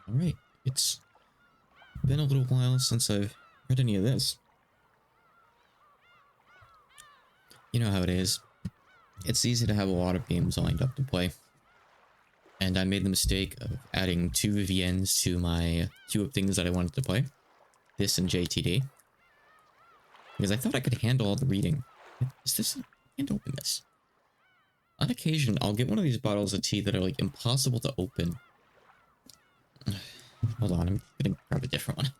Alright, it's been a little while since I've read any of this. You know how it is. It's easy to have a lot of games lined up to play. And I made the mistake of adding 2 VNs to my queue of things that I wanted to play. This and JTD. Because I thought I could handle all the reading. Is this... I can't open this. On occasion, I'll get one of these bottles of tea that are like impossible to open. Hold on, I'm gonna grab a different one.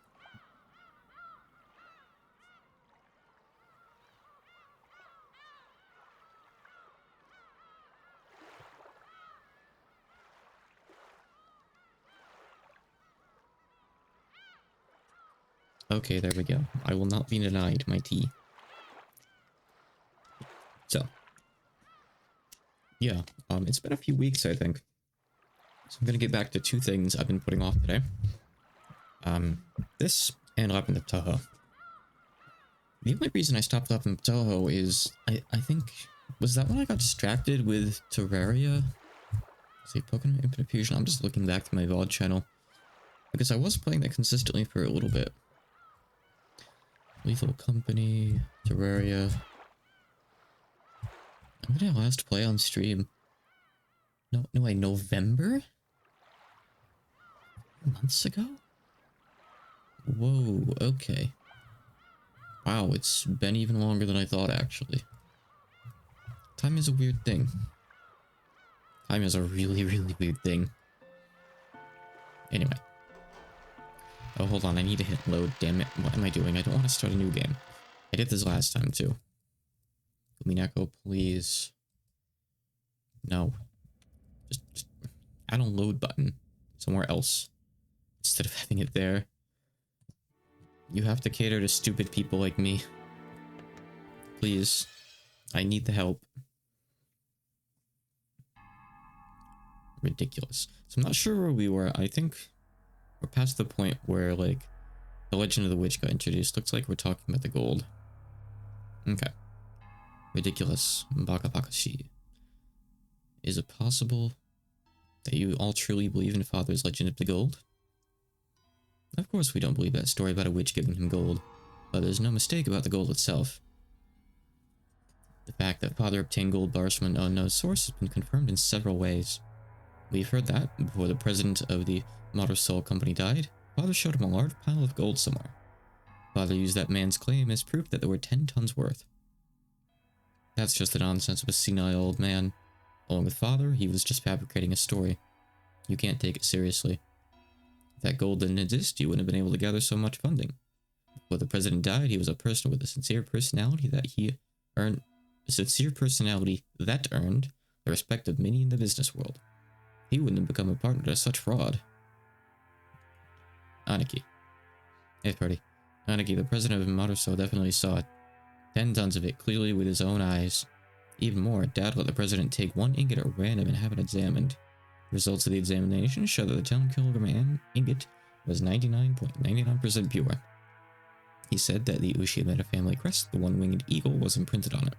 Okay, there we go. I will not be denied my tea. So. Yeah, it's been a few weeks, I think. So I'm gonna get back to 2 things I've been putting off today. This and Lapin of Toho. The only reason I stopped Lapin of Toho is, I think, was that when I got distracted with Terraria? Say Pokemon Infinite Fusion. I'm just looking back to my VOD channel. Because I was playing that consistently for a little bit. Lethal Company, Terraria. When did I last play on stream? No, wait, November? Months ago? Whoa, okay. Wow, it's been even longer than I thought, actually. Time is a weird thing. Time is a really, really weird thing. Anyway. Oh, hold on, I need to hit load, damn it. What am I doing? I don't want to start a new game. I did this last time, too. Umineko, please. No. Just add a load button somewhere else instead of having it there. You have to cater to stupid people like me. Please. I need the help. Ridiculous. So I'm not sure where we were. I think we're past the point where, like, the Legend of the Witch got introduced. Looks like we're talking about the gold. Okay. Ridiculous. Baka Bakashi. Is it possible that you all truly believe in Father's Legend of the Gold? Of course we don't believe that story about a witch giving him gold, but there's no mistake about the gold itself. The fact that Father obtained gold bars from an unknown source has been confirmed in several ways. We've heard that, before the president of the Modern Soul Company died, Father showed him a large pile of gold somewhere. Father used that man's claim as proof that there were 10 tons worth. That's just the nonsense of a senile old man. Along with Father, he was just fabricating a story. You can't take it seriously. If that gold didn't exist, you wouldn't have been able to gather so much funding. Before the president died, he was a person with a sincere personality that earned the respect of many in the business world. He wouldn't have become a partner to such fraud. Aniki. Hey, party. Aniki, the president of Maruso, definitely saw it. 10 tons of it, clearly with his own eyes. Even more, Dad let the president take 1 ingot at random and have it examined. Results of the examination show that the 10 kilogram ingot was 99.99% pure. He said that the Ushimura family crest, the 1-winged eagle, was imprinted on it.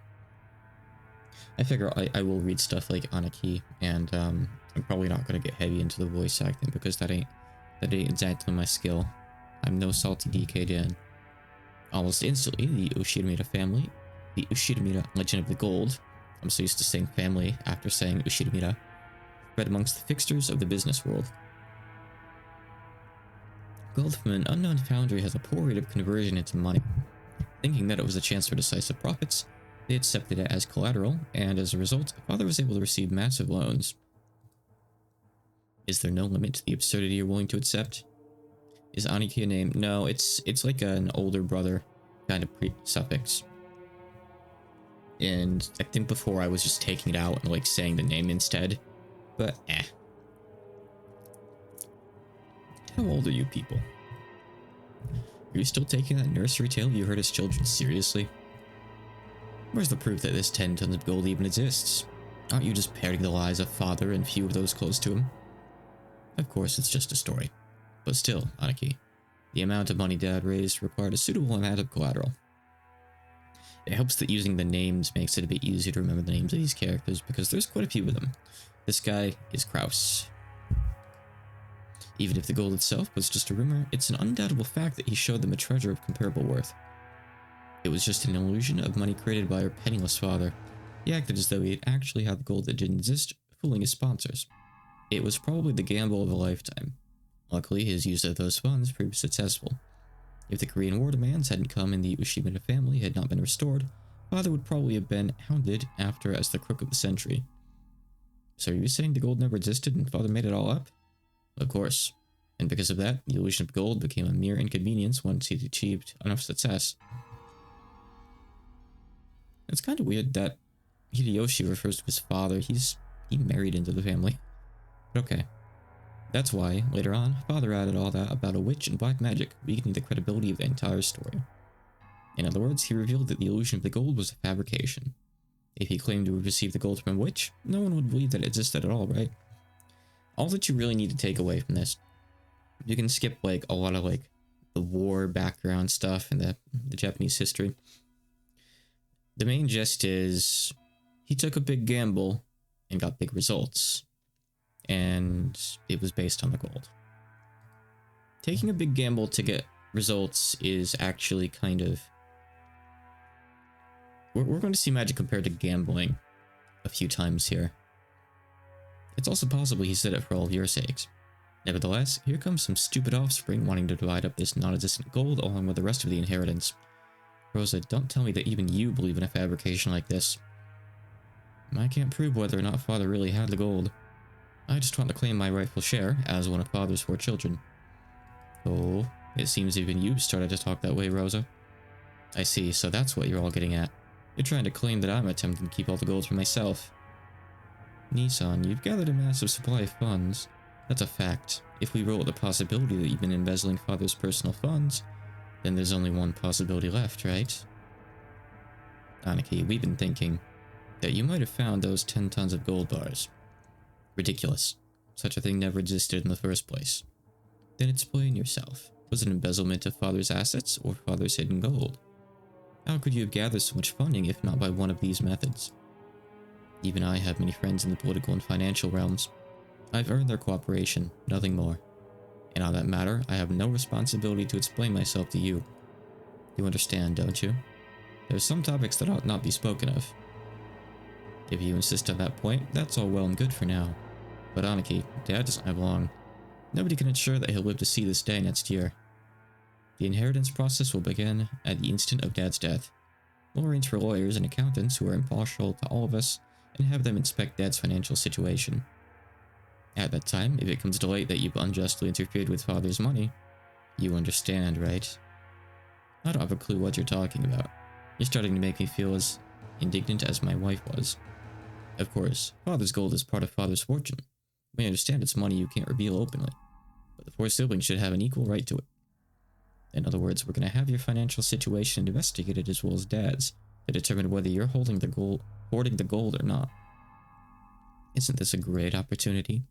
I figure I will read stuff like Aniki, and I'm probably not going to get heavy into the voice acting because that ain't exactly my skill. I'm no salty DK Dan. Almost instantly, the Ushimura family, the Ushimura Legend of the Gold, I'm so used to saying family after saying Ushimura, spread amongst the fixtures of the business world. Gold from an unknown foundry has a poor rate of conversion into money. Thinking that it was a chance for decisive profits, they accepted it as collateral, and as a result, Father was able to receive massive loans. Is there no limit to the absurdity you're willing to accept? Is Aniki a name? No, it's like an older brother kind of suffix. And I think before I was just taking it out and like saying the name instead. But How old are you people? Are you still taking that nursery tale you heard as children seriously? Where's the proof that this 10 tons of gold even exists? Aren't you just parroting the lies of Father and few of those close to him? Of course, it's just a story. But still, Aniki, the amount of money Dad raised required a suitable amount of collateral. It helps that using the names makes it a bit easier to remember the names of these characters because there's quite a few of them. This guy is Kraus. Even if the gold itself was just a rumor, it's an undoubtable fact that he showed them a treasure of comparable worth. It was just an illusion of money created by our penniless father. He acted as though he had actually had the gold that didn't exist, fooling his sponsors. It was probably the gamble of a lifetime. Luckily, his use of those funds proved successful. If the Korean War demands hadn't come and the Umineko family had not been restored, father would probably have been hounded after as the crook of the century. So are you saying the gold never existed and father made it all up? Of course. And because of that, the illusion of gold became a mere inconvenience once he'd achieved enough success. It's kind of weird that Hideyoshi refers to his father. He married into the family. But okay. That's why, later on, father added all that about a witch and black magic, weakening the credibility of the entire story. In other words, he revealed that the illusion of the gold was a fabrication. If he claimed to have received the gold from a witch, no one would believe that it existed at all, right? All that you really need to take away from this, you can skip like a lot of like the war background stuff and the Japanese history. The main gist is he took a big gamble and got big results. And it was based on the gold. Taking a big gamble to get results is actually kind of... We're going to see magic compared to gambling a few times here. It's also possible he said it for all of your sakes. Nevertheless, here comes some stupid offspring wanting to divide up this non-existent gold along with the rest of the inheritance. Rosa, don't tell me that even you believe in a fabrication like this. I can't prove whether or not father really had the gold. I just want to claim my rightful share as one of father's 4 children. Oh, it seems even you started to talk that way, Rosa. I see, so that's what you're all getting at. You're trying to claim that I'm attempting to keep all the gold for myself. Nissan, you've gathered a massive supply of funds. That's a fact. If we roll with the possibility that you've been embezzling father's personal funds, then there's only one possibility left, right? Aniki, we've been thinking that you might have found those 10 tons of gold bars. Ridiculous. Such a thing never existed in the first place. Then explain yourself. Was it embezzlement of father's assets or father's hidden gold? How could you have gathered so much funding if not by one of these methods? Even I have many friends in the political and financial realms. I've earned their cooperation, nothing more. And on that matter, I have no responsibility to explain myself to you. You understand, don't you? There are some topics that ought not be spoken of. If you insist on that point, that's all well and good for now. But Aniki, Dad doesn't have long. Nobody can ensure that he'll live to see this day next year. The inheritance process will begin at the instant of Dad's death. We'll arrange for lawyers and accountants who are impartial to all of us and have them inspect Dad's financial situation. At that time, if it comes to light that you've unjustly interfered with Father's money, you understand, right? I don't have a clue what you're talking about. You're starting to make me feel as indignant as my wife was. Of course, Father's gold is part of Father's fortune. We understand it's money you can't reveal openly, but the 4 siblings should have an equal right to it. In other words, we're going to have your financial situation investigated as well as Dad's to determine whether you're hoarding the gold or not. Isn't this a great opportunity?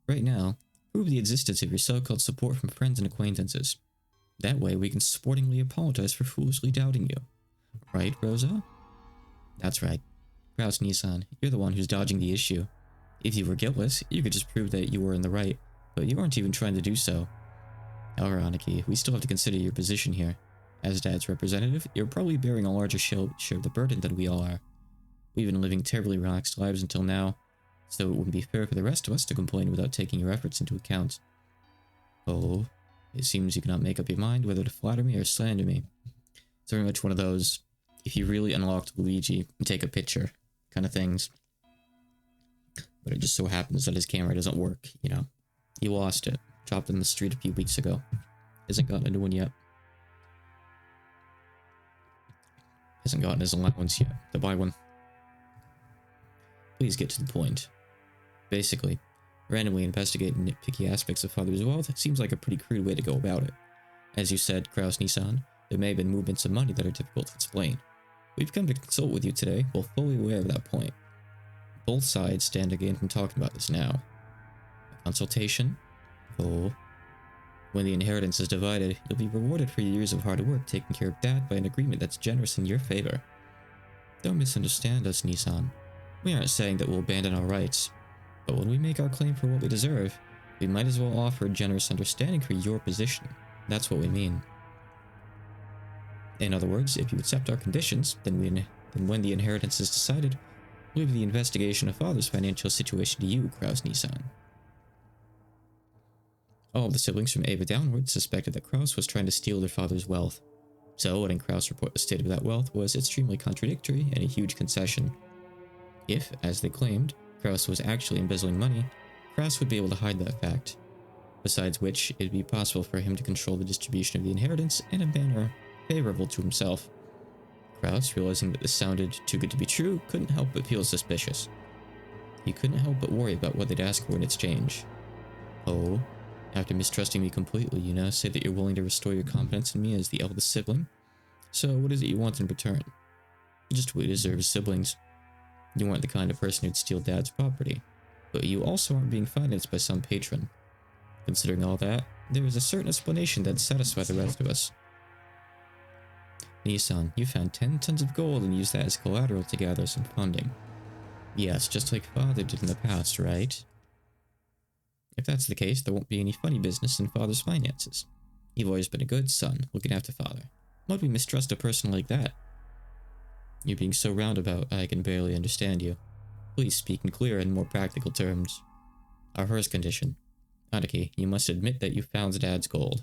Right now, prove the existence of your so-called support from friends and acquaintances. That way we can sportingly apologize for foolishly doubting you. Right, Rosa? That's right. Kraus Nissan, you're the one who's dodging the issue. If you were guiltless, you could just prove that you were in the right, but you aren't even trying to do so. However, Aniki, we still have to consider your position here. As Dad's representative, you're probably bearing a larger share of the burden than we all are. We've been living terribly relaxed lives until now, so it wouldn't be fair for the rest of us to complain without taking your efforts into account. Oh, it seems you cannot make up your mind whether to flatter me or slander me. It's very much one of those, if you really unlocked Luigi, take a picture kind of things. But it just so happens that his camera doesn't work, you know. He lost it. Dropped in the street a few weeks ago. Hasn't gotten a new one yet. Hasn't gotten his allowance yet to buy one. Please get to the point. Basically, randomly investigating nitpicky aspects of Father's wealth seems like a pretty crude way to go about it. As you said, Kraus Nissan, there may have been movements of money that are difficult to explain. We've come to consult with you today, while fully aware of that point. Both sides stand to gain from talking about this now. A consultation? Oh. When the inheritance is divided, you'll be rewarded for your years of hard work taking care of Dad by an agreement that's generous in your favor. Don't misunderstand us, Nissan. We aren't saying that we'll abandon our rights, but when we make our claim for what we deserve, We might as well offer a generous understanding for your position. That's what we mean. In other words, if you accept our conditions, then when the inheritance is decided, we'll leave the investigation of father's financial situation to you, Kraus-Nissan. All of the siblings from Ava downward suspected that Kraus was trying to steal their father's wealth. So, letting Kraus report the state of that wealth was extremely contradictory and a huge concession. If, as they claimed, Kraus was actually embezzling money, Kraus would be able to hide that fact. Besides which, it would be possible for him to control the distribution of the inheritance in a manner favorable to himself. Kraus, realizing that this sounded too good to be true, couldn't help but feel suspicious. He couldn't help but worry about what they'd ask for in exchange. Oh, after mistrusting me completely, you now say that you're willing to restore your confidence in me as the eldest sibling? So what is it you want in return? Just what we deserve as siblings. You aren't the kind of person who'd steal Dad's property, but you also aren't being financed by some patron. Considering all that, there is a certain explanation that'd satisfy the rest of us. Nissan, you found 10 tons of gold and used that as collateral to gather some funding. Yes, just like Father did in the past, right? If that's the case, there won't be any funny business in Father's finances. You've always been a good son, looking after Father. Why would we mistrust a person like that? You're being so roundabout, I can barely understand you. Please speak in clearer and more practical terms. Our first condition. Anaki, you must admit that you found Dad's gold.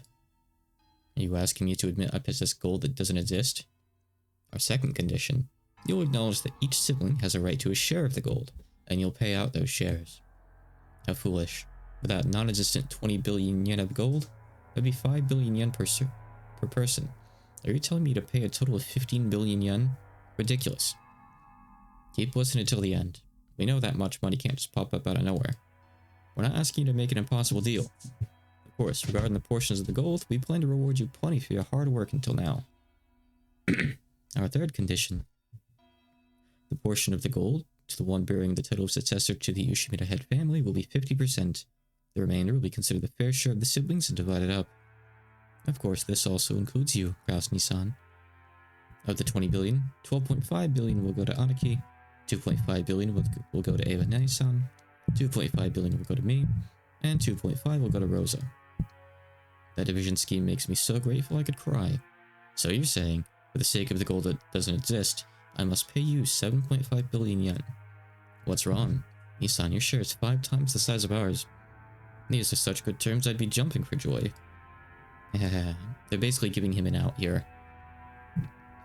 Are you asking me to admit I possess gold that doesn't exist? Our second condition. You'll acknowledge that each sibling has a right to a share of the gold, and you'll pay out those shares. How foolish. For that non-existent 20 billion yen of gold, that'd be 5 billion yen per person. Are you telling me to pay a total of 15 billion yen? Ridiculous. Keep listening till the end. We know that much money can't just pop up out of nowhere. We're not asking you to make an impossible deal. Of course, regarding the portions of the gold, we plan to reward you plenty for your hard work until now. Our third condition. The portion of the gold, to the one bearing the title of successor to the Yoshimura head family, will be 50%. The remainder will be considered the fair share of the siblings and divided up. Of course, this also includes you, Kraus-Nissan. Of the 20 billion, 12.5 billion will go to Anaki, 2.5 billion will go to Eva-Nissan, 2.5 billion will go to me, and 2.5 will go to Rosa. That division scheme makes me so grateful I could cry. So you're saying, for the sake of the gold that doesn't exist, I must pay you 7.5 billion yen. What's wrong? Nissan, your share is 5 times the size of ours. These are such good terms I'd be jumping for joy. They're basically giving him an out here,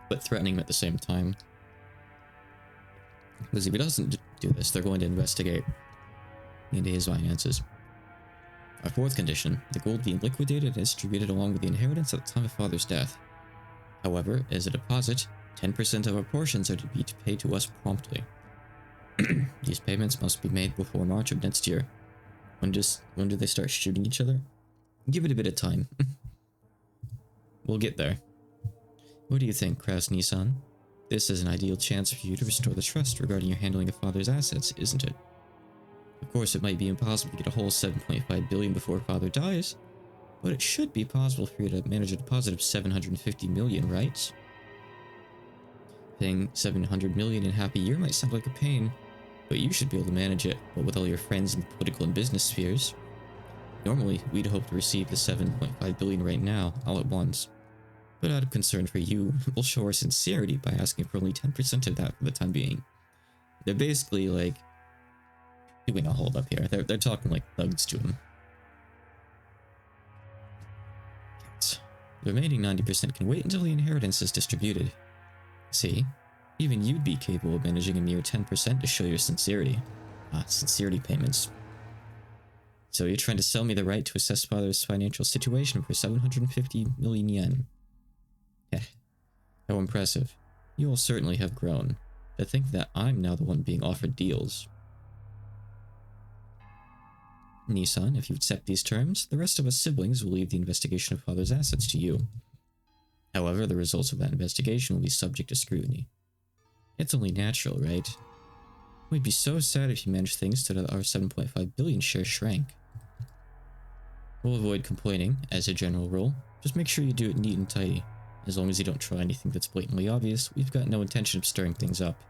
but threatening him at the same time. Because if he doesn't do this, they're going to investigate into his finances. Our fourth condition, the gold being liquidated and distributed along with the inheritance at the time of Father's death. However, as a deposit, 10% of our portions are to be paid to us promptly. These payments must be made before March of next year. When do they start shooting each other? Give it a bit of time. We'll get there. What do you think, Kraus-Nissan? This is an ideal chance for you to restore the trust regarding your handling of Father's assets, isn't it? Of course, it might be impossible to get a whole 7.5 billion before Father dies, but it should be possible for you to manage a deposit of 750 million, right? Paying 700 million in half a year might sound like a pain, but you should be able to manage it, what with all your friends in the political and business spheres. Normally, we'd hope to receive the 7.5 billion right now, all at once. But out of concern for you, we'll show our sincerity by asking for only 10% of that for the time being. They're basically, like, doing a hold-up here. They're talking like thugs to him. The remaining 90% can wait until the inheritance is distributed. See, even you'd be capable of managing a mere 10% to show your sincerity. Sincerity payments. So you're trying to sell me the right to assess Father's financial situation for 750 million yen. How impressive. You all certainly have grown. To think that I'm now the one being offered deals. Nissan, if you accept these terms, the rest of us siblings will leave the investigation of Father's assets to you. However, the results of that investigation will be subject to scrutiny. It's only natural, right? We'd be so sad if you managed things so that our 7.5 billion share shrank. We'll avoid complaining, as a general rule. Just make sure you do it neat and tidy. As long as you don't try anything that's blatantly obvious, we've got no intention of stirring things up.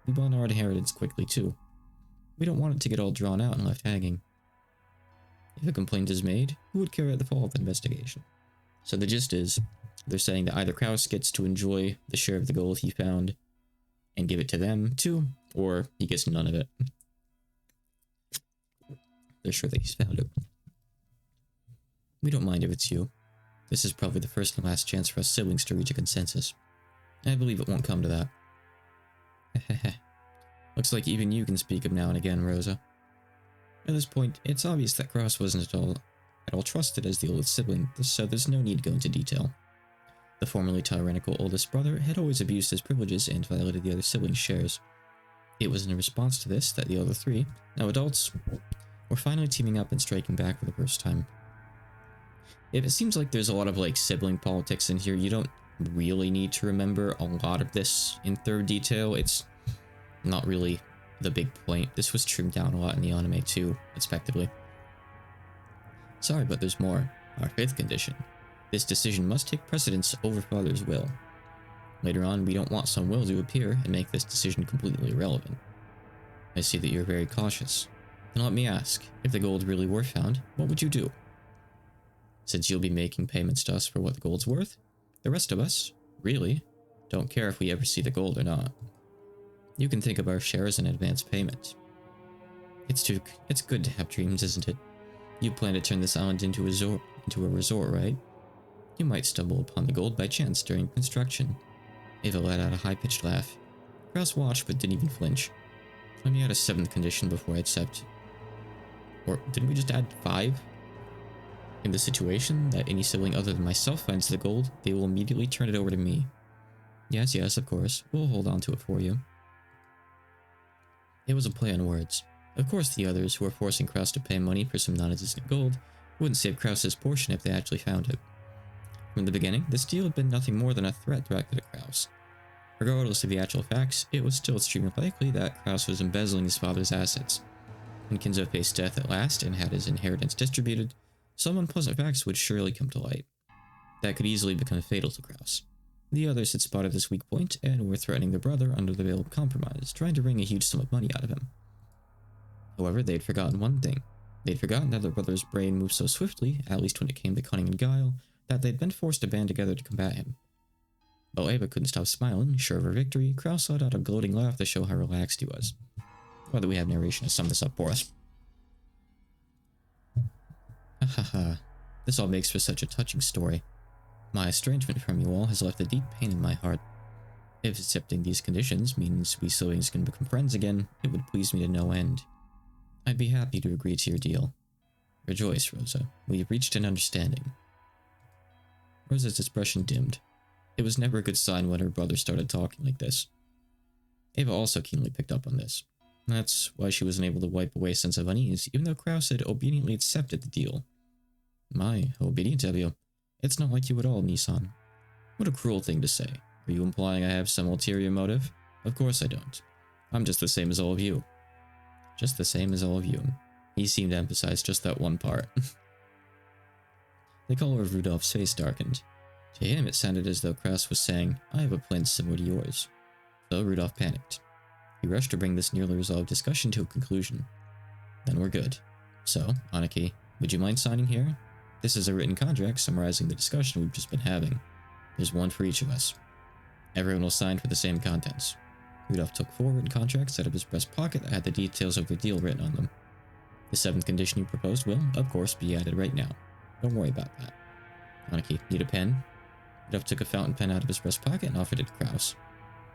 We want our inheritance quickly, too. We don't want it to get all drawn out and left hanging. If a complaint is made, who would carry out the follow-up investigation? So the gist is, they're saying that either Kraus gets to enjoy the share of the gold he found and give it to them too, or he gets none of it. They're sure that he's found it. We don't mind if it's you. This is probably the first and last chance for us siblings to reach a consensus. I believe it won't come to that. Looks like even you can speak up now and again, Rosa. At this point, it's obvious that Kraus wasn't at all trusted as the oldest sibling, so there's no need to go into detail. The formerly tyrannical oldest brother had always abused his privileges and violated the other siblings' shares. It was in response to this that the other three, now adults, were finally teaming up and striking back for the first time. If it seems like there's a lot of sibling politics in here, you don't really need to remember a lot of this in thorough detail. It's not really the big point. This was trimmed down a lot in the anime too, respectively. Sorry, but there's more. Our fifth condition. This decision must take precedence over father's will. Later on, we don't want some will to appear and make this decision completely irrelevant. I see that you're very cautious. Then let me ask, if the gold really were found, what would you do? Since you'll be making payments to us for what the gold's worth, the rest of us, really, don't care if we ever see the gold or not. You can think of our share as an advance payment. It's good to have dreams, isn't it? You plan to turn this island into a resort, right? You might stumble upon the gold by chance during construction. Ava let out a high-pitched laugh. Kraus watched but didn't even flinch. Let me add a seventh condition before I accept. Or didn't we just add 5? In the situation that any sibling other than myself finds the gold, they will immediately turn it over to me. Yes, of course. We'll hold on to it for you. It was a play on words. Of course the others, who were forcing Kraus to pay money for some non-existent gold, wouldn't save Kraus's portion if they actually found it. From the beginning, this deal had been nothing more than a threat directed at Kraus. Regardless of the actual facts, it was still extremely likely that Kraus was embezzling his father's assets. When Kinzo faced death at last and had his inheritance distributed, some unpleasant facts would surely come to light. That could easily become fatal to Kraus. The others had spotted this weak point and were threatening their brother under the veil of compromise, trying to wring a huge sum of money out of him. However, they'd forgotten one thing. They'd forgotten that their brother's brain moved so swiftly, at least when it came to cunning and guile, that they'd been forced to band together to combat him. While Ava couldn't stop smiling, sure of her victory, Kraus let out a gloating laugh to show how relaxed he was. Whether we have narration to sum this up for us. Hahaha, this all makes for such a touching story. My estrangement from you all has left a deep pain in my heart. If accepting these conditions means we siblings can become friends again, it would please me to no end. I'd be happy to agree to your deal. Rejoice, Rosa. We've reached an understanding. Rosa's expression dimmed. It was never a good sign when her brother started talking like this. Ava also keenly picked up on this. That's why she wasn't able to wipe away a sense of unease, even though Kraus had obediently accepted the deal. My, how obedient of you. It's not like you at all, Nissan. What a cruel thing to say. Are you implying I have some ulterior motive? Of course I don't. I'm just the same as all of you. Just the same as all of you. He seemed to emphasize just that one part. The color of Rudolph's face darkened. To him, it sounded as though Kraus was saying, I have a plan similar to yours. So Rudolph panicked. He rushed to bring this nearly resolved discussion to a conclusion. Then we're good. So, Aniki, would you mind signing here? This is a written contract summarizing the discussion we've just been having. There's one for each of us. Everyone will sign for the same contents. Rudolph took 4 written contracts out of his breast pocket that had the details of their deal written on them. The 7th condition you proposed will, of course, be added right now. Don't worry about that. Aniki, need a pen? Rudolph took a fountain pen out of his breast pocket and offered it to Kraus.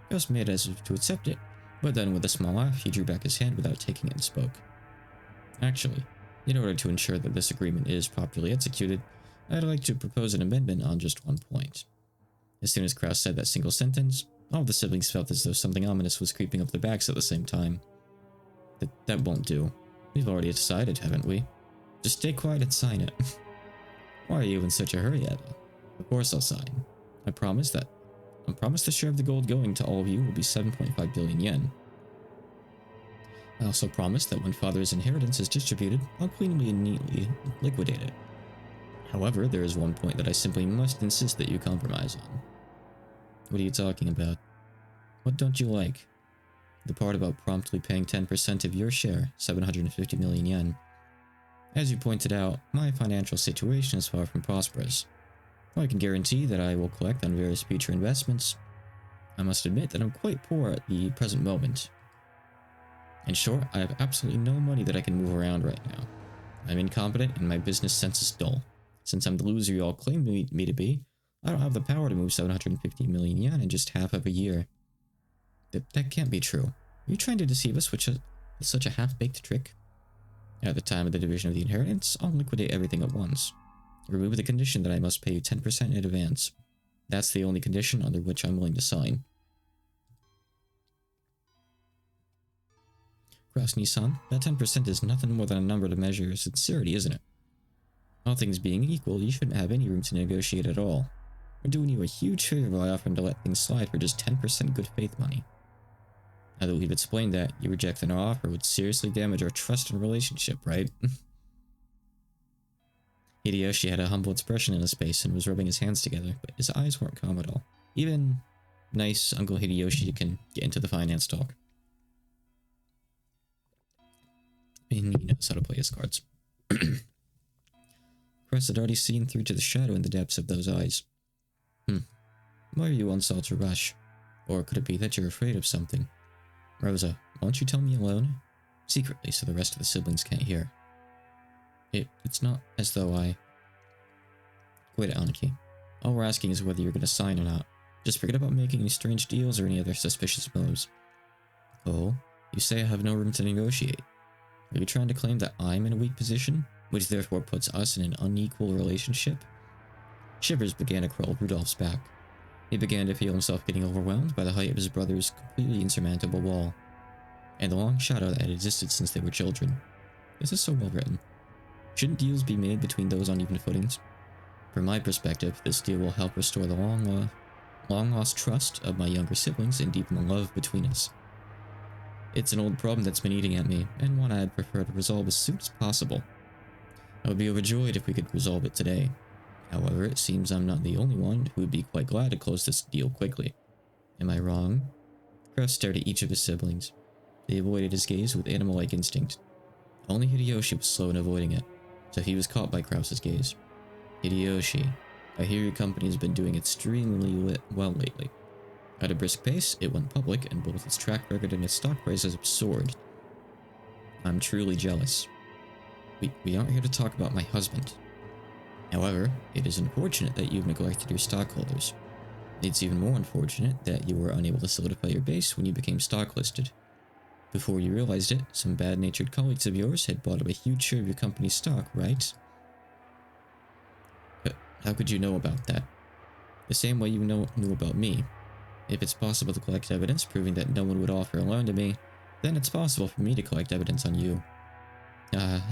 Kraus made as if to accept it, but then with a small laugh, he drew back his hand without taking it and spoke. Actually, in order to ensure that this agreement is properly executed, I'd like to propose an amendment on just one point. As soon as Kraus said that single sentence, all of the siblings felt as though something ominous was creeping up their backs at the same time. That won't do. We've already decided, haven't we? Just stay quiet and sign it. Why are you in such a hurry, Eva? Of course I'll sign. I promise the share of the gold going to all of you will be 7.5 billion yen. I also promise that when father's inheritance is distributed, I'll cleanly and neatly liquidate it. However, there is one point that I simply must insist that you compromise on. What are you talking about? What don't you like? The part about promptly paying 10% of your share, 750 million yen. As you pointed out, my financial situation is far from prosperous. While I can guarantee that I will collect on various future investments, I must admit that I'm quite poor at the present moment. In short, I have absolutely no money that I can move around right now. I'm incompetent and my business sense is dull. Since I'm the loser you all claim me to be, I don't have the power to move 750 million yen in just half of a year. That can't be true. Are you trying to deceive us with such a half-baked trick? At the time of the division of the inheritance, I'll liquidate everything at once. Remove the condition that I must pay you 10% in advance. That's the only condition under which I'm willing to sign. Krasny-san, that 10% is nothing more than a number to measure your sincerity, isn't it? All things being equal, you shouldn't have any room to negotiate at all. We're doing you a huge favor by offering to let things slide for just 10% good faith money. Now that we've explained that, you reject an offer would seriously damage our trust and relationship, right? Hideyoshi had a humble expression in his face and was rubbing his hands together, but his eyes weren't calm at all. Even nice Uncle Hideyoshi can get into the finance talk. And he knows how to play his cards. Chris had already seen through to the shadow in the depths of those eyes. Why are you on such a rush? Or could it be that you're afraid of something? Rosa, won't you tell me alone? Secretly, so the rest of the siblings can't hear. It's not as though I... Wait, Aniki. All we're asking is whether you're going to sign or not. Just forget about making any strange deals or any other suspicious moves. Oh, you say I have no room to negotiate. Are you trying to claim that I'm in a weak position, which therefore puts us in an unequal relationship? Shivers began to crawl Rudolph's back. He began to feel himself getting overwhelmed by the height of his brother's completely insurmountable wall, and the long shadow that had existed since they were children. This is so well written. Shouldn't deals be made between those on even footings? From my perspective, this deal will help restore the long-lost trust of my younger siblings and deepen the love between us. It's an old problem that's been eating at me, and one I'd prefer to resolve as soon as possible. I would be overjoyed if we could resolve it today. However, it seems I'm not the only one who would be quite glad to close this deal quickly. Am I wrong? Kraus stared at each of his siblings. They avoided his gaze with animal-like instinct. Only Hideyoshi was slow in avoiding it, so he was caught by Kraus's gaze. Hideyoshi, I hear your company has been doing extremely well lately. At a brisk pace, it went public, and both its track record and its stock price has soared. I'm truly jealous. We aren't here to talk about my husband. However, it is unfortunate that you've neglected your stockholders. It's even more unfortunate that you were unable to solidify your base when you became stock listed. Before you realized it, some bad-natured colleagues of yours had bought up a huge share of your company's stock, right? How could you know about that? The same way you knew about me. If it's possible to collect evidence proving that no one would offer a loan to me, then it's possible for me to collect evidence on you.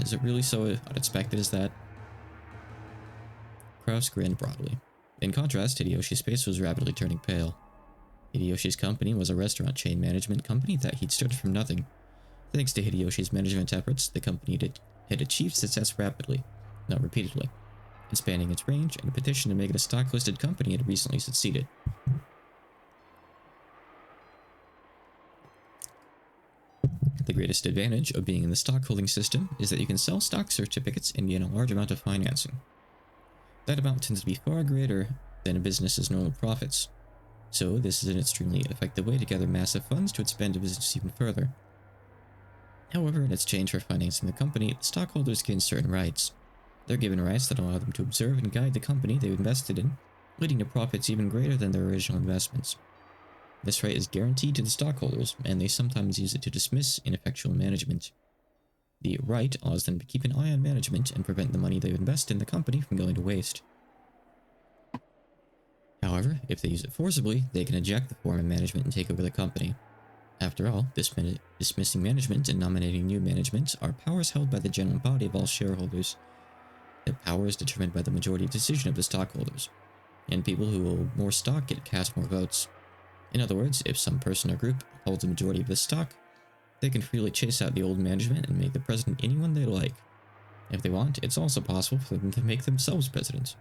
Is it really so unexpected as that? Kraus grinned broadly. In contrast, Hideyoshi's face was rapidly turning pale. Hideyoshi's company was a restaurant chain management company that he'd started from nothing. Thanks to Hideyoshi's management efforts, the company had achieved success rapidly, not repeatedly. Expanding its range, and a petition to make it a stock-listed company had recently succeeded. The greatest advantage of being in the stockholding system is that you can sell stock certificates and gain a large amount of financing. That amount tends to be far greater than a business's normal profits. So this is an extremely effective way to gather massive funds to expand a business even further. However, in exchange for financing the company, the stockholders gain certain rights. They're given rights that allow them to observe and guide the company they've invested in, leading to profits even greater than their original investments. This right is guaranteed to the stockholders, and they sometimes use it to dismiss ineffectual management. The right allows them to keep an eye on management and prevent the money they've invested in the company from going to waste. However, if they use it forcibly, they can eject the form of management and take over the company. After all, dismissing management and nominating new management are powers held by the general body of all shareholders. That power is determined by the majority decision of the stockholders, and people who hold more stock get cast more votes. In other words, if some person or group holds a majority of the stock, they can freely chase out the old management and make the president anyone they like. If they want, it's also possible for them to make themselves president.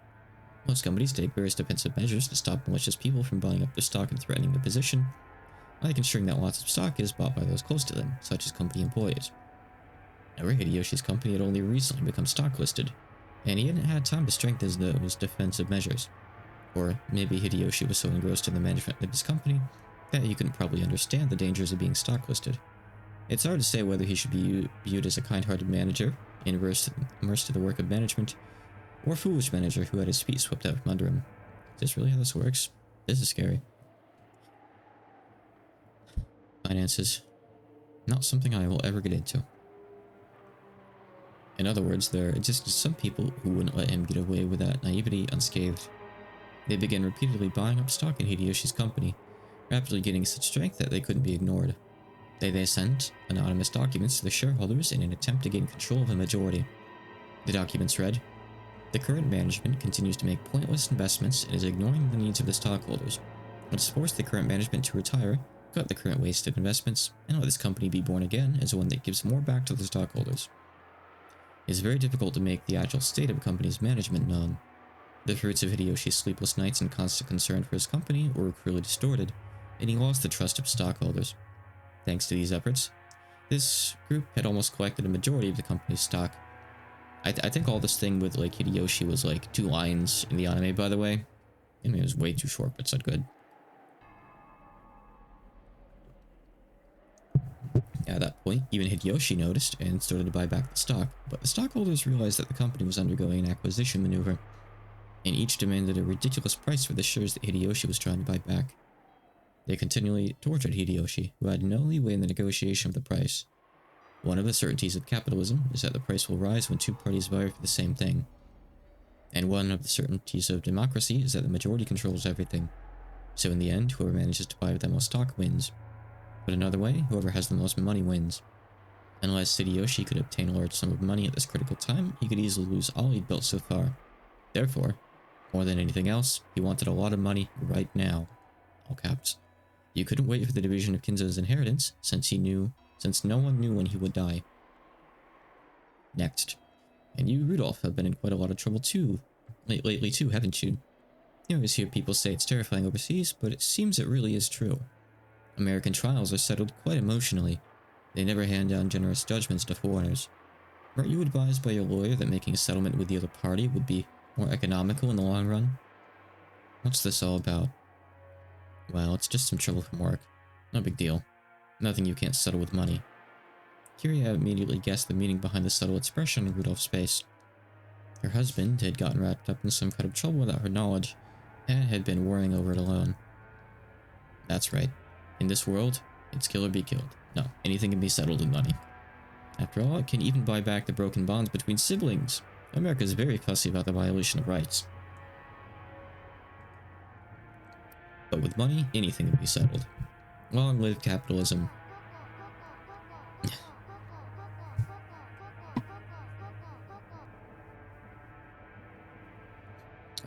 Most companies take various defensive measures to stop malicious people from buying up their stock and threatening their position, like ensuring that lots of stock is bought by those close to them, such as company employees. However, Hideyoshi's company had only recently become stock listed, and he hadn't had time to strengthen those defensive measures. Or maybe Hideyoshi was so engrossed in the management of his company that he couldn't probably understand the dangers of being stock listed. It's hard to say whether he should be viewed as a kind-hearted manager, immersed in the work of management, or a foolish manager who had his feet swept out from under him. Is this really how this works? This is scary. Finances. Not something I will ever get into. In other words, there existed some people who wouldn't let him get away with that naivety unscathed. They began repeatedly buying up stock in Hideyoshi's company, rapidly gaining such strength that they couldn't be ignored. They sent anonymous documents to the shareholders in an attempt to gain control of the majority. The documents read, "The current management continues to make pointless investments and is ignoring the needs of the stockholders. Let's force the current management to retire, cut the current wasted investments, and let this company be born again as one that gives more back to the stockholders." It is very difficult to make the actual state of a company's management known. The fruits of Hideyoshi's sleepless nights and constant concern for his company were cruelly distorted, and he lost the trust of stockholders. Thanks to these efforts, this group had almost collected a majority of the company's stock. I think all this thing with like Hideyoshi was like 2 lines in the anime, by the way. I mean, it was way too short, but it's not good. At that point, even Hideyoshi noticed and started to buy back the stock, but the stockholders realized that the company was undergoing an acquisition maneuver, and each demanded a ridiculous price for the shares that Hideyoshi was trying to buy back. They continually tortured Hideyoshi, who had no leeway in the negotiation of the price. One of the certainties of capitalism is that the price will rise when 2 parties vie for the same thing. And one of the certainties of democracy is that the majority controls everything. So in the end, whoever manages to buy the most stock wins. But another way, whoever has the most money wins. Unless Hideyoshi could obtain a large sum of money at this critical time, he could easily lose all he'd built so far. Therefore, more than anything else, he wanted a lot of money right now. All caps. You couldn't wait for the division of Kinzo's inheritance, since no one knew when he would die. Next. And you, Rudolph, have been in quite a lot of trouble too. Lately too, haven't you? You always hear people say it's terrifying overseas, but it seems it really is true. American trials are settled quite emotionally. They never hand down generous judgments to foreigners. Weren't you advised by your lawyer that making a settlement with the other party would be more economical in the long run? What's this all about? Well, it's just some trouble from work. No big deal. Nothing you can't settle with money. Kiria immediately guessed the meaning behind the subtle expression in Rudolph's face. Her husband had gotten wrapped up in some kind of trouble without her knowledge, and had been worrying over it alone. That's right. In this world, it's kill or be killed. No, anything can be settled with money. After all, it can even buy back the broken bonds between siblings. America is very fussy about the violation of rights. But with money, anything can be settled. Long live capitalism.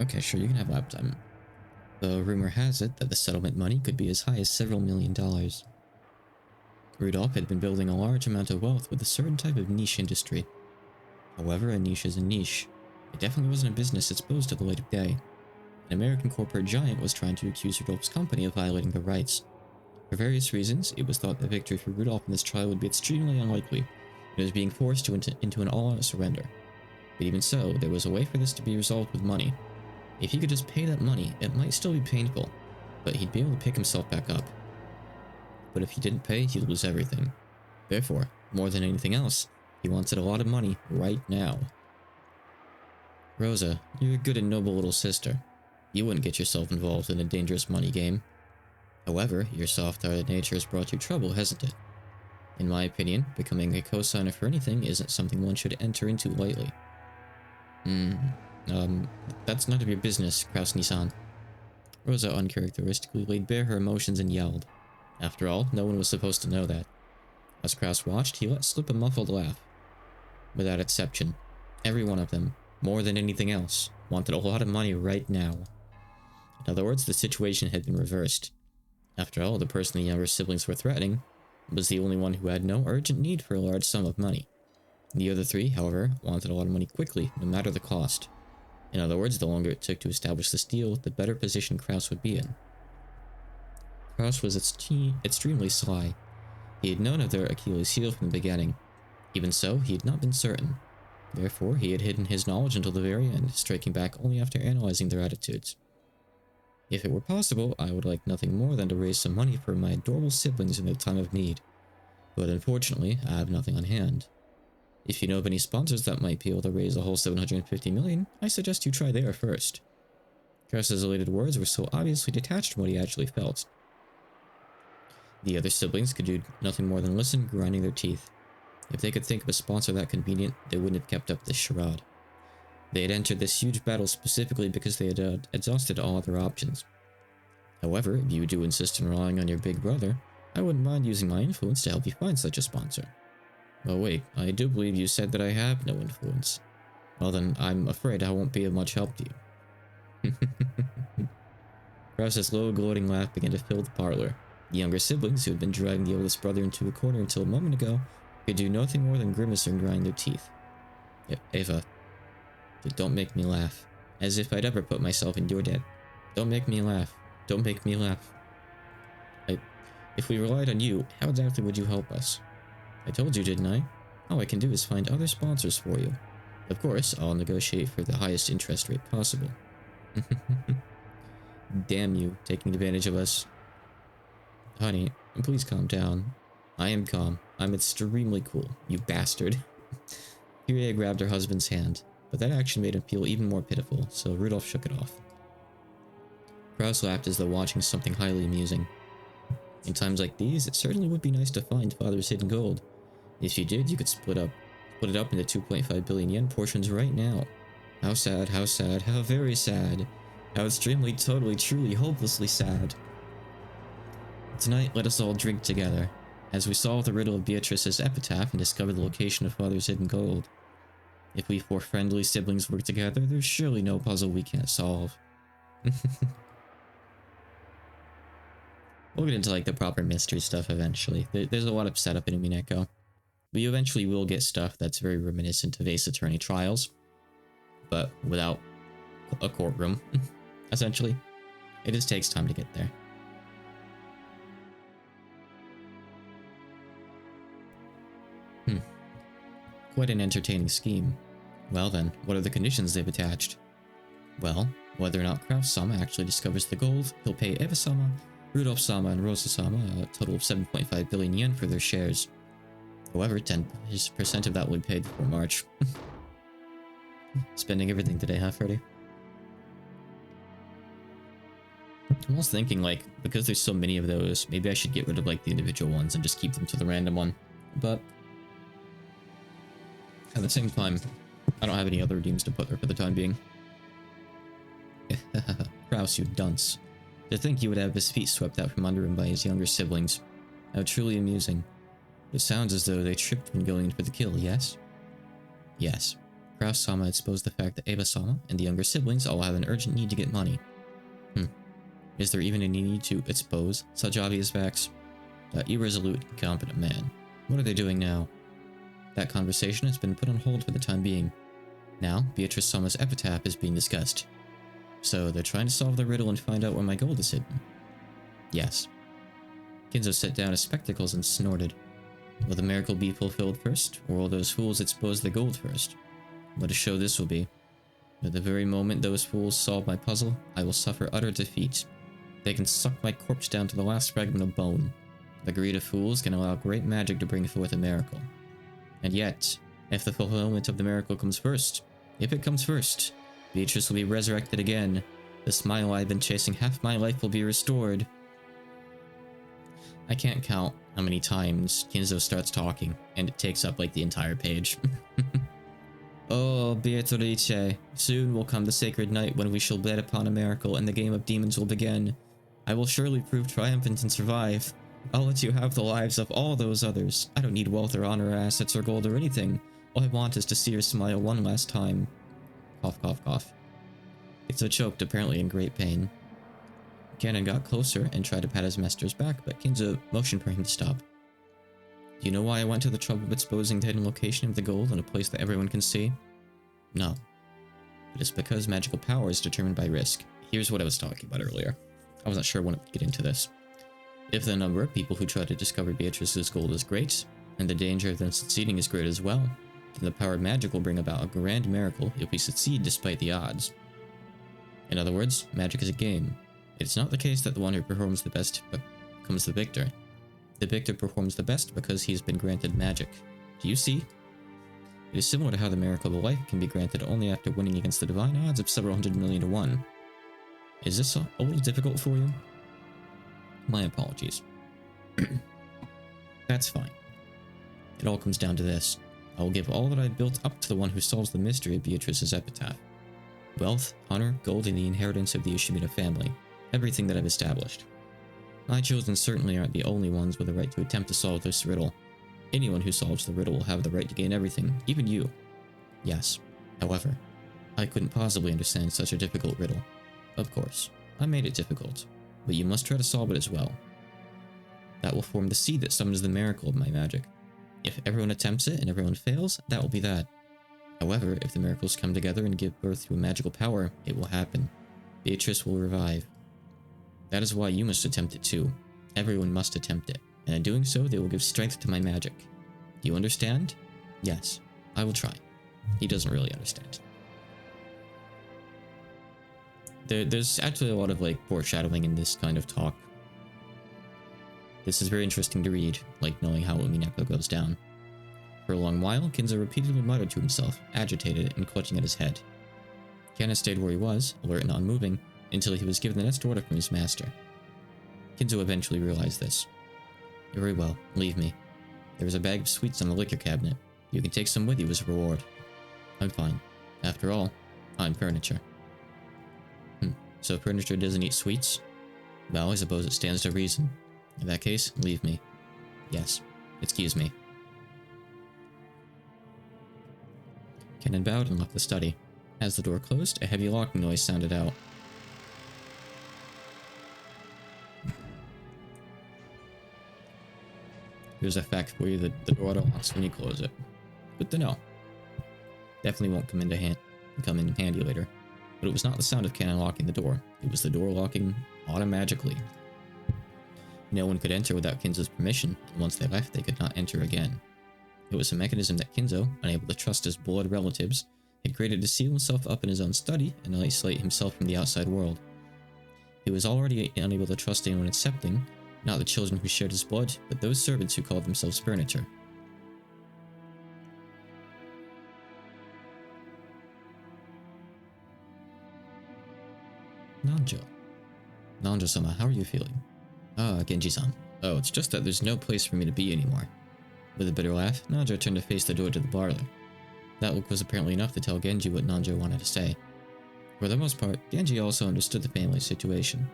Okay, sure, you can have lap time. The rumor has it that the settlement money could be as high as several $1,000,000. Rudolph had been building a large amount of wealth with a certain type of niche industry. However, a niche is a niche. It definitely wasn't a business exposed to the light of day. An American corporate giant was trying to accuse Rudolph's company of violating their rights. For various reasons, it was thought that victory for Rudolph in this trial would be extremely unlikely, and it was being forced into an all-out surrender. But even so, there was a way for this to be resolved with money. If he could just pay that money, it might still be painful, but he'd be able to pick himself back up. But if he didn't pay, he'd lose everything. Therefore, more than anything else, he wanted a lot of money right now. Rosa, you're a good and noble little sister. You wouldn't get yourself involved in a dangerous money game. However, your soft-hearted nature has brought you trouble, hasn't it? In my opinion, becoming a co-signer for anything isn't something one should enter into lightly. That's none of your business, Kraus-Nissan. Rosa uncharacteristically laid bare her emotions and yelled. After all, no one was supposed to know that. As Kraus watched, he let slip a muffled laugh. Without exception, every one of them, more than anything else, wanted a lot of money right now. In other words, the situation had been reversed. After all, the person the younger siblings were threatening was the only one who had no urgent need for a large sum of money. The other three, however, wanted a lot of money quickly, no matter the cost. In other words, the longer it took to establish this deal, the better position Kraus would be in. Kraus was extremely sly. He had known of their Achilles heel from the beginning. Even so, he had not been certain. Therefore, he had hidden his knowledge until the very end, striking back only after analyzing their attitudes. If it were possible, I would like nothing more than to raise some money for my adorable siblings in their time of need. But unfortunately, I have nothing on hand. If you know of any sponsors that might be able to raise a whole 750 million, I suggest you try there first. Kraus's elated words were so obviously detached from what he actually felt. The other siblings could do nothing more than listen, grinding their teeth. If they could think of a sponsor that convenient, they wouldn't have kept up this charade. They had entered this huge battle specifically because they had exhausted all other options. However, if you do insist on relying on your big brother, I wouldn't mind using my influence to help you find such a sponsor. Oh wait, I do believe you said that I have no influence. Well then, I'm afraid I won't be of much help to you. Kraus's low, gloating laugh began to fill the parlor. The younger siblings, who had been dragging the oldest brother into a corner until a moment ago, could do nothing more than grimace and grind their teeth. Ava, don't make me laugh. As if I'd ever put myself in your debt. Don't make me laugh. Don't make me laugh. If we relied on you, how exactly would you help us? I told you, didn't I? All I can do is find other sponsors for you. Of course, I'll negotiate for the highest interest rate possible. Damn you, taking advantage of us. Honey, please calm down. I am calm. I'm extremely cool, you bastard. Kyrie grabbed her husband's hand, but that action made him feel even more pitiful, so Rudolph shook it off. Kraus laughed as though watching something highly amusing. In times like these, it certainly would be nice to find Father's hidden gold. If you did, you could split it up into 2.5 billion yen portions right now. How sad, how very sad. How extremely, totally, truly, hopelessly sad. Tonight, let us all drink together, as we solve the riddle of Beatrice's epitaph and discover the location of Father's hidden gold. If we four friendly siblings work together, there's surely no puzzle we can't solve. We'll get into like the proper mystery stuff eventually. There's a lot of setup in Umineko. We eventually will get stuff that's very reminiscent of Ace Attorney trials, but without a courtroom, essentially. It just takes time to get there. Quite an entertaining scheme. Well then, what are the conditions they've attached? Well, whether or not Kraus-sama actually discovers the gold, he'll pay Eva-sama, Rudolph-sama, and Rosa-sama a total of 7.5 billion yen for their shares. However, 10% of that will be paid before March. Spending everything today, huh, Freddy? I'm also thinking, like, because there's so many of those, maybe I should get rid of, like, the individual ones and just keep them to the random one. But at the same time, I don't have any other redeems to put there for the time being. Kraus, you dunce. To think he would have his feet swept out from under him by his younger siblings. How truly amusing. It sounds as though they tripped when going in for the kill, yes? Yes. Kraus-sama exposed the fact that Eva-sama and the younger siblings all have an urgent need to get money. Is there even any need to expose such obvious facts? That irresolute, incompetent man. What are they doing now? That conversation has been put on hold for the time being. Now, Beatrice-sama's epitaph is being discussed. So, they're trying to solve the riddle and find out where my gold is hidden. Yes. Kinzo set down his spectacles and snorted. Will the miracle be fulfilled first, or will those fools expose the gold first? What a show this will be. At the very moment those fools solve my puzzle, I will suffer utter defeat. They can suck my corpse down to the last fragment of bone. The greed of fools can allow great magic to bring forth a miracle. And yet, if the fulfillment of the miracle comes first, if it comes first, Beatrice will be resurrected again. The smile I've been chasing half my life will be restored. I can't count how many times Kinzo starts talking, and it takes up like the entire page. Oh, Beatrice, soon will come the sacred night when we shall bet upon a miracle and the game of demons will begin. I will surely prove triumphant and survive. I'll let you have the lives of all those others. I don't need wealth or honor or assets or gold or anything. All I want is to see her smile one last time. Cough, cough, cough. Kinzo choked, apparently in great pain. Cannon got closer and tried to pat his master's back, but Kinzo motioned for him to stop. Do you know why I went to the trouble of exposing the hidden location of the gold in a place that everyone can see? No. But it's because magical power is determined by risk. Here's what I was talking about earlier. I wasn't sure when I would get into this. If the number of people who try to discover Beatrice's gold is great, and the danger of them succeeding is great as well, then the power of magic will bring about a grand miracle if we succeed despite the odds. In other words, magic is a game. It's not the case that the one who performs the best becomes the victor. The victor performs the best because he has been granted magic. Do you see? It is similar to how the miracle of life can be granted only after winning against the divine odds of several 100,000,000 to 1. Is this a little difficult for you? My apologies. That's fine. It all comes down to this. I will give all that I built up to the one who solves the mystery of Beatrice's epitaph. Wealth, honor, gold, and the inheritance of the Ushimina family. Everything that I've established. My children certainly aren't the only ones with the right to attempt to solve this riddle. Anyone who solves the riddle will have the right to gain everything, even you. Yes. However, I couldn't possibly understand such a difficult riddle. Of course, I made it difficult, but you must try to solve it as well. That will form the seed that summons the miracle of my magic. If everyone attempts it and everyone fails, that will be that. However, if the miracles come together and give birth to a magical power, it will happen. Beatrice will revive. That is why you must attempt it too. Everyone must attempt it, and in doing so, they will give strength to my magic. Do you understand? Yes, I will try. He doesn't really understand. There's actually a lot of foreshadowing in this kind of talk. This is very interesting to read, knowing how Umineko goes down. For a long while, Kinzo repeatedly muttered to himself, agitated and clutching at his head. Kana stayed where he was, alert and unmoving, until he was given the next order from his master. Kinzo eventually realized this. Very well, leave me. There is a bag of sweets on the liquor cabinet. You can take some with you as a reward. I'm fine. After all, I'm furniture. So furniture doesn't eat sweets? Well, I suppose it stands to reason. In that case, leave me. Yes, excuse me. Kennen bowed and left the study. As the door closed, a heavy locking noise sounded out. Here's a fact for you that the door auto locks when you close it. Good to know. Definitely won't come in handy later. But it was not the sound of Kennen locking the door. It was the door locking automatically. No one could enter without Kinzo's permission, and once they left, they could not enter again. It was a mechanism that Kinzo, unable to trust his blood relatives, had created to seal himself up in his own study and isolate himself from the outside world. He was already unable to trust anyone accepting, not the children who shared his blood, but those servants who called themselves furniture. Nanjo. Nanjo-sama, how are you feeling? Ah, Genji-san. Oh, it's just that there's no place for me to be anymore. With a bitter laugh, Nanjo turned to face the door to the parlor. That look was apparently enough to tell Genji what Nanjo wanted to say. For the most part, Genji also understood the family's situation.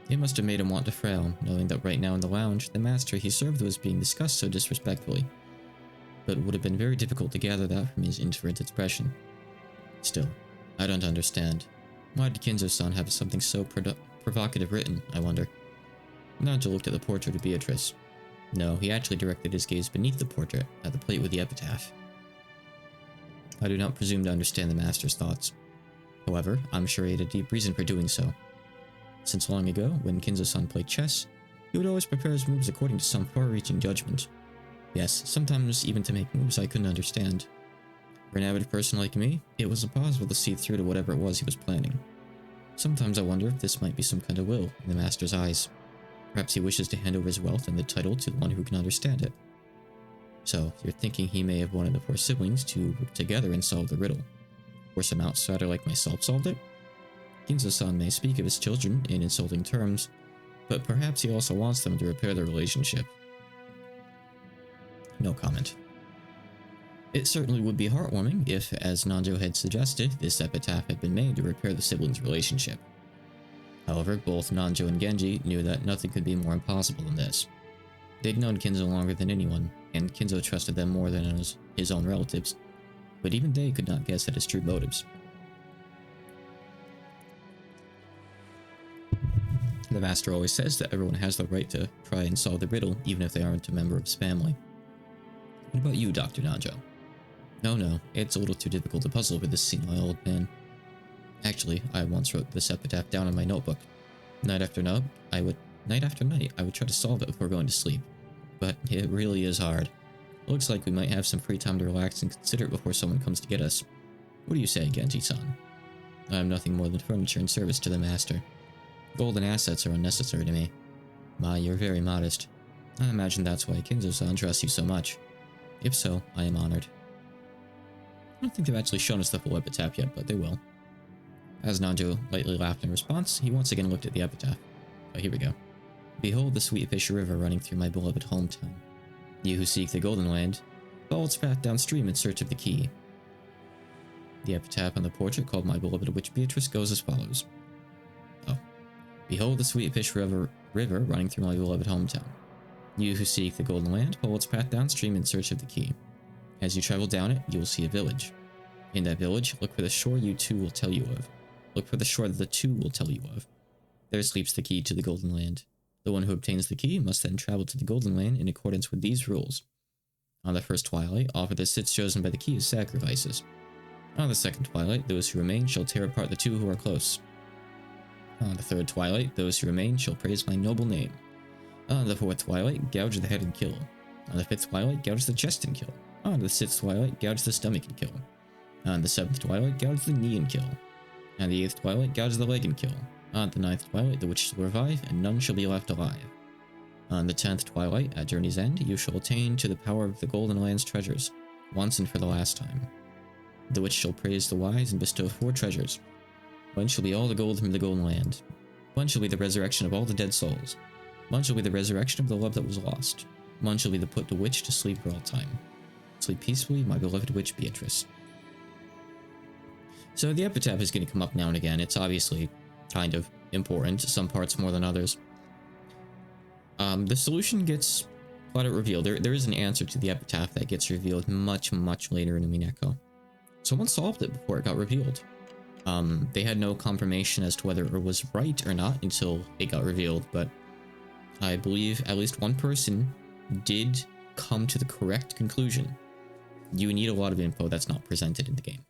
It must have made him want to frown, knowing that right now in the lounge, the master he served was being discussed so disrespectfully. But it would have been very difficult to gather that from his indifferent expression. Still, I don't understand. Why did Kinzo-san have something so provocative written, I wonder? Nanjo looked at the portrait of Beatrice. No, he actually directed his gaze beneath the portrait, at the plate with the epitaph. I do not presume to understand the master's thoughts. However, I'm sure he had a deep reason for doing so. Since long ago, when Kinzo-san played chess, he would always prepare his moves according to some far-reaching judgment. Yes, sometimes even to make moves I couldn't understand. For an avid person like me, it was impossible to see through to whatever it was he was planning. Sometimes I wonder if this might be some kind of will in the master's eyes. Perhaps he wishes to hand over his wealth and the title to the one who can understand it. So, you're thinking he may have wanted the 4 siblings to work together and solve the riddle. Or some outsider like myself solved it? Kinzo-san may speak of his children in insulting terms, but perhaps he also wants them to repair their relationship. No comment. It certainly would be heartwarming if, as Nanjo had suggested, this epitaph had been made to repair the siblings' relationship. However, both Nanjo and Genji knew that nothing could be more impossible than this. They'd known Kinzo longer than anyone, and Kinzo trusted them more than his own relatives, but even they could not guess at his true motives. The master always says that everyone has the right to try and solve the riddle, even if they aren't a member of his family. What about you, Dr. Nanjo? No, it's a little too difficult to puzzle with this senile old man. Actually, I once wrote this epitaph down in my notebook. Night after night, I would try to solve it before going to sleep. But it really is hard. It looks like we might have some free time to relax and consider it before someone comes to get us. What do you say, Genji-san? I am nothing more than furniture and service to the master. Gold and assets are unnecessary to me. My, you're very modest. I imagine that's why Kinzo-san trusts you so much. If so, I am honored. I don't think they've actually shown us the full epitaph yet, but they will. As Nanjo lightly laughed in response, he once again looked at the epitaph. Oh, here we go. Behold the sweet fish river running through my beloved hometown. You who seek the Golden Land, follow its path downstream in search of the key. The epitaph on the portrait called My Beloved Witch Beatrice goes as follows. Oh. Behold the sweet fish river running through my beloved hometown. You who seek the Golden Land, follow its path downstream in search of the key. As you travel down it, you will see a village. In that village, look for the shore you two will tell you of. Look for the shore that the two will tell you of. There sleeps the key to the Golden Land. The one who obtains the key must then travel to the Golden Land in accordance with these rules. On the first twilight, offer the sits chosen by the key as sacrifices. On the second twilight, those who remain shall tear apart the two who are close. On the third twilight, those who remain shall praise my noble name. On the fourth twilight, gouge the head and kill. On the fifth twilight, gouge the chest and kill. On the sixth twilight, gouge the stomach and kill. On the seventh twilight, gouge the knee and kill. On the eighth twilight, gouge the leg and kill. On the ninth twilight, the witch shall revive, and none shall be left alive. On the 10th twilight, at journey's end, you shall attain to the power of the Golden Land's treasures, once and for the last time. The witch shall praise the wise and bestow 4 treasures. One shall be all the gold from the Golden Land. One shall be the resurrection of all the dead souls. One shall be the resurrection of the love that was lost. One shall be the put the witch to sleep for all time. Sleep peacefully, my beloved witch Beatrice. So the epitaph is going to come up now and again. It's obviously kind of important, some parts more than others. The solution gets flat out revealed. There is an answer to the epitaph that gets revealed much, much later in Umineko. Someone solved it before it got revealed. They had no confirmation as to whether it was right or not until it got revealed, but I believe at least one person did come to the correct conclusion. You need a lot of info that's not presented in the game.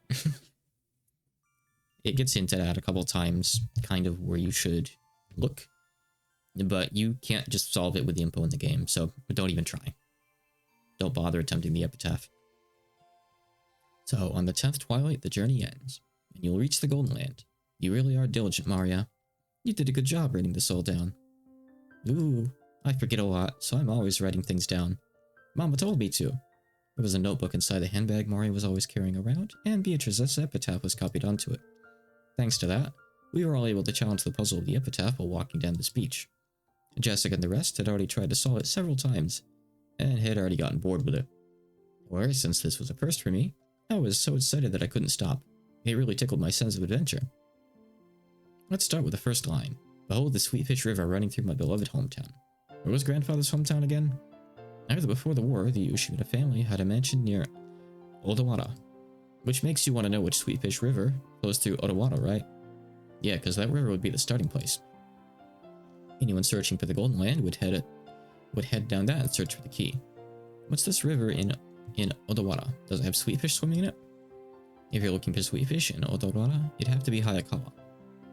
It gets hinted at a couple times, kind of where you should look, but you can't just solve it with the info in the game, so don't even try. Don't bother attempting the epitaph. So, on the 10th twilight, the journey ends, and you'll reach the Golden Land. You really are diligent, Maria. You did a good job writing this all down. Ooh, I forget a lot, so I'm always writing things down. Mama told me to. There was a notebook inside the handbag Maria was always carrying around, and Beatrice's epitaph was copied onto it. Thanks to that, we were all able to challenge the puzzle of the epitaph while walking down this beach. Jessica and the rest had already tried to solve it several times, and had already gotten bored with it. Or, since this was a first for me, I was so excited that I couldn't stop. It really tickled my sense of adventure. Let's start with the first line. Behold the sweet fish river running through my beloved hometown. Where was grandfather's hometown again? Either before the war, the Ushimura family had a mansion near Odawara. Which makes you want to know which sweet fish river flows through Odawara, right? Yeah, because that river would be the starting place. Anyone searching for the Golden Land would head down that and search for the key. What's this river in Odawara? Does it have sweet fish swimming in it? If you're looking for sweet fish in Odawara, it'd have to be Hayakawa.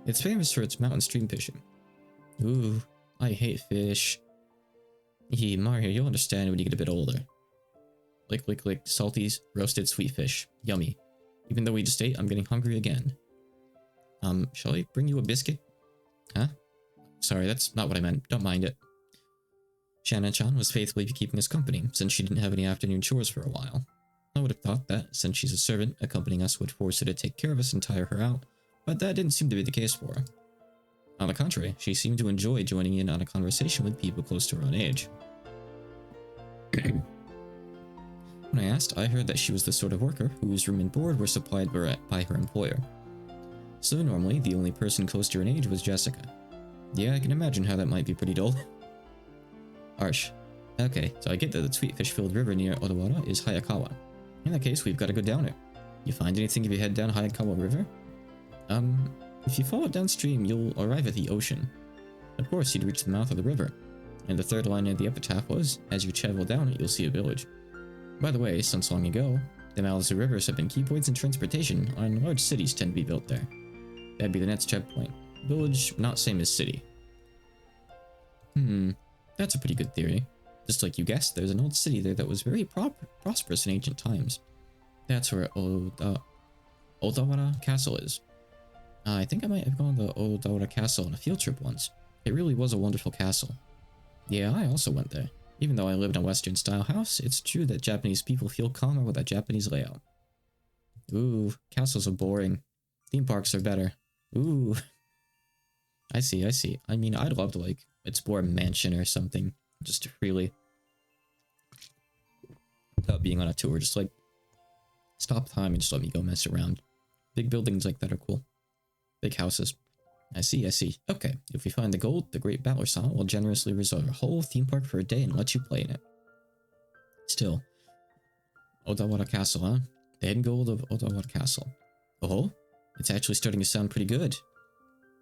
It's famous for its mountain stream fishing. Ooh, I hate fish. Mario, you'll understand when you get a bit older. Lick, lick, lick, salty, roasted sweet fish. Yummy. Even though we just ate, I'm getting hungry again. Shall I bring you a biscuit? Huh? Sorry, that's not what I meant. Don't mind it. Shannon-chan was faithfully keeping us company, since she didn't have any afternoon chores for a while. I would have thought that, since she's a servant, accompanying us would force her to take care of us and tire her out, but that didn't seem to be the case for her. On the contrary, she seemed to enjoy joining in on a conversation with people close to her own age. When I asked, I heard that she was the sort of worker whose room and board were supplied by her employer. So normally, the only person close to her age was Jessica. Yeah, I can imagine how that might be pretty dull. Harsh. Okay, so I get that the sweet fish-filled river near Odawara is Hayakawa. In that case, we've got to go down it. You find anything if you head down Hayakawa River? If you follow downstream, you'll arrive at the ocean. Of course, you'd reach the mouth of the river. And the third line of the epitaph was, as you travel down it, you'll see a village. By the way, since long ago, the mouths of rivers have been key points in transportation, and large cities tend to be built there. That'd be the next checkpoint. Village, not same as city. That's a pretty good theory. Just like you guessed, there's an old city there that was very prosperous in ancient times. That's where Odawara Castle is. I think I might have gone to Odawara Castle on a field trip once. It really was a wonderful castle. Yeah, I also went there. Even though I lived in a Western-style house, it's true that Japanese people feel calmer with a Japanese layout. Ooh, castles are boring. Theme parks are better. Ooh. I see. I mean, I'd love to, like, explore a mansion or something. Just freely. Without being on a tour, just, like, stop time and just let me go mess around. Big buildings like that are cool. Big houses. I see. Okay, if we find the gold, the Great Battler Summit will generously reserve a whole theme park for a day and let you play in it. Still. Odawara Castle, huh? The hidden gold of Odawara Castle. Oh? It's actually starting to sound pretty good.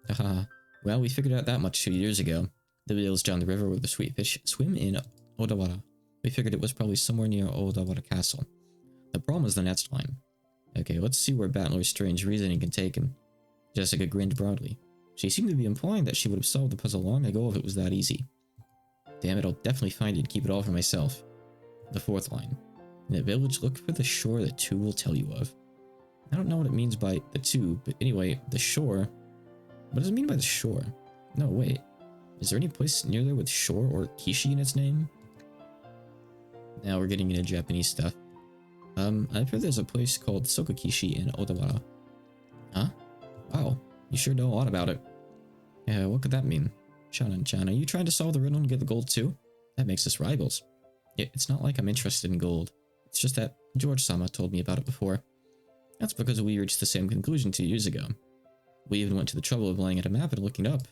Haha. Well, we figured out that much 2 years ago. The village down the river where the sweet fish swim in Odawara. We figured it was probably somewhere near Odawara Castle. The problem is the next line. Okay, let's see where Battler's strange reasoning can take him. Jessica grinned broadly. She seemed to be implying that she would have solved the puzzle long ago if it was that easy. Damn it, I'll definitely find it and keep it all for myself. The fourth line. In the village, look for the shore the two will tell you of. I don't know what it means by the two, but anyway, the shore. What does it mean by the shore? No, wait. Is there any place near there with shore or kishi in its name? Now we're getting into Japanese stuff. I've heard there's a place called Sokakishi in Odawara. Huh? Wow, you sure know a lot about it. Yeah, what could that mean? Chan, are you trying to solve the riddle and get the gold too? That makes us rivals. It's not like I'm interested in gold. It's just that George-sama told me about it before. That's because we reached the same conclusion 2 years ago. We even went to the trouble of laying out a map and looking it up.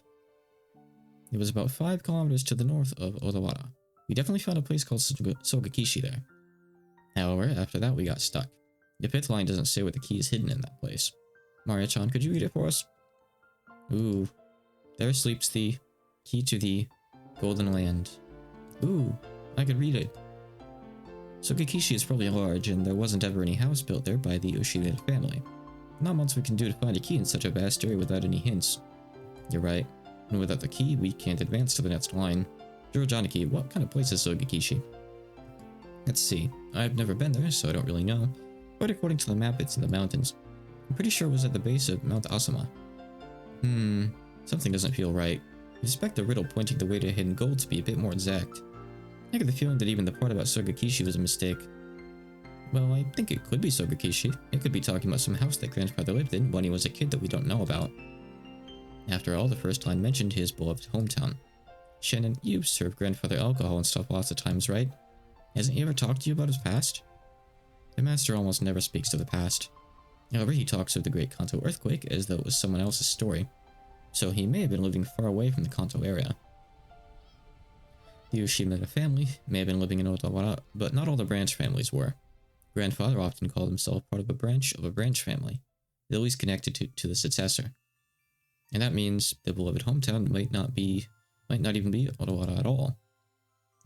It was about 5 kilometers to the north of Odawara. We definitely found a place called Sogakishi there. However, after that we got stuck. The 5th line doesn't say where the key is hidden in that place. Maria-chan, could you read it for us? Ooh. There sleeps the key to the Golden Land. Ooh, I could read it. Sogakishi is probably large, and there wasn't ever any house built there by the Ushida family. Not much we can do to find a key in such a vast area without any hints. You're right, and without the key, we can't advance to the next line. Jirojaniki, what kind of place is Sogakishi? Let's see, I've never been there, so I don't really know, but according to the map, it's in the mountains. I'm pretty sure it was at the base of Mount Asama. Something doesn't feel right. I suspect the riddle pointing the way to hidden gold to be a bit more exact. I get the feeling that even the part about Sogakishi was a mistake. Well, I think it could be Sogakishi. It could be talking about some house that grandfather lived in when he was a kid that we don't know about. After all, the first line mentioned his beloved hometown. Shannon, you've served grandfather alcohol and stuff lots of times, right? Hasn't he ever talked to you about his past? The master almost never speaks to the past. However, he talks of the Great Kanto earthquake as though it was someone else's story. So he may have been living far away from the Kanto area. The Ushimura family may have been living in Odawara, but not all the branch families were. Grandfather often called himself part of a branch family, at least connected to the successor. And that means the beloved hometown might not even be Odawara at all.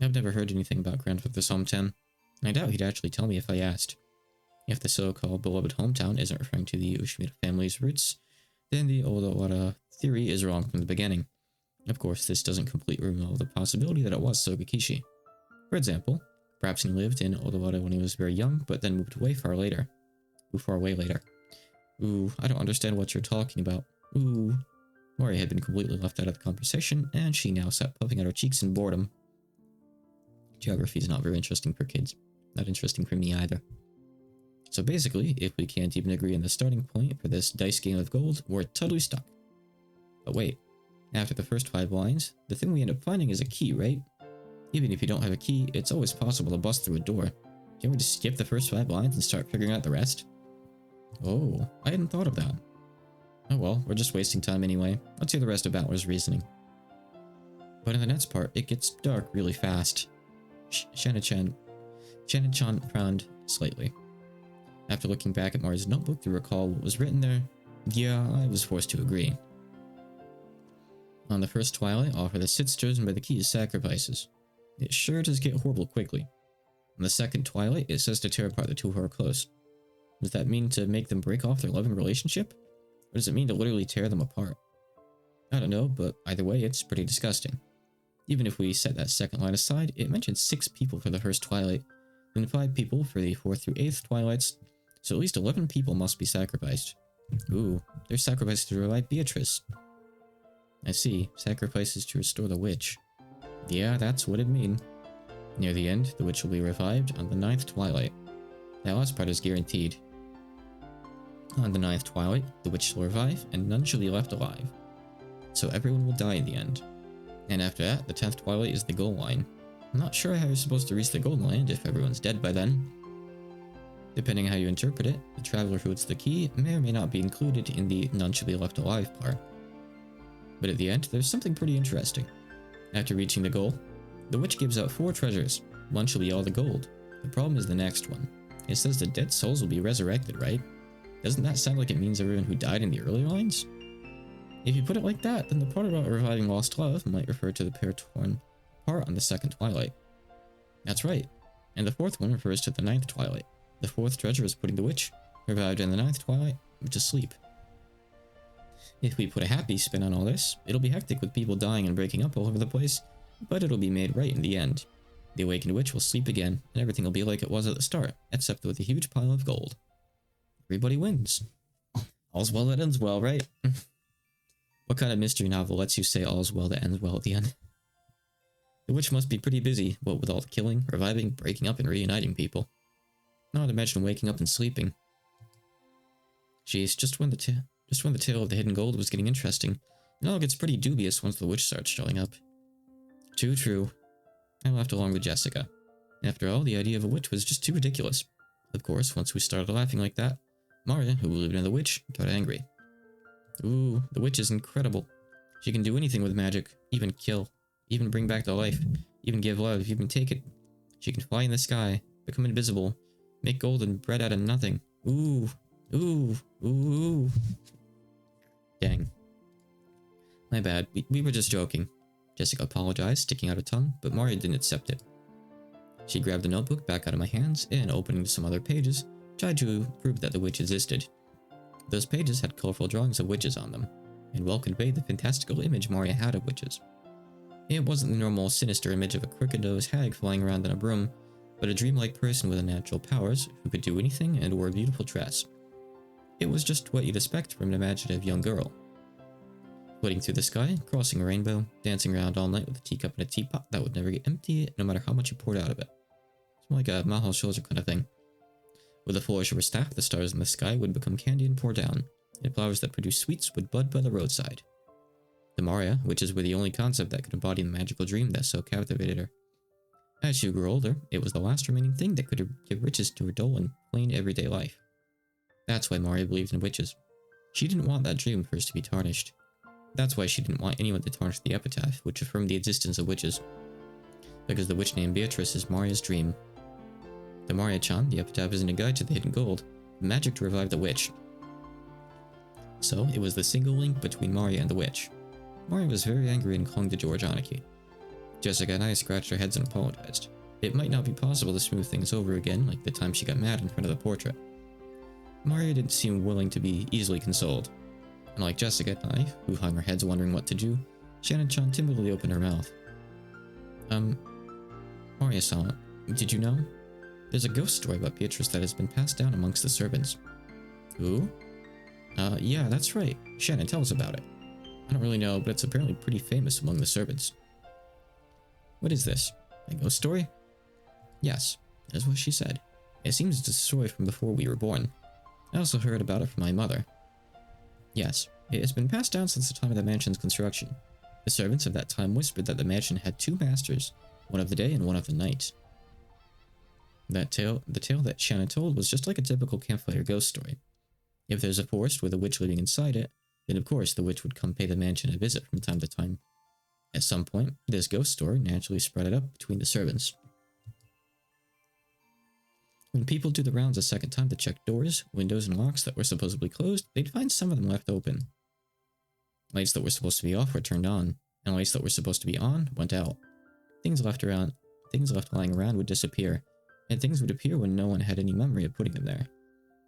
I've never heard anything about grandfather's hometown, and I doubt he'd actually tell me if I asked. If the so-called beloved hometown isn't referring to the Ushimura family's roots, then the Odawara theory is wrong from the beginning. Of course, this doesn't completely remove the possibility that it was Sogakishi. For example, perhaps he lived in Odawara when he was very young, but then moved far away later. Ooh, I don't understand what you're talking about. Ooh. Mori had been completely left out of the conversation, and she now sat puffing at her cheeks in boredom. Geography is not very interesting for kids. Not interesting for me either. So basically, if we can't even agree on the starting point for this dice game of gold, we're totally stuck. But wait, after the first 5 lines, the thing we end up finding is a key, right? Even if you don't have a key, it's always possible to bust through a door. Can't we just skip the first 5 lines and start figuring out the rest? Oh, I hadn't thought of that. Oh well, we're just wasting time anyway. Let's hear the rest of Battler's reasoning. But in the next part, it gets dark really fast. Shannon-chan frowned slightly. After looking back at Mari's notebook to recall what was written there, yeah, I was forced to agree. On the first twilight, offer the sits chosen by the key as sacrifices. It sure does get horrible quickly. On the second twilight, it says to tear apart the two who are close. Does that mean to make them break off their loving relationship? Or does it mean to literally tear them apart? I don't know, but either way, it's pretty disgusting. Even if we set that second line aside, it mentioned 6 people for the first twilight, then 5 people for the 4th through 8th twilights, so at least 11 people must be sacrificed. Ooh, they're sacrificed to revive Beatrice. I see, sacrifices to restore the witch. Yeah, that's what it'd mean. Near the end, the witch will be revived on the 9th twilight. That last part is guaranteed. On the 9th twilight, the witch shall revive, and none shall be left alive. So everyone will die in the end. And after that, the 10th twilight is the goal line. I'm not sure how you're supposed to reach the goal line if everyone's dead by then. Depending how you interpret it, the traveler who holds the key may or may not be included in the none shall be left alive part. But at the end, there's something pretty interesting. After reaching the goal, the witch gives out 4 treasures. One shall be all the gold. The problem is the next one. It says the dead souls will be resurrected, right? Doesn't that sound like it means everyone who died in the early lines? If you put it like that, then the part about reviving lost love might refer to the pair-torn part on the 2nd twilight. That's right. And the 4th one refers to the 9th twilight. The 4th treasure is putting the witch, revived in the 9th twilight, to sleep. If we put a happy spin on all this, it'll be hectic with people dying and breaking up all over the place, but it'll be made right in the end. The awakened witch will sleep again, and everything will be like it was at the start, except with a huge pile of gold. Everybody wins. All's well that ends well, right? What kind of mystery novel lets you say all's well that ends well at the end? The witch must be pretty busy, what with all the killing, reviving, breaking up, and reuniting people. Not to mention waking up and sleeping. Jeez, just when the tale of the hidden gold was getting interesting, it all gets pretty dubious once the witch starts showing up. Too true. I laughed along with Jessica. After all, the idea of a witch was just too ridiculous. Of course, once we started laughing like that, Maria, who believed in the witch, got angry. Ooh, the witch is incredible. She can do anything with magic, even kill, even bring back to life, even give love, even take it. She can fly in the sky, become invisible, make gold and bread out of nothing. Ooh, ooh, ooh. Dang. My bad, we were just joking. Jessica apologized, sticking out her tongue, but Maria didn't accept it. She grabbed the notebook back out of my hands and, opening some other pages, tried to prove that the witch existed. Those pages had colorful drawings of witches on them, and well conveyed the fantastical image Maria had of witches. It wasn't the normal sinister image of a crooked-nosed hag flying around in a broom, but a dreamlike person with unnatural powers who could do anything and wore a beautiful dress. It was just what you'd expect from an imaginative young girl. Floating through the sky, crossing a rainbow, dancing around all night with a teacup and a teapot that would never get empty no matter how much you poured out of it. It's more like a Mahal Shoulder kind of thing. With a flourish of her staff, the stars in the sky would become candy and pour down, and flowers that produce sweets would bud by the roadside. The Maria, witches were the only concept that could embody the magical dream that so captivated her. As she grew older, it was the last remaining thing that could give riches to her dull and plain everyday life. That's why Maria believed in witches. She didn't want that dream of hers to be tarnished. That's why she didn't want anyone to tarnish the epitaph, which affirmed the existence of witches. Because the witch named Beatrice is Maria's dream. The Maria-chan, the epitaph isn't a guide to the hidden gold, but magic to revive the witch. So, it was the single link between Maria and the witch. Maria was very angry and clung to George Anarchy. Jessica and I scratched our heads and apologized. It might not be possible to smooth things over again like the time she got mad in front of the portrait. Maria didn't seem willing to be easily consoled. Unlike Jessica and I, who hung our heads wondering what to do, Shannon-chan timidly opened her mouth. Maria-san, did you know? There's a ghost story about Beatrice that has been passed down amongst the servants. Who? Yeah, that's right. Shannon, tell us about it. I don't really know, but it's apparently pretty famous among the servants. What is this? A ghost story? Yes, that's what she said. It seems it's a story from before we were born. I also heard about it from my mother. Yes, it has been passed down since the time of the mansion's construction. The servants of that time whispered that the mansion had 2 masters, one of the day and one of the night. The tale that Shannon told was just like a typical campfire ghost story. If there's a forest with a witch living inside it, then of course the witch would come pay the mansion a visit from time to time. At some point, this ghost story naturally spread it up between the servants. When people do the rounds a second time to check doors, windows, and locks that were supposedly closed, they'd find some of them left open. Lights that were supposed to be off were turned on, and lights that were supposed to be on went out. Things left lying around would disappear, and things would appear when no one had any memory of putting them there.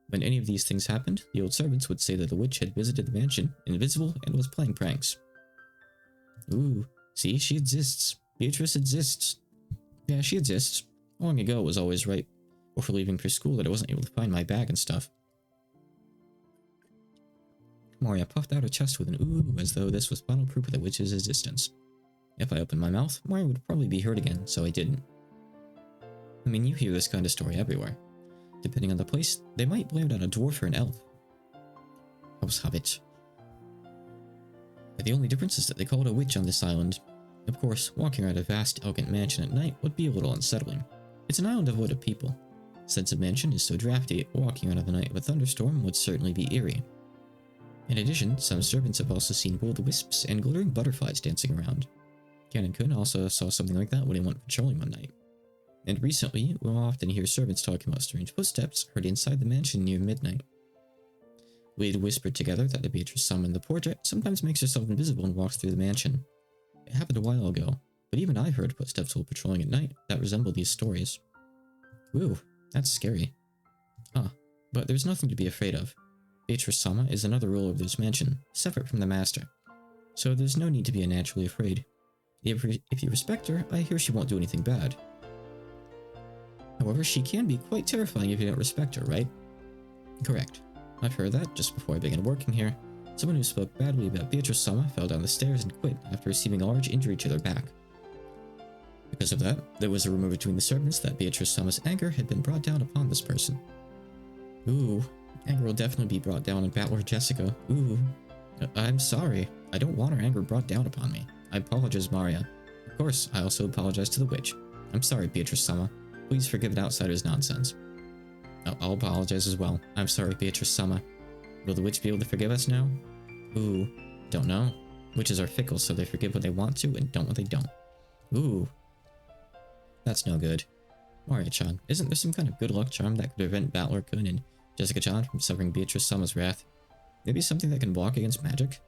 When any of these things happened, the old servants would say that the witch had visited the mansion, invisible, and was playing pranks. Ooh, see, she exists. Beatrice exists. Yeah, she exists. Long ago, it was always right before leaving for school that I wasn't able to find my bag and stuff. Moria puffed out her chest with an ooh, as though this was final proof of the witch's existence. If I opened my mouth, Moria would probably be hurt again, so I didn't. I mean, you hear this kind of story everywhere. Depending on the place, they might blame it on a dwarf or an elf. House hobbit. The only difference is that they call it a witch on this island. Of course, walking around a vast, elegant mansion at night would be a little unsettling. It's an island devoid of people. Since a mansion is so drafty, walking around in the night of a thunderstorm would certainly be eerie. In addition, some servants have also seen will-o-wisps and glittering butterflies dancing around. Canon-kun also saw something like that when he went patrolling one night. And recently, we'll often hear servants talking about strange footsteps heard inside the mansion near midnight. We had whispered together that the Beatrice summoned the portrait sometimes makes herself invisible and walks through the mansion. It happened a while ago, but even I heard footsteps while patrolling at night that resembled these stories. Ooh, that's scary. But there's nothing to be afraid of. Beatrice-sama is another ruler of this mansion, separate from the master. So there's no need to be unnaturally afraid. If you respect her, I hear she won't do anything bad. However, she can be quite terrifying if you don't respect her, right? Correct. I've heard that just before I began working here. Someone who spoke badly about Beatrice-sama fell down the stairs and quit after receiving a large injury to their back. Because of that, there was a rumor between the servants that Beatrice-sama's anger had been brought down upon this person. Ooh, anger will definitely be brought down on Battler Jessica. Ooh. I'm sorry. I don't want her anger brought down upon me. I apologize, Maria. Of course, I also apologize to the witch. I'm sorry, Beatrice-sama. Please forgive an outsider's nonsense. I'll apologize as well. I'm sorry, Beatrice-sama. Will the witch be able to forgive us now? Ooh, don't know. Witches are fickle, so they forgive what they want to and don't what they don't. Ooh. That's no good. Maria-chan, isn't there some kind of good luck charm that could prevent Battler-kun and Jessica-chan from suffering Beatrice-sama's wrath? Maybe something that can block against magic?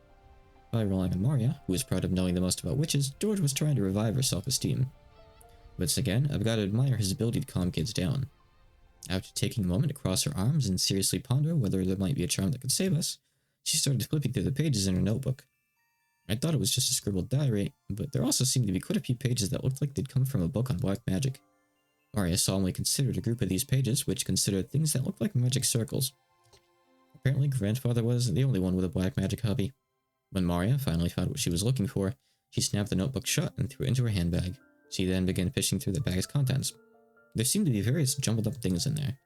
By relying on Maria, who is proud of knowing the most about witches, George was trying to revive her self-esteem. Once again, I've got to admire his ability to calm kids down. After taking a moment to cross her arms and seriously ponder whether there might be a charm that could save us, she started flipping through the pages in her notebook. I thought it was just a scribbled diary, but there also seemed to be quite a few pages that looked like they'd come from a book on black magic. Maria solemnly considered a group of these pages, which considered things that looked like magic circles. Apparently, Grandfather wasn't the only one with a black magic hobby. When Maria finally found what she was looking for, she snapped the notebook shut and threw it into her handbag. She then began fishing through the bag's contents. There seemed to be various jumbled up things in there.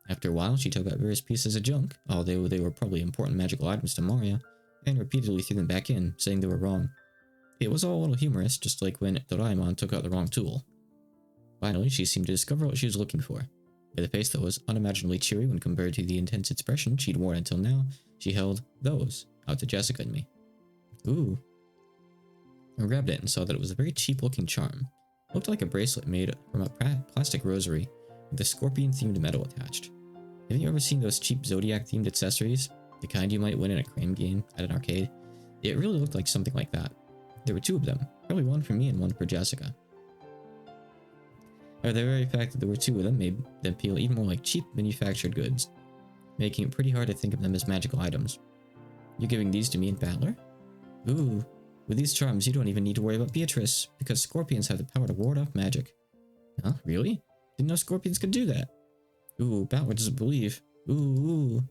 After a while, she took out various pieces of junk, although they were probably important magical items to Maria, and repeatedly threw them back in, saying they were wrong. It was all a little humorous, just like when Doraemon took out the wrong tool. Finally, she seemed to discover what she was looking for. With a face that was unimaginably cheery when compared to the intense expression she'd worn until now, she held those out to Jessica and me. Ooh. I grabbed it and saw that it was a very cheap-looking charm. It looked like a bracelet made from a plastic rosary with a scorpion-themed medal attached. Have you ever seen those cheap Zodiac-themed accessories? The kind you might win in a crane game at an arcade? It really looked like something like that. There were two of them, probably one for me and one for Jessica. However, the very fact that there were two of them made them feel even more like cheap manufactured goods, making it pretty hard to think of them as magical items. You're giving these to me and Battler? Ooh, with these charms you don't even need to worry about Beatrice, because scorpions have the power to ward off magic. Huh? Really? Didn't know scorpions could do that. Ooh, Battler doesn't believe. Ooh.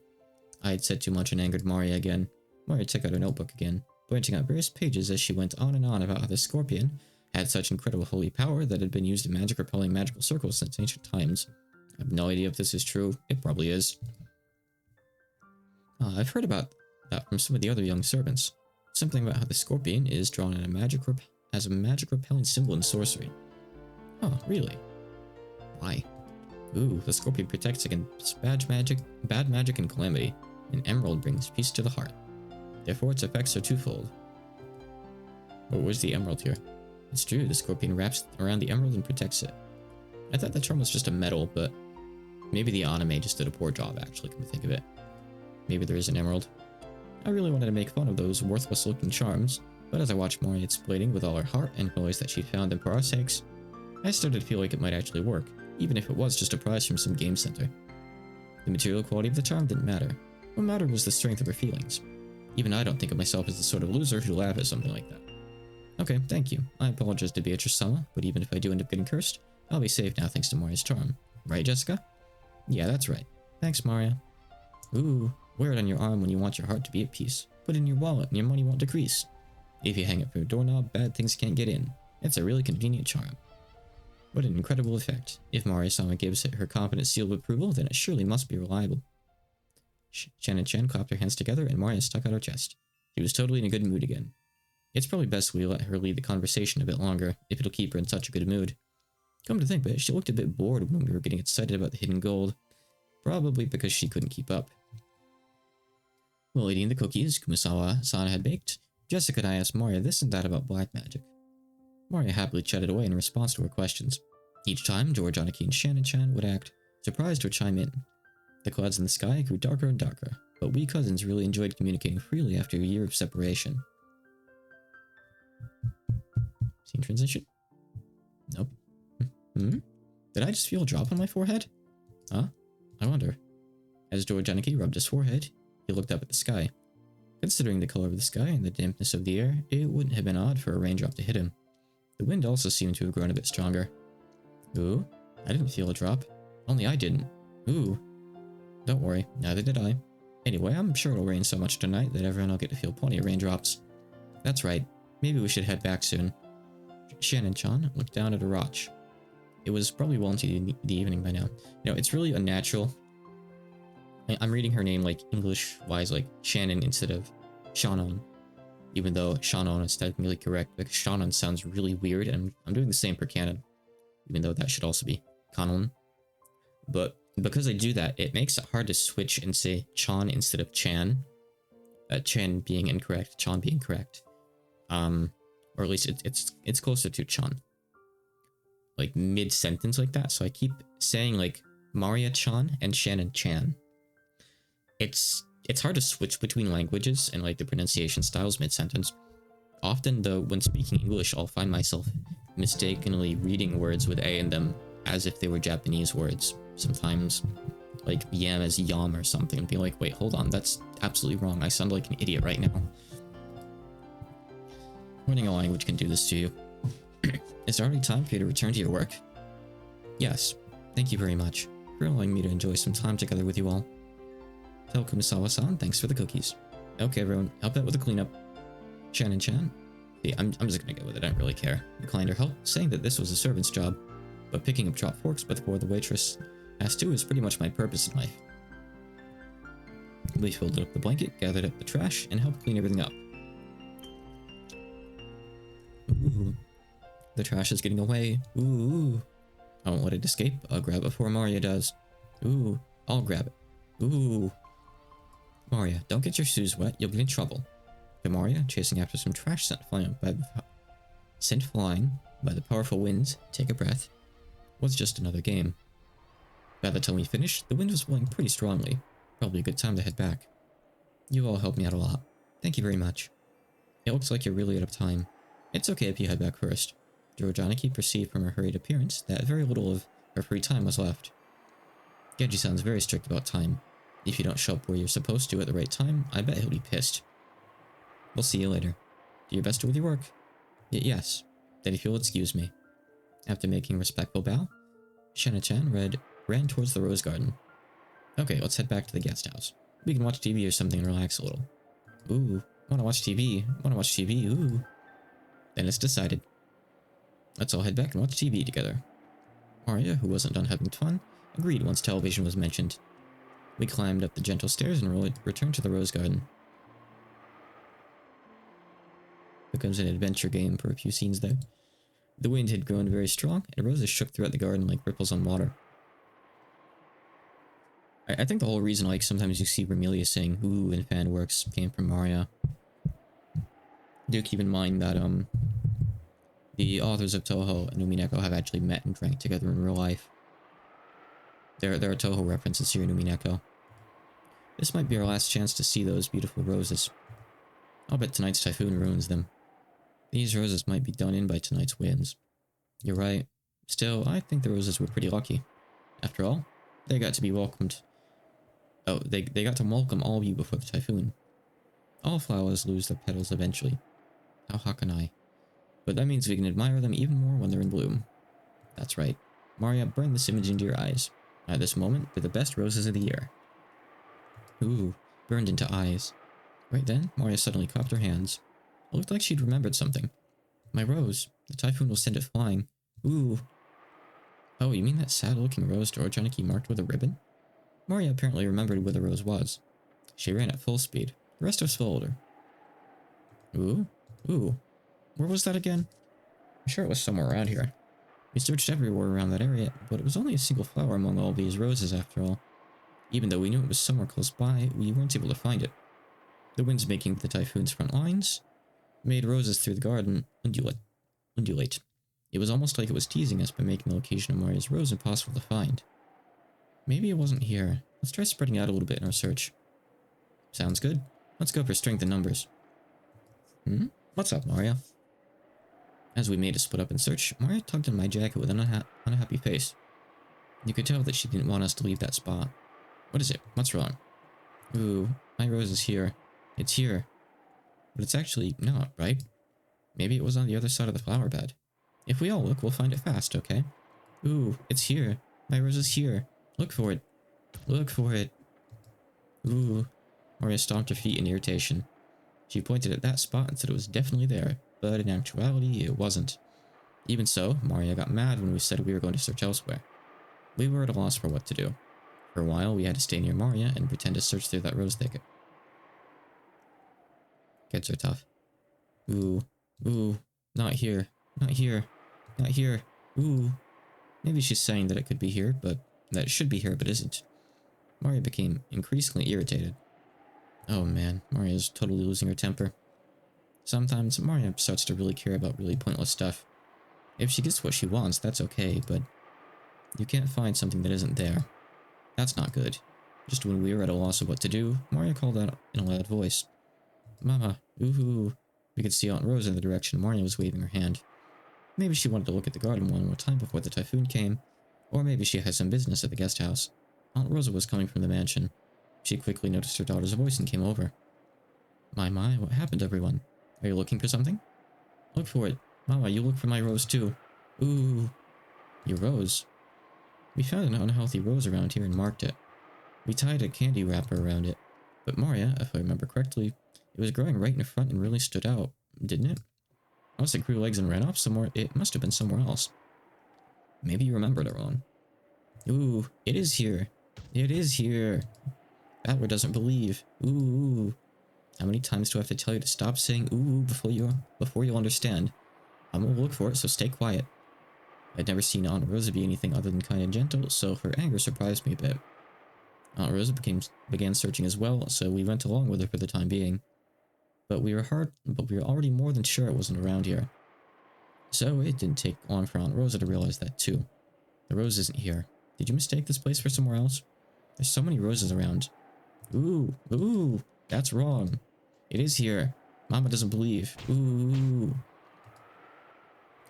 I had said too much and angered Maria again. Maria took out her notebook again, branching out various pages as she went on and on about how the scorpion had such incredible holy power that had been used in magic repelling magical circles since ancient times. I have no idea if this is true. It probably is. I've heard about that from some of the other young servants. Something about how the scorpion is drawn in as a magic repelling symbol in sorcery. Oh, really? Why? Ooh, the scorpion protects against bad magic and calamity. An emerald brings peace to the heart. Therefore, its effects are twofold. Oh, where's the emerald here? It's true, the scorpion wraps around the emerald and protects it. I thought the charm was just a medal, but maybe the anime just did a poor job, actually, come to think of it. Maybe there is an emerald. I really wanted to make fun of those worthless-looking charms, but as I watched Maria explaining with all her heart and noise that she'd found them for our sakes, I started to feel like it might actually work, even if it was just a prize from some game center. The material quality of the charm didn't matter. What mattered was the strength of her feelings. Even I don't think of myself as the sort of loser who'd laugh at something like that. Okay, thank you. I apologize to Beatrice-sama, but even if I do end up getting cursed, I'll be safe now thanks to Maria's charm. Right, Jessica? Yeah, that's right. Thanks, Maria. Ooh, wear it on your arm when you want your heart to be at peace. Put it in your wallet and your money won't decrease. If you hang it from your doorknob, bad things can't get in. It's a really convenient charm. What an incredible effect. If Maria-sama gives it her confident seal of approval, then it surely must be reliable. Shannon-chan clapped her hands together and Maria stuck out her chest. She was totally in a good mood again. It's probably best we let her lead the conversation a bit longer, if it'll keep her in such a good mood. Come to think of it, she looked a bit bored when we were getting excited about the hidden gold. Probably because she couldn't keep up. While eating the cookies Kumasawa-san had baked, Jessica and I asked Maria this and that about black magic. Maria happily chatted away in response to her questions. Each time, George, Anaki, and Shannon-chan would act surprised or chime in. The clouds in the sky grew darker and darker, but we cousins really enjoyed communicating freely after a year of separation. Scene transition? Nope. Did I just feel a drop on my forehead? Huh? I wonder. As George Anaki rubbed his forehead, he looked up at the sky. Considering the color of the sky and the dampness of the air, it wouldn't have been odd for a raindrop to hit him. The wind also seemed to have grown a bit stronger. Ooh, I didn't feel a drop. Only I didn't. Ooh. Don't worry, neither did I. Anyway, I'm sure it'll rain so much tonight that everyone will get to feel plenty of raindrops. That's right. Maybe we should head back soon. Shannon-chan looked down at her watch. It was probably well into the evening by now. You know, it's really unnatural. I'm reading her name like English-wise, like Shannon instead of Shannon. Even though Shannon is technically correct, because Shannon sounds really weird, and I'm doing the same per canon. Even though that should also be kanon. But because I do that, it makes it hard to switch and say Chan instead of Chan. Chan being incorrect, Chan being correct. Or at least it's closer to Chan. Like mid-sentence like that, so I keep saying like Maria-chan and Shannon-chan. It's hard to switch between languages and like the pronunciation styles mid-sentence. Often though, when speaking English, I'll find myself mistakenly reading words with A in them as if they were Japanese words. Sometimes like yam as yam or something and be like, wait, hold on, that's absolutely wrong. I sound like an idiot right now. Learning a language can do this to you. Is it already time for you to return to your work? Yes. Thank you very much for allowing me to enjoy some time together with you all. Tell Kumasawa-san thanks for the cookies. Okay, everyone, help out with the cleanup. Shannon-chan? Yeah, I'm just gonna go with it, I don't really care. Declined her help, saying that this was a servant's job. But picking up dropped forks before the waitress asked to is pretty much my purpose in life. We folded up the blanket, gathered up the trash, and helped clean everything up. Ooh. The trash is getting away. Ooh. I won't let it escape. I'll grab it before Maria does. Ooh. I'll grab it. Ooh. Maria, don't get your shoes wet. You'll get in trouble. To Maria, chasing after some trash sent flying by the powerful winds, take a breath, was just another game. By the time we finished, the wind was blowing pretty strongly. Probably a good time to head back. You all helped me out a lot. Thank you very much. It looks like you're really out of time. It's okay if you head back first. Giorgianiki perceived from her hurried appearance that very little of her free time was left. Genji sounds very strict about time. If you don't show up where you're supposed to at the right time, I bet he'll be pissed. We'll see you later. Do your best with your work. Yes. Then if you'll excuse me. After making a respectful bow, Shanna-chan ran towards the rose garden. Okay, let's head back to the guest house. We can watch TV or something and relax a little. Ooh, wanna watch TV, ooh. Then it's decided. Let's all head back and watch TV together. Maria, who wasn't done having fun, agreed once television was mentioned. We climbed up the gentle stairs and returned to the rose garden. Becomes an adventure game for a few scenes there. The wind had grown very strong, and roses shook throughout the garden like ripples on water. I think the whole reason, like, sometimes you see Romelia saying ooh in fan works came from Maria. Do keep in mind that, the authors of Toho and Umineko have actually met and drank together in real life. There are Toho references here in Umineko. This might be our last chance to see those beautiful roses. I'll bet tonight's typhoon ruins them. These roses might be done in by tonight's winds. You're right. Still, I think the roses were pretty lucky. After all, they got to be welcomed. Oh, they got to welcome all of you before the typhoon. All flowers lose their petals eventually. How can I? But that means we can admire them even more when they're in bloom. That's right. Maria, burn this image into your eyes. At this moment, they're the best roses of the year. Ooh, burned into eyes. Right then, Maria suddenly clapped her hands. It looked like she'd remembered something. My rose. The typhoon will send it flying. Ooh. Oh, you mean that sad-looking rose Dorojaniki marked with a ribbon? Maria apparently remembered where the rose was. She ran at full speed. The rest of us followed her. Ooh. Ooh. Where was that again? I'm sure it was somewhere around here. We searched everywhere around that area, but it was only a single flower among all these roses after all. Even though we knew it was somewhere close by, we weren't able to find it. The winds making the typhoon's front lines made roses through the garden undulate. It was almost like it was teasing us by making the location of Maria's rose impossible to find. Maybe it wasn't here. Let's try spreading out a little bit in our search. Sounds good. Let's go for strength in numbers. What's up, Maria? As we made a split up in search, Maria tugged in my jacket with an unhappy face. You could tell that she didn't want us to leave that spot. What is it? What's wrong? Ooh, my rose is here. It's here. But it's actually not, right? Maybe it was on the other side of the flower bed. If we all look, we'll find it fast, okay? Ooh, it's here. My rose is here. Look for it. Look for it. Ooh. Maria stomped her feet in irritation. She pointed at that spot and said it was definitely there, but in actuality, it wasn't. Even so, Maria got mad when we said we were going to search elsewhere. We were at a loss for what to do. For a while, we had to stay near Maria and pretend to search through that rose thicket. Kids are tough. Ooh. Ooh. Not here. Not here. Not here. Ooh. Maybe she's saying that it could be here, but that it should be here, but isn't. Maria became increasingly irritated. Oh man, Maria's totally losing her temper. Sometimes Maria starts to really care about really pointless stuff. If she gets what she wants, that's okay, but you can't find something that isn't there. That's not good. Just when we were at a loss of what to do, Maria called out in a loud voice. Mama, ooh. We could see Aunt Rosa in the direction Maria was waving her hand. Maybe she wanted to look at the garden one more time before the typhoon came, or maybe she had some business at the guest house. Aunt Rosa was coming from the mansion. She quickly noticed her daughter's voice and came over. My, what happened, everyone? Are you looking for something? Look for it. Mama, you look for my rose too. Ooh. Your rose? We found an unhealthy rose around here and marked it. We tied a candy wrapper around it. But Maria, if I remember correctly, it was growing right in front and really stood out, didn't it? Unless it grew legs and ran off somewhere, it must have been somewhere else. Maybe you remembered it wrong. Ooh, it is here. It is here. Battler doesn't believe. Ooh. How many times do I have to tell you to stop saying ooh before you'll understand? I'm gonna look for it, so stay quiet. I'd never seen Aunt Rosa be anything other than kind and gentle, so her anger surprised me a bit. Aunt Rosa began searching as well, so we went along with her for the time being. But we were already more than sure it wasn't around here. So it didn't take long for Aunt Rosa to realize that too. The rose isn't here. Did you mistake this place for somewhere else? There's so many roses around. Ooh, that's wrong. It is here. Mama doesn't believe. Ooh.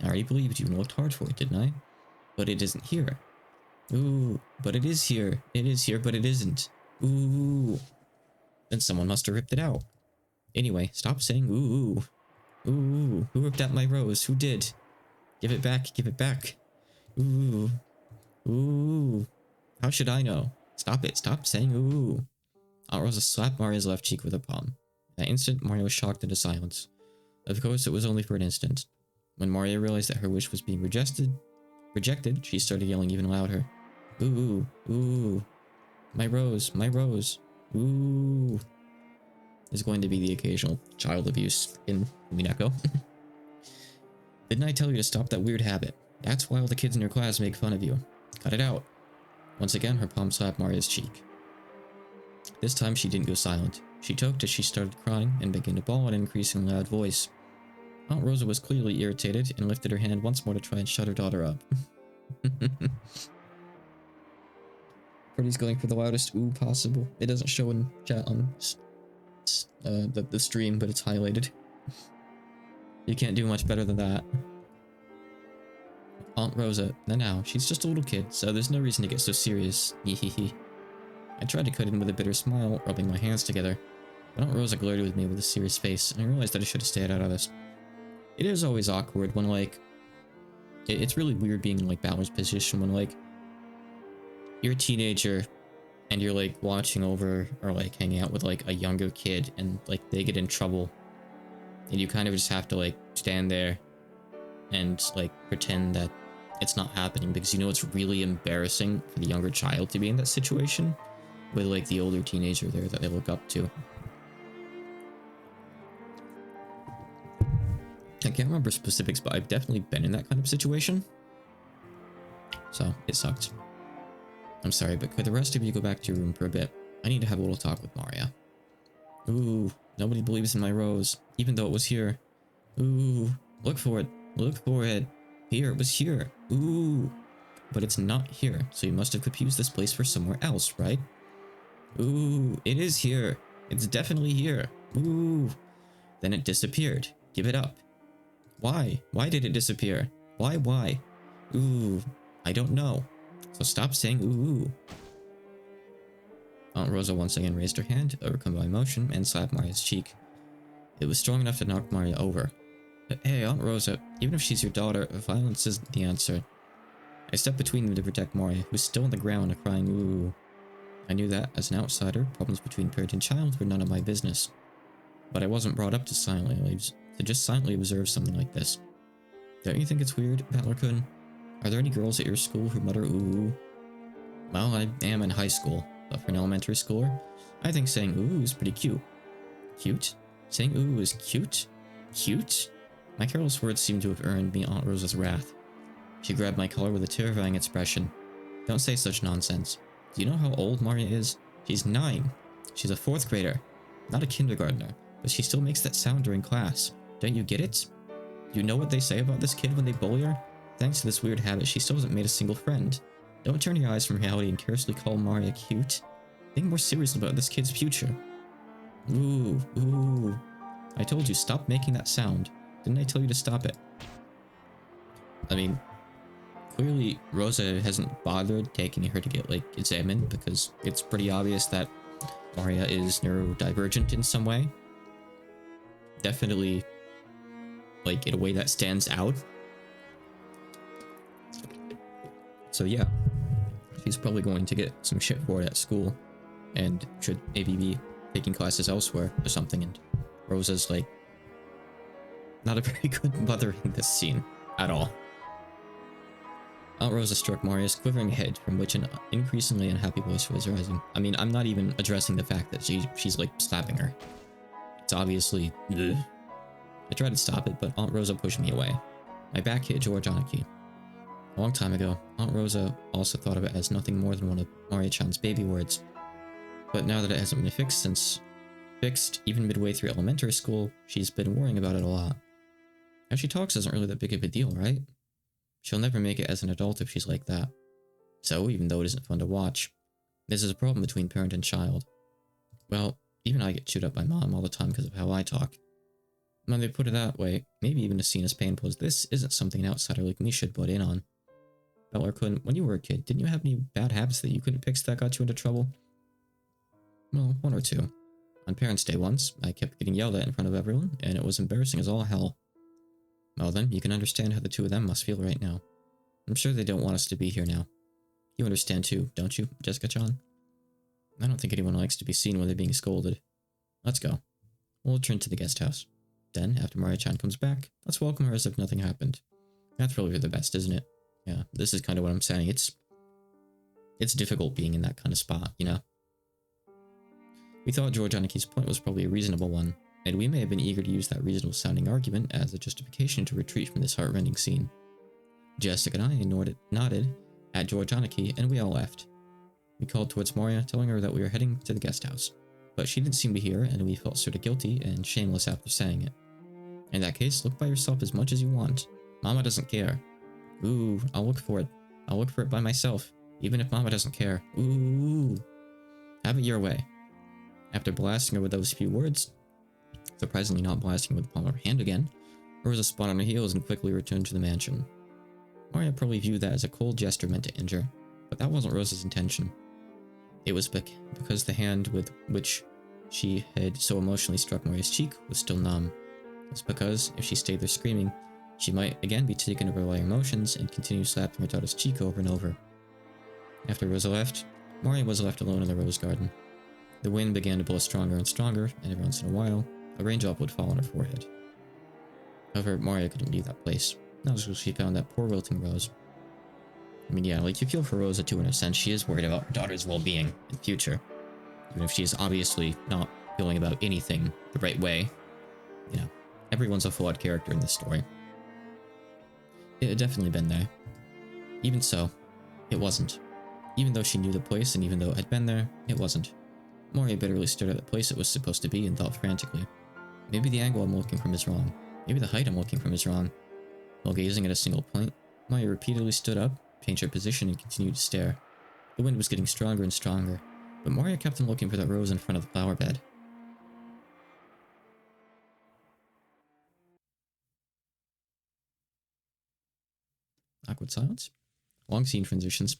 I already believed you and looked hard for it, didn't I? But it isn't here. Ooh, but it is here. It is here, but it isn't. Ooh. Then someone must have ripped it out. Anyway, stop saying ooh. Ooh, who ripped out my rose? Who did? Give it back, give it back. Ooh. Ooh. How should I know? Stop it, stop saying ooh. Aunt Rosa slapped Maria's left cheek with her palm. That instant, Maria was shocked into silence. Of course, it was only for an instant. When Maria realized that her wish was being rejected, she started yelling even louder. Ooh, ooh. My rose, ooh. There's going to be the occasional child abuse in Umineko. Didn't I tell you to stop that weird habit? That's why all the kids in your class make fun of you. Cut it out. Once again, her palm slapped Maria's cheek. This time she didn't go silent. She choked as she started crying and began to bawl in an increasingly loud voice. Aunt Rosa was clearly irritated and lifted her hand once more to try and shut her daughter up. Freddy's going for the loudest ooh possible. It doesn't show in chat on the stream, but it's highlighted. You can't do much better than that. Aunt Rosa, now, she's just a little kid, so there's no reason to get so serious. Hehehe. I tried to cut in with a bitter smile, rubbing my hands together, but Aunt Rosa glared with me with a serious face, and I realized that I should have stayed out of this. it is always awkward when, like, it's really weird being in, like, Balor's position when, like, you're a teenager and you're, like, watching over or, like, hanging out with, like, a younger kid and, like, they get in trouble. And you kind of just have to, like, stand there and, like, pretend that it's not happening because you know it's really embarrassing for the younger child to be in that situation with, like, the older teenager there that they look up to. I can't remember specifics, but I've definitely been in that kind of situation. So, it sucked. I'm sorry, but could the rest of you go back to your room for a bit? I need to have a little talk with Maria. Ooh, nobody believes in my rose, even though it was here. Ooh, look for it. Look for it. Here, it was here. Ooh. But it's not here, so you must have confused this place for somewhere else, right? Ooh, it is here. It's definitely here. Ooh. Then it disappeared. Give it up. Why? Why did it disappear? Why? Ooh, I don't know. So stop saying ooh. Aunt Rosa once again raised her hand, overcome by emotion, and slapped Maria's cheek. It was strong enough to knock Maria over. But hey, Aunt Rosa, even if she's your daughter, violence isn't the answer. I stepped between them to protect Maria, who's still on the ground crying ooh. I knew that, as an outsider, problems between parent and child were none of my business. But I wasn't brought up to just silently observe something like this. Don't you think it's weird, Valor-kun? Are there any girls at your school who mutter ooh? Well, I am in high school, but for an elementary schooler, I think saying ooh is pretty cute. Cute? Saying ooh is cute? Cute? My careless words seemed to have earned me Aunt Rosa's wrath. She grabbed my collar with a terrifying expression. Don't say such nonsense. Do you know how old Maria is? She's 9. She's a 4th grader. Not a kindergartner, but she still makes that sound during class. Don't you get it? Do you know what they say about this kid when they bully her? Thanks to this weird habit, she still hasn't made a single friend. Don't turn your eyes from reality and carelessly call Maria cute. Think more seriously about this kid's future. Ooh, ooh. I told you, stop making that sound. Didn't I tell you to stop it? I mean, clearly Rosa hasn't bothered taking her to get, like, examined because it's pretty obvious that Maria is neurodivergent in some way. Definitely, like, in a way that stands out. So yeah, she's probably going to get some shit for it at school and should maybe be taking classes elsewhere or something. And Rosa's, like, not a very good mother in this scene at all. Aunt Rosa stroked Maria's quivering head, from which an increasingly unhappy voice was rising. I mean, I'm not even addressing the fact that she's like slapping her. It's obviously ugh. I tried to stop it, but Aunt Rosa pushed me away. My back hit George on a key. A long time ago, Aunt Rosa also thought of it as nothing more than one of Maria-chan's baby words. But now that it hasn't been fixed even midway through elementary school, she's been worrying about it a lot. How she talks isn't really that big of a deal, right? She'll never make it as an adult if she's like that. So, even though it isn't fun to watch, this is a problem between parent and child. Well, even I get chewed up by Mom all the time because of how I talk. When they put it that way, maybe even a scene as painful as this isn't something an outsider like me should butt in on. Valor-kun, when you were a kid, didn't you have any bad habits that you couldn't fix that got you into trouble? Well, 1 or 2. On Parents' Day once, I kept getting yelled at in front of everyone, and it was embarrassing as all hell. Well then, you can understand how the 2 of them must feel right now. I'm sure they don't want us to be here now. You understand too, don't you, Jessica-chan? I don't think anyone likes to be seen when they're being scolded. Let's go. We'll return to the guest house. Then, after Maria-chan comes back, let's welcome her as if nothing happened. That's really the best, isn't it? Yeah, this is kind of what I'm saying. It's difficult being in that kind of spot, you know? We thought George Anaki's point was probably a reasonable one, and we may have been eager to use that reasonable-sounding argument as a justification to retreat from this heart-rending scene. Jessica and I nodded at George Anaki, and we all left. We called towards Maria, telling her that we were heading to the guest house, but she didn't seem to hear, and we felt sort of guilty and shameless after saying it. In that case, look by yourself as much as you want. Mama doesn't care. Ooh, I'll look for it. I'll look for it by myself, even if Mama doesn't care. Ooh. Have it your way. After blasting her with those few words, surprisingly not blasting with the palm of her hand again, Rosa spun on her heels and quickly returned to the mansion. Maria probably viewed that as a cold gesture meant to injure, but that wasn't Rosa's intention. It was because the hand with which she had so emotionally struck Maria's cheek was still numb. It's because, if she stayed there screaming, she might again be taken over by emotions and continue slapping her daughter's cheek over and over. After Rosa left, Moria was left alone in the rose garden. The wind began to blow stronger and stronger, and every once in a while, a raindrop would fall on her forehead. However, Moria couldn't leave that place, not until she found that poor wilting rose. I mean, yeah, like, you feel for Rosa too in a sense. She is worried about her daughter's well-being in the future. Even if she's obviously not feeling about anything the right way. You know, everyone's a flawed character in this story. It had definitely been there. Even so, it wasn't. Even though she knew the place and even though it had been there, it wasn't. Moria bitterly stared at the place it was supposed to be and thought frantically. Maybe the angle I'm looking from is wrong. Maybe the height I'm looking from is wrong. While gazing at a single point, Moria repeatedly stood up, changed her position, and continued to stare. The wind was getting stronger and stronger, but Moria kept on looking for that rose in front of the flower bed. Awkward silence. Long scene transitions.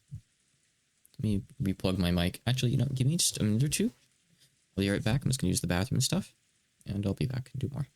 Let me replug my mic. Actually, you know, give me just a minute or two. I'll be right back. I'm just going to use the bathroom and stuff. And I'll be back and do more.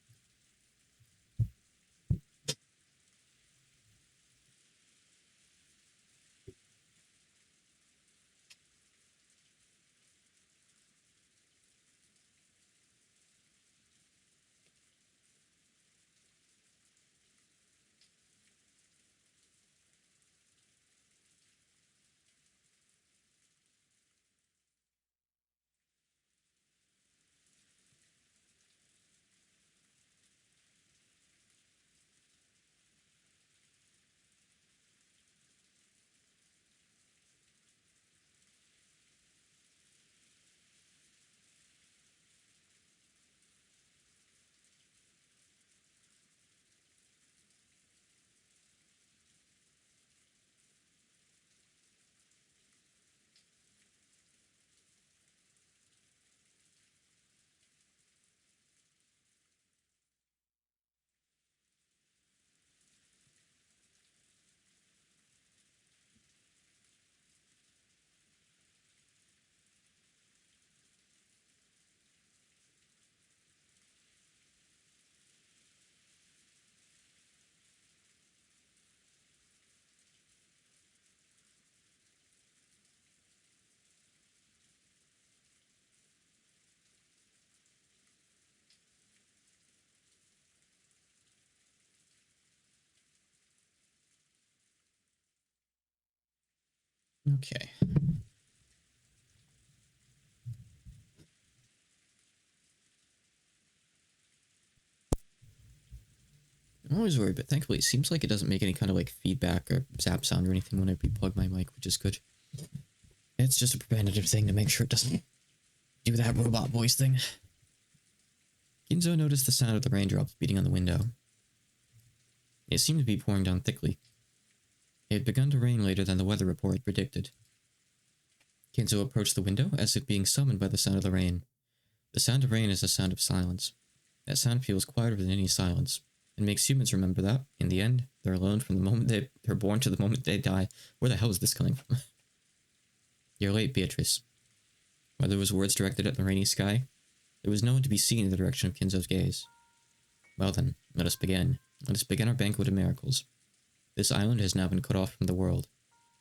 Okay. I'm always worried, but thankfully it seems like it doesn't make any kind of like feedback or zap sound or anything when I replug my mic, which is good. It's just a preventative thing to make sure it doesn't do that robot voice thing. Ginzo noticed the sound of the raindrops beating on the window. It seemed to be pouring down thickly. It had begun to rain later than the weather report had predicted. Ginzo approached the window as if being summoned by the sound of the rain. The sound of rain is a sound of silence. That sound feels quieter than any silence. It makes humans remember that, in the end, they're alone from the moment they're born to the moment they die. Where the hell is this coming from? You're late, Beatrice. Whether it was words directed at the rainy sky, there was no one to be seen in the direction of Kinzo's gaze. Well then, let us begin. Let us begin our banquet of miracles. This island has now been cut off from the world.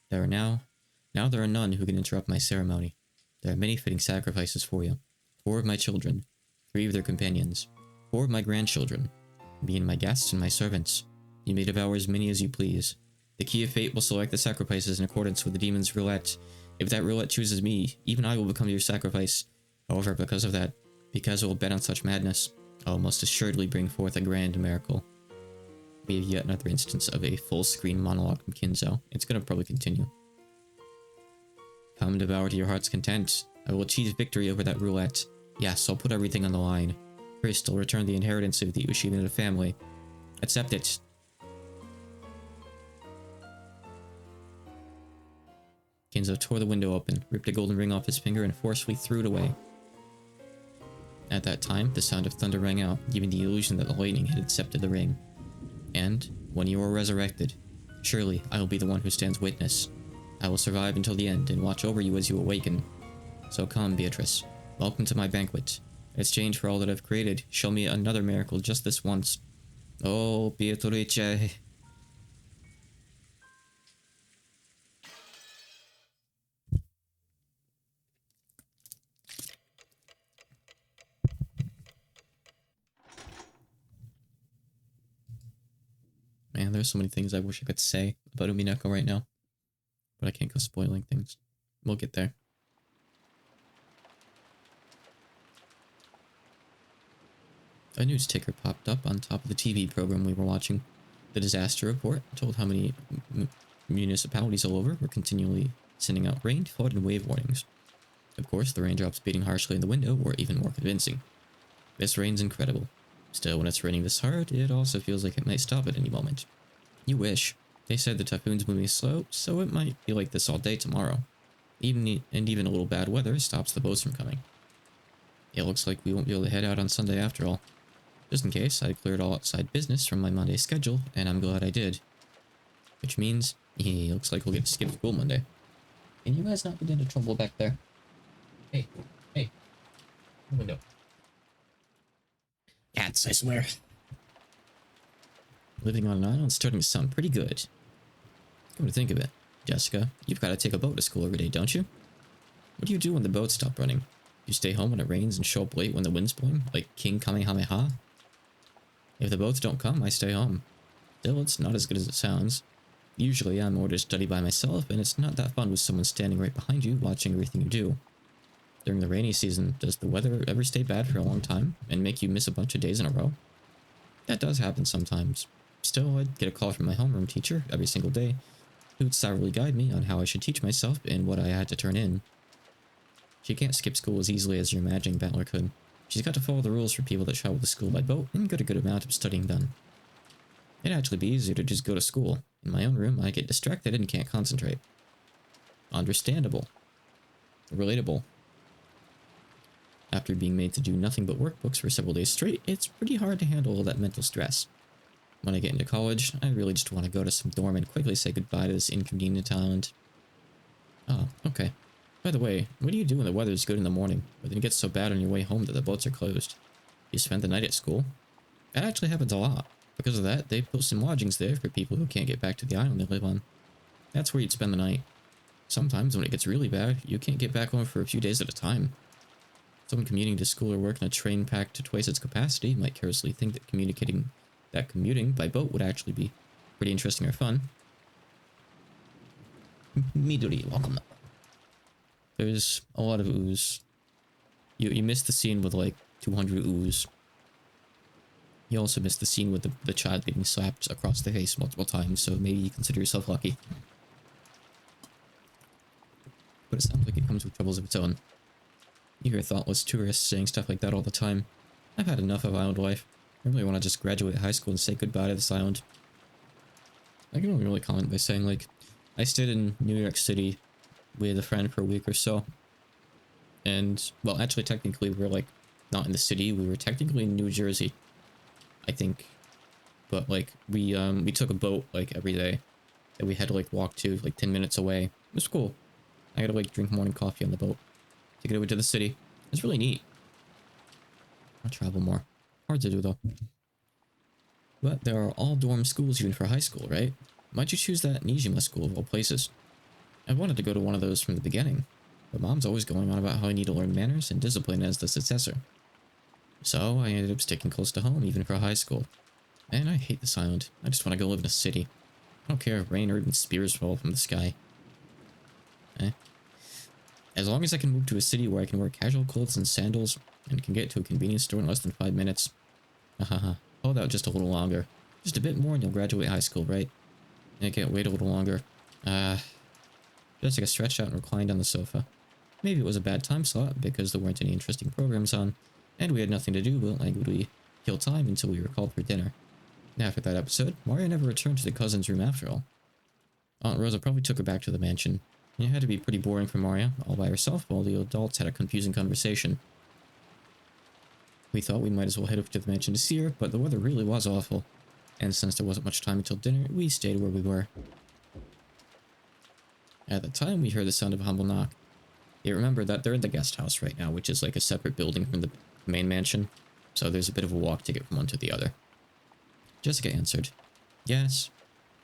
There are now there are none who can interrupt my ceremony. There are many fitting sacrifices for you. 4 of my children, 3 of their companions, 4 of my grandchildren, me and my guests and my servants. You may devour as many as you please. The key of fate will select the sacrifices in accordance with the demon's roulette. If that roulette chooses me, even I will become your sacrifice. However, because I will bet on such madness, I will most assuredly bring forth a grand miracle. We have yet another instance of a full-screen monologue from Kinzo. It's gonna probably continue. Come, devour to your heart's content. I will achieve victory over that roulette. Yes, I'll put everything on the line. First, I'll return the inheritance of the Ushina family. Accept it. Kinzo tore the window open, ripped a golden ring off his finger, and forcefully threw it away. At that time, the sound of thunder rang out, giving the illusion that the lightning had accepted the ring. And, when you are resurrected, surely I will be the one who stands witness. I will survive until the end and watch over you as you awaken. So come, Beatrice. Welcome to my banquet. exchange for all that I've created. Show me another miracle just this once. Oh, Beatrice. Man, there's so many things I wish I could say about Umineko right now. But I can't go spoiling things. We'll get there. A news ticker popped up on top of the TV program we were watching. The disaster report told how many municipalities all over were continually sending out rain, flood, and wave warnings. Of course, the raindrops beating harshly in the window were even more convincing. This rain's incredible. Still, when it's raining this hard, it also feels like it might stop at any moment. You wish. They said the typhoon's moving slow, so it might be like this all day tomorrow. Even a little bad weather stops the boats from coming. It looks like we won't be able to head out on Sunday after all. Just in case, I cleared all outside business from my Monday schedule, and I'm glad I did. Which means, looks like we'll get to skip school Monday. Can you guys not get into trouble back there? Hey, window. Cats, I swear. Living on an island's starting to sound pretty good. Come to think of it, Jessica, you've got to take a boat to school every day, don't you? What do you do when the boats stop running? You stay home when it rains and show up late when the wind's blowing, like King Kamehameha? If the boats don't come, I stay home. Still, it's not as good as it sounds. Usually, I'm ordered to study by myself, and it's not that fun with someone standing right behind you watching everything you do. During the rainy season, does the weather ever stay bad for a long time and make you miss a bunch of days in a row? That does happen sometimes. Still, I'd get a call from my homeroom teacher every single day, who would sourly guide me on how I should teach myself and what I had to turn in. She can't skip school as easily as your imagining battler could. She's got to follow the rules for people that travel to school by boat and get a good amount of studying done. It'd actually be easier to just go to school. In my own room, I get distracted and can't concentrate. Understandable. Relatable. After being made to do nothing but workbooks for several days straight, it's pretty hard to handle all that mental stress. When I get into college, I really just want to go to some dorm and quickly say goodbye to this inconvenient island. Oh, okay. By the way, what do you do when the weather's good in the morning, but then it gets so bad on your way home that the boats are closed? You spend the night at school? That actually happens a lot. Because of that, they've built some lodgings there for people who can't get back to the island they live on. That's where you'd spend the night. Sometimes, when it gets really bad, you can't get back home for a few days at a time. Someone commuting to school or work in a train packed to twice its capacity might carelessly think that commuting by boat would actually be pretty interesting or fun. Midori, welcome. There's a lot of ooze. You missed the scene with like 200 ooze. You also missed the scene with the child getting slapped across the face multiple times, so maybe you consider yourself lucky. But it sounds like it comes with troubles of its own. You hear thoughtless tourists saying stuff like that all the time. I've had enough of island life. I really want to just graduate high school and say goodbye to this island. I can only really comment by saying, like, I stayed in New York City with a friend for a week or so. And, well, actually, technically, we were, like, not in the city. We were technically in New Jersey, I think. But, like, we took a boat, like, every day. That we had to, like, walk to, like, 10 minutes away. It was cool. I got to, like, drink morning coffee on the boat to get over to the city. It's really neat. I'll travel more. Hard to do, though. But there are all dorm schools even for high school, right? Why'd you choose that Nijima school of all places? I wanted to go to one of those from the beginning, but Mom's always going on about how I need to learn manners and discipline as the successor. So I ended up sticking close to home even for high school. And I hate this island. I just want to go live in a city. I don't care if rain or even spears fall from the sky. As long as I can move to a city where I can wear casual clothes and sandals and can get to a convenience store in less than 5 minutes. Hold out just a little longer. Just a bit more and you'll graduate high school, right? I can't wait a little longer. Jessica stretched out and reclined on the sofa. Maybe it was a bad time slot because there weren't any interesting programs on, and we had nothing to do but languidly kill time until we were called for dinner. After that episode, Maria never returned to the cousin's room after all. Aunt Rosa probably took her back to the mansion. It had to be pretty boring for Maria, all by herself while the adults had a confusing conversation. We thought we might as well head over to the mansion to see her, but the weather really was awful. And since there wasn't much time until dinner, we stayed where we were. At the time, we heard the sound of a humble knock. You remember that they're in the guest house right now, which is like a separate building from the main mansion, so there's a bit of a walk to get from one to the other. Jessica answered, "Yes,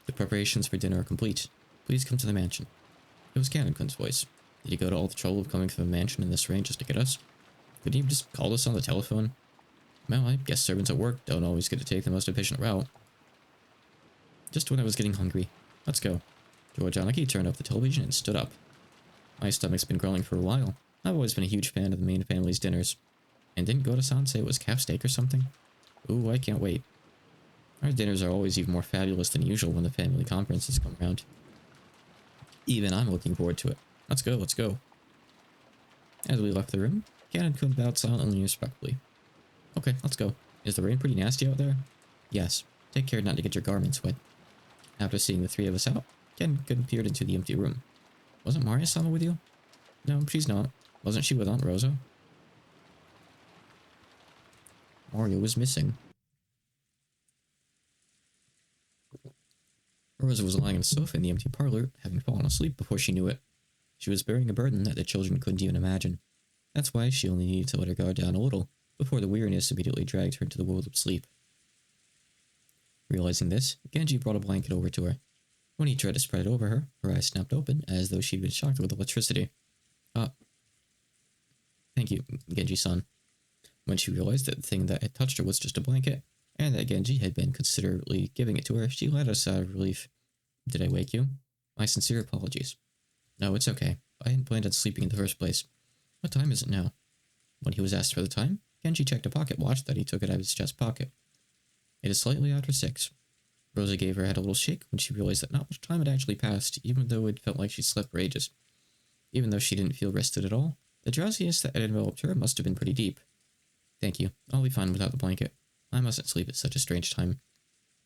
the preparations for dinner are complete. Please come to the mansion." It was Cannon-kun's voice. Did he go to all the trouble of coming from the mansion in this rain just to get us? Couldn't he have just called us on the telephone? Well, I guess servants at work don't always get to take the most efficient route. Just when I was getting hungry. Let's go. Georgianiki turned off the television and stood up. My stomach's been growling for a while. I've always been a huge fan of the main family's dinners. And didn't Goda-san say it was calf steak or something? Ooh, I can't wait. Our dinners are always even more fabulous than usual when the family conferences come around. Even I'm looking forward to it. Let's go, let's go. As we left the room, Cannon-kun bowed silently and respectfully. Okay, let's go. Is the rain pretty nasty out there? Yes. Take care not to get your garments wet. After seeing the three of us out, Cannon-kun peered into the empty room. Wasn't Maria-sama with you? No, she's not. Wasn't she with Aunt Rosa? Mario was missing. Rosa was lying on a sofa in the empty parlor, having fallen asleep before she knew it. She was bearing a burden that the children couldn't even imagine. That's why she only needed to let her guard down a little, before the weariness immediately dragged her into the world of sleep. Realizing this, Genji brought a blanket over to her. When he tried to spread it over her, her eyes snapped open, as though she'd been shocked with electricity. Thank you, Genji-san. When she realized that the thing that had touched her was just a blanket, and that Genji had been considerately giving it to her, she let out a sigh of relief. Did I wake you? My sincere apologies. No, it's okay. I hadn't planned on sleeping in the first place. What time is it now? When he was asked for the time, Genji checked a pocket watch that he took out of his chest pocket. It is slightly after 6. Rosa gave her head a little shake when she realized that not much time had actually passed, even though it felt like she slept for ages. Even though she didn't feel rested at all, the drowsiness that had enveloped her must have been pretty deep. Thank you. I'll be fine without the blanket. I mustn't sleep at such a strange time.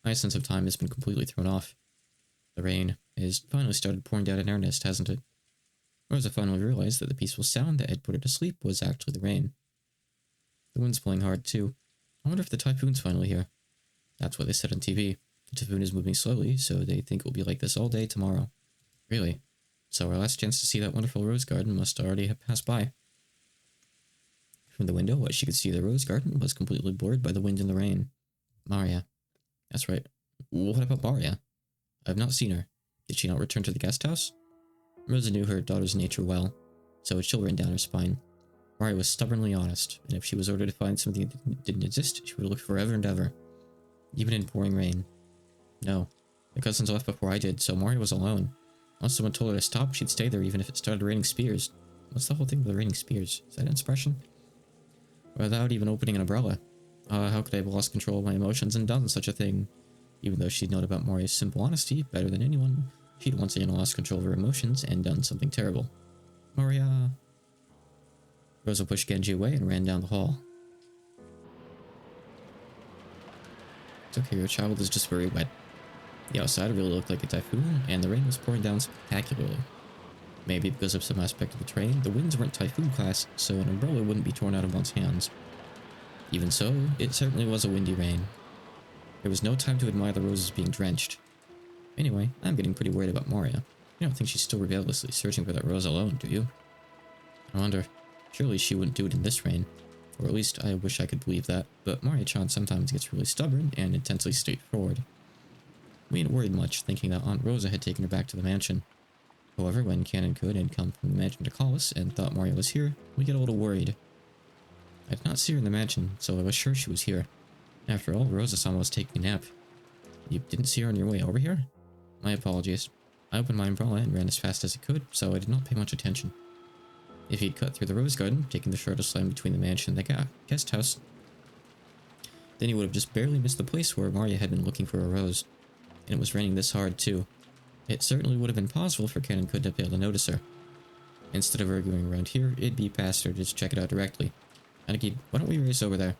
My sense of time has been completely thrown off. The rain has finally started pouring down in earnest, hasn't it? Rosa finally realized that the peaceful sound that had put her to sleep was actually the rain. The wind's blowing hard, too. I wonder if the typhoon's finally here. That's what they said on TV. The typhoon is moving slowly, so they think it will be like this all day tomorrow. Really? So our last chance to see that wonderful rose garden must already have passed by. From the window, what she could see of the rose garden was completely blurred by the wind and the rain. Maria. That's right. What about Maria? I have not seen her. Did she not return to the guest house? Rosa knew her daughter's nature well, so a chill ran down her spine. Maria was stubbornly honest, and if she was ordered to find something that didn't exist, she would look forever and ever. Even in pouring rain. No. The cousins left before I did, so Maria was alone. Once someone told her to stop, she'd stay there even if it started raining spears. What's the whole thing with the raining spears? Is that an expression? Without even opening an umbrella. How could I have lost control of my emotions and done such a thing? Even though she'd known about Maria's simple honesty better than anyone, she'd once again lost control of her emotions and done something terrible. Maria... Rosa pushed Genji away and ran down the hall. It's okay, your child is just very wet. The outside really looked like a typhoon, and the rain was pouring down spectacularly. Maybe because of some aspect of the terrain, the winds weren't typhoon class, so an umbrella wouldn't be torn out of one's hands. Even so, it certainly was a windy rain. There was no time to admire the roses being drenched. Anyway, I'm getting pretty worried about Maria. You don't think she's still rebelliously searching for that rose alone, do you? I wonder. Surely she wouldn't do it in this rain. Or at least I wish I could believe that, but Maria-chan sometimes gets really stubborn and intensely straightforward. We hadn't worried much, thinking that Aunt Rosa had taken her back to the mansion. However, when Cannon-kun had come from the mansion to call us and thought Maria was here, we get a little worried. I did not see her in the mansion, so I was sure she was here. After all, Rosa-sama was taking a nap. You didn't see her on your way over here? My apologies. I opened my umbrella and ran as fast as I could, so I did not pay much attention. If he'd cut through the rose garden, taking the shortest line between the mansion and the guest house, then he would have just barely missed the place where Maria had been looking for a rose. And it was raining this hard, too. It certainly would have been possible for Cannon-kun to fail to notice her. Instead of arguing around here, it'd be faster to just check it out directly. Aniki, why don't we race over there?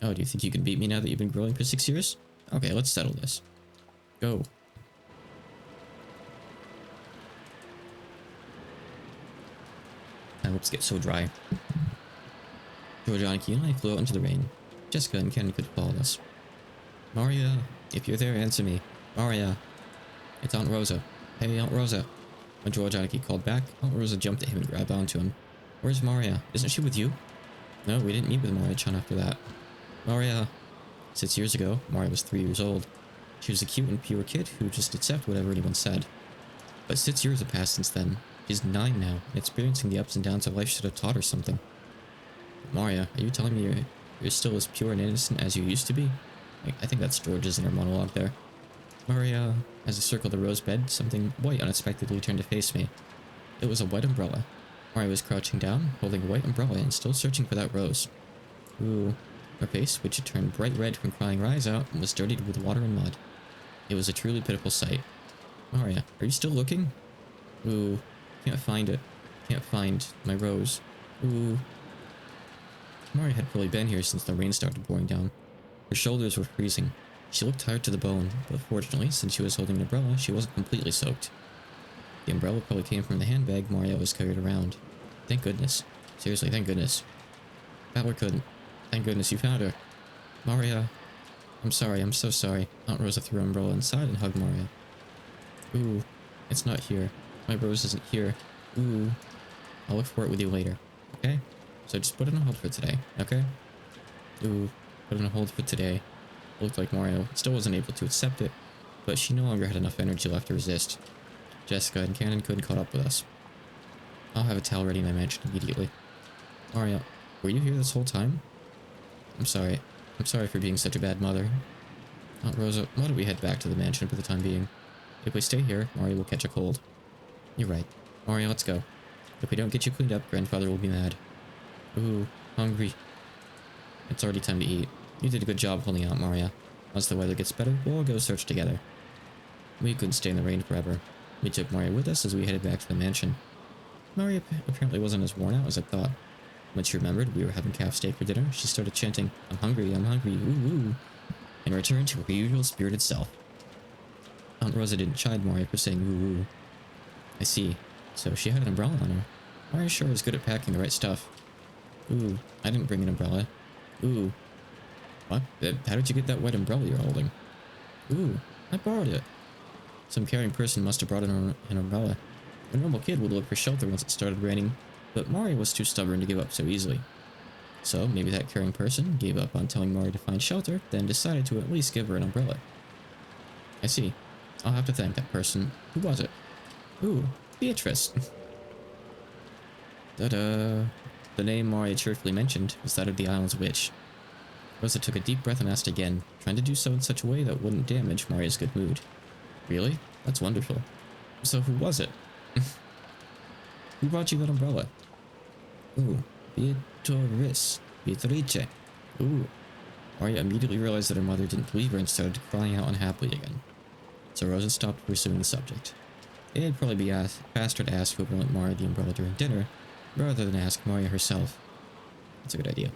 Oh, do you think you can beat me now that you've been growing for 6 years? Okay, let's settle this. Go. My lips get so dry. George, Aniki, and I flew out into the rain. Jessica and Cannon-kun followed us. Maria, if you're there, answer me. Maria. It's Aunt Rosa. Hey, Aunt Rosa. When George Aniki called back, Aunt Rosa jumped at him and grabbed onto him. Where's Maria? Isn't she with you? No, we didn't meet with Maria-chan after that. Maria... 6 years ago, Maria was 3 years old. She was a cute and pure kid who would just accept whatever anyone said. But 6 years have passed since then. She's 9 now, and experiencing the ups and downs of life should have taught her something. Maria, are you telling me you're still as pure and innocent as you used to be? I think that's George's inner monologue there. Maria, as I circled the rose bed, something white unexpectedly turned to face me. It was a white umbrella. Maria was crouching down, holding a white umbrella and still searching for that rose. Ooh. Her face, which had turned bright red from crying her eyes out, was dirtied with water and mud. It was a truly pitiful sight. Maria, are you still looking? Ooh. Can't find it. Can't find my rose. Ooh. Maria had probably been here since the rain started pouring down. Her shoulders were freezing. She looked tired to the bone, but fortunately, since she was holding an umbrella, she wasn't completely soaked. The umbrella probably came from the handbag Maria was carried around. Thank goodness. Seriously, thank goodness. That couldn't. Thank goodness you found her. Maria. I'm sorry, I'm so sorry. Aunt Rosa threw her umbrella inside and hugged Maria. Ooh, it's not here. My rose isn't here. Ooh. I'll look for it with you later. Okay? So just put it on hold for today, okay? Ooh, put it on hold for today. It looked like Mario still wasn't able to accept it, but she no longer had enough energy left to resist. Jessica and Cannon couldn't caught up with us. I'll have a towel ready in my mansion immediately. Mario, were you here this whole time? I'm sorry. I'm sorry for being such a bad mother. Aunt Rosa, why don't we head back to the mansion for the time being? If we stay here, Mario will catch a cold. You're right. Mario, let's go. If we don't get you cleaned up, Grandfather will be mad. Ooh, hungry. It's already time to eat. You did a good job holding out, Maria. Once the weather gets better, we'll all go search together. We couldn't stay in the rain forever. We took Maria with us as we headed back to the mansion. Maria apparently wasn't as worn out as I thought. When she remembered we were having calf steak for dinner, she started chanting, I'm hungry, ooh, ooh, and returned to her usual spirited self. Aunt Rosa didn't chide Maria for saying ooh, ooh. I see. So she had an umbrella on her. Maria sure is good at packing the right stuff. Ooh, I didn't bring an umbrella. Ooh. What? How did you get that white umbrella you're holding? Ooh, I borrowed it. Some caring person must have brought in an umbrella. A normal kid would look for shelter once it started raining, but Maria was too stubborn to give up so easily. So maybe that caring person gave up on telling Maria to find shelter, then decided to at least give her an umbrella. I see. I'll have to thank that person. Who was it? Ooh, Beatrice. Ta-da! The name Maria cheerfully mentioned was that of the island's witch. Rosa took a deep breath and asked again, trying to do so in such a way that wouldn't damage Maria's good mood. Really? That's wonderful. So who was it? Who brought you that umbrella? Ooh, Beatrice. Beatrice. Ooh. Maria immediately realized that her mother didn't believe her and started crying out unhappily again. So Rosa stopped pursuing the subject. It'd probably be faster to ask whoever lent Maria the umbrella during dinner, rather than ask Maria herself. That's a good idea.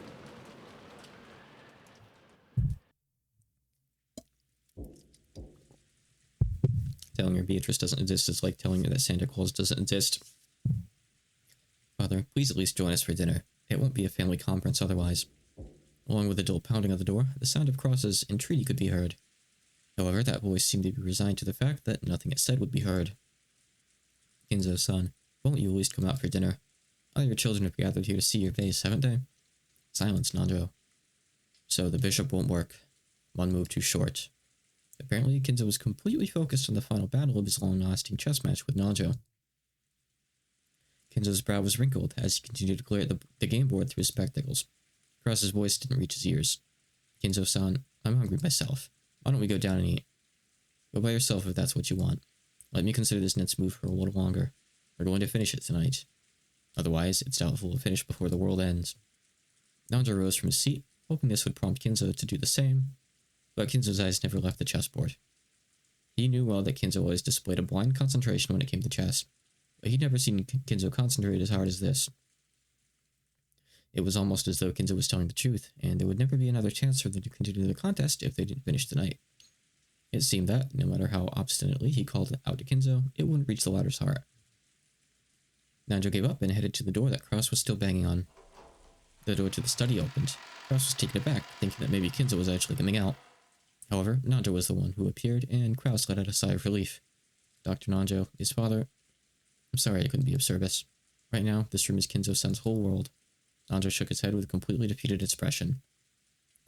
Telling her Beatrice doesn't exist is like telling her that Santa Claus doesn't exist. Father, please at least join us for dinner. It won't be a family conference otherwise. Along with the dull pounding of the door, the sound of Cross's entreaty could be heard. However, that voice seemed to be resigned to the fact that nothing it said would be heard. Kinzo-san, won't you at least come out for dinner? All your children have gathered here to see your face, haven't they? Silence, Nandro. So the bishop won't work. One move too short. Apparently, Kinzo was completely focused on the final battle of his long-lasting chess match with Nandro. Kinzo's brow was wrinkled as he continued to glare at the game board through his spectacles. Cross's voice didn't reach his ears. Kinzo-san, I'm hungry myself. Why don't we go down and eat? Go by yourself if that's what you want. Let me consider this next move for a little longer. We're going to finish it tonight. Otherwise, it's doubtful we'll finish before the world ends. Nandro rose from his seat, hoping this would prompt Kinzo to do the same, but Kinzo's eyes never left the chessboard. He knew well that Kinzo always displayed a blind concentration when it came to chess, but he'd never seen Kinzo concentrate as hard as this. It was almost as though Kinzo was telling the truth, and there would never be another chance for them to continue the contest if they didn't finish tonight. It seemed that, no matter how obstinately he called out to Kinzo, it wouldn't reach the latter's heart. Nandro gave up and headed to the door that Cross was still banging on. The door to the study opened. Cross was taken aback, thinking that maybe Kinzo was actually coming out. However, Nandro was the one who appeared, and Kraus let out a sigh of relief. Dr. Nandro, his father... I'm sorry I couldn't be of service. Right now, this room is Kinzo-san's whole world. Nacho shook his head with a completely defeated expression.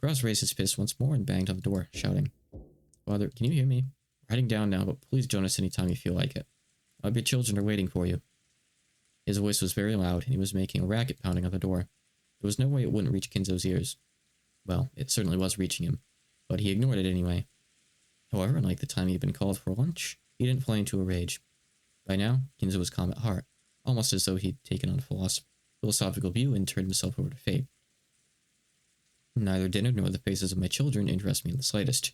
Gross raised his fist once more and banged on the door, shouting, "Father, can you hear me? We're heading down now, but please join us anytime you feel like it. All of your children are waiting for you." His voice was very loud, and he was making a racket pounding on the door. There was no way it wouldn't reach Kinzo's ears. Well, it certainly was reaching him, but he ignored it anyway. However, unlike the time he had been called for lunch, he didn't fly into a rage. By now, Kinzo was calm at heart, almost as though he'd taken on a philosophical view and turned himself over to fate. "Neither dinner nor the faces of my children interest me in the slightest.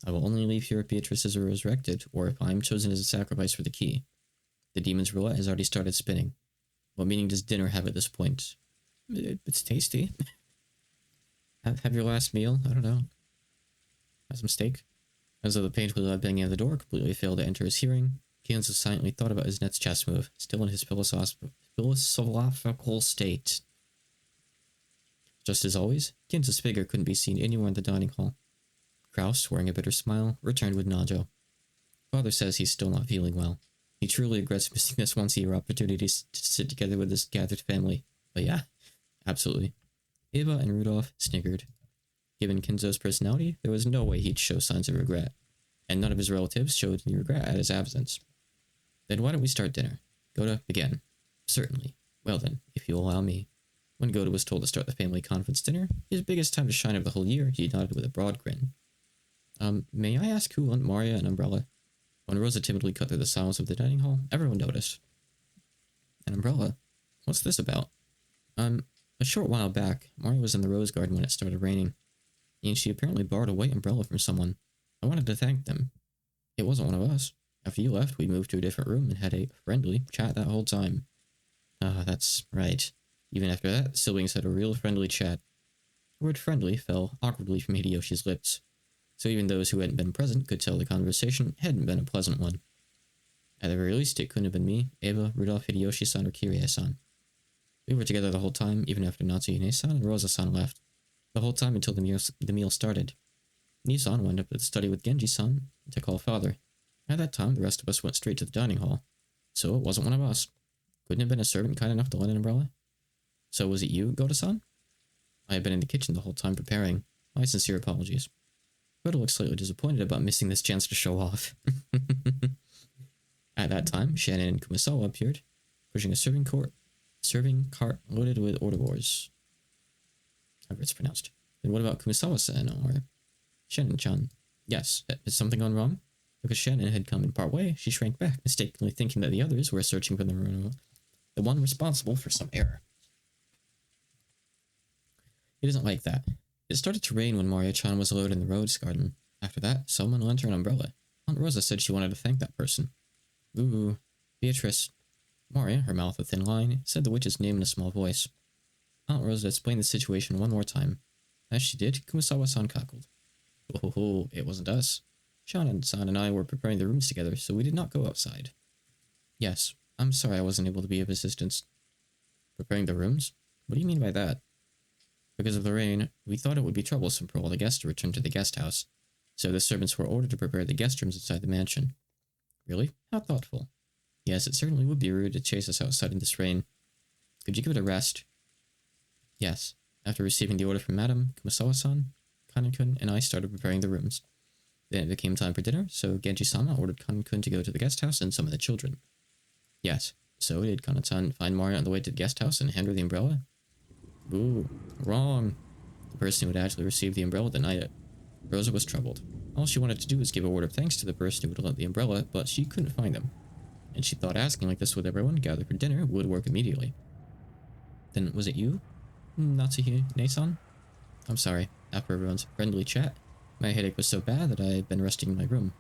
I will only leave here if Beatrice is resurrected, or if I am chosen as a sacrifice for the key. The demon's roulette has already started spinning. What meaning does dinner have at this point?" "It's tasty." Have your last meal? I don't know. Have some steak? As though the painfully loud banging of the door completely failed to enter his hearing, Kinzo silently thought about his next chess move, still in his philosophical state. Just as always, Kinzo's figure couldn't be seen anywhere in the dining hall. Kraus, wearing a bitter smile, returned with Najo. Father says he's still not feeling well. He truly regrets missing this once-a-year opportunity to sit together with this gathered family. But yeah, absolutely. Eva and Rudolph snickered. Given Kinzo's personality, there was no way he'd show signs of regret, and none of his relatives showed any regret at his absence. "Then why don't we start dinner?" Goda began. "Certainly. Well then, if you'll allow me." When Goda was told to start the family conference dinner, his biggest time to shine of the whole year, he nodded with a broad grin. May I ask who lent Maria an umbrella?" When Rosa timidly cut through the silence of the dining hall, everyone noticed. "An umbrella? What's this about?" A short while back, Maria was in the rose garden when it started raining, and she apparently borrowed a white umbrella from someone. I wanted to thank them. It wasn't one of us. After you left, we moved to a different room and had a friendly chat that whole time." "Ah, that's right. Even after that, the siblings had a real friendly chat." The word friendly fell awkwardly from Hideyoshi's lips, so even those who hadn't been present could tell the conversation hadn't been a pleasant one. At the very least, it couldn't have been me, Eva, Rudolph, Hideyoshi-san, or Kirie-san. We were together the whole time, even after Natsuhine-san and Rosa-san left. The whole time until the meal started. Nisan went up to the study with Genji-san to call father. At that time, the rest of us went straight to the dining hall. So it wasn't one of us. Couldn't have been a servant kind enough to lend an umbrella? "So was it you, Goda-san?" "I had been in the kitchen the whole time preparing. My sincere apologies." Goda looked slightly disappointed about missing this chance to show off. At that time, Shannon and Kumasawa appeared, pushing a serving cart loaded with hors however it's pronounced. "Then what about Kumasawa-san or Shannon-chan?" "Yes, has something gone wrong?" Because Shannon had come in part way, she shrank back, mistakenly thinking that the others were searching for the one responsible for some error. It isn't like that. It started to rain when Maria-chan was alone in the rose garden. After that, someone lent her an umbrella. Aunt Rosa said she wanted to thank that person. "Ooh, Beatrice." Maria, her mouth a thin line, said the witch's name in a small voice. Aunt Rosa explained the situation one more time. As she did, Kumasawa-san cackled. "Oh, it wasn't us. Shannon-san and I were preparing the rooms together, so we did not go outside." "Yes, I'm sorry I wasn't able to be of assistance." "Preparing the rooms? What do you mean by that?" "Because of the rain, we thought it would be troublesome for all the guests to return to the guest house, so the servants were ordered to prepare the guest rooms inside the mansion." "Really? How thoughtful." "Yes, it certainly would be rude to chase us outside in this rain. Could you give it a rest?" "Yes." After receiving the order from Madam, Kumasawa-san, Kanen-kun, and I started preparing the rooms. Then it became time for dinner, so Genji-sama ordered Kanen-kun to go to the guest house and summon the children. "Yes. So did Kanen-san find Maria on the way to the guest house and hand her the umbrella?" "Ooh, wrong." The person who had actually received the umbrella denied it. Rosa was troubled. All she wanted to do was give a word of thanks to the person who had lent the umbrella, but she couldn't find them. And she thought asking like this with everyone gathered for dinner would work immediately. "Then was it you, Natsuhine-san?" "I'm sorry. After everyone's friendly chat, my headache was so bad that I had been resting in my room.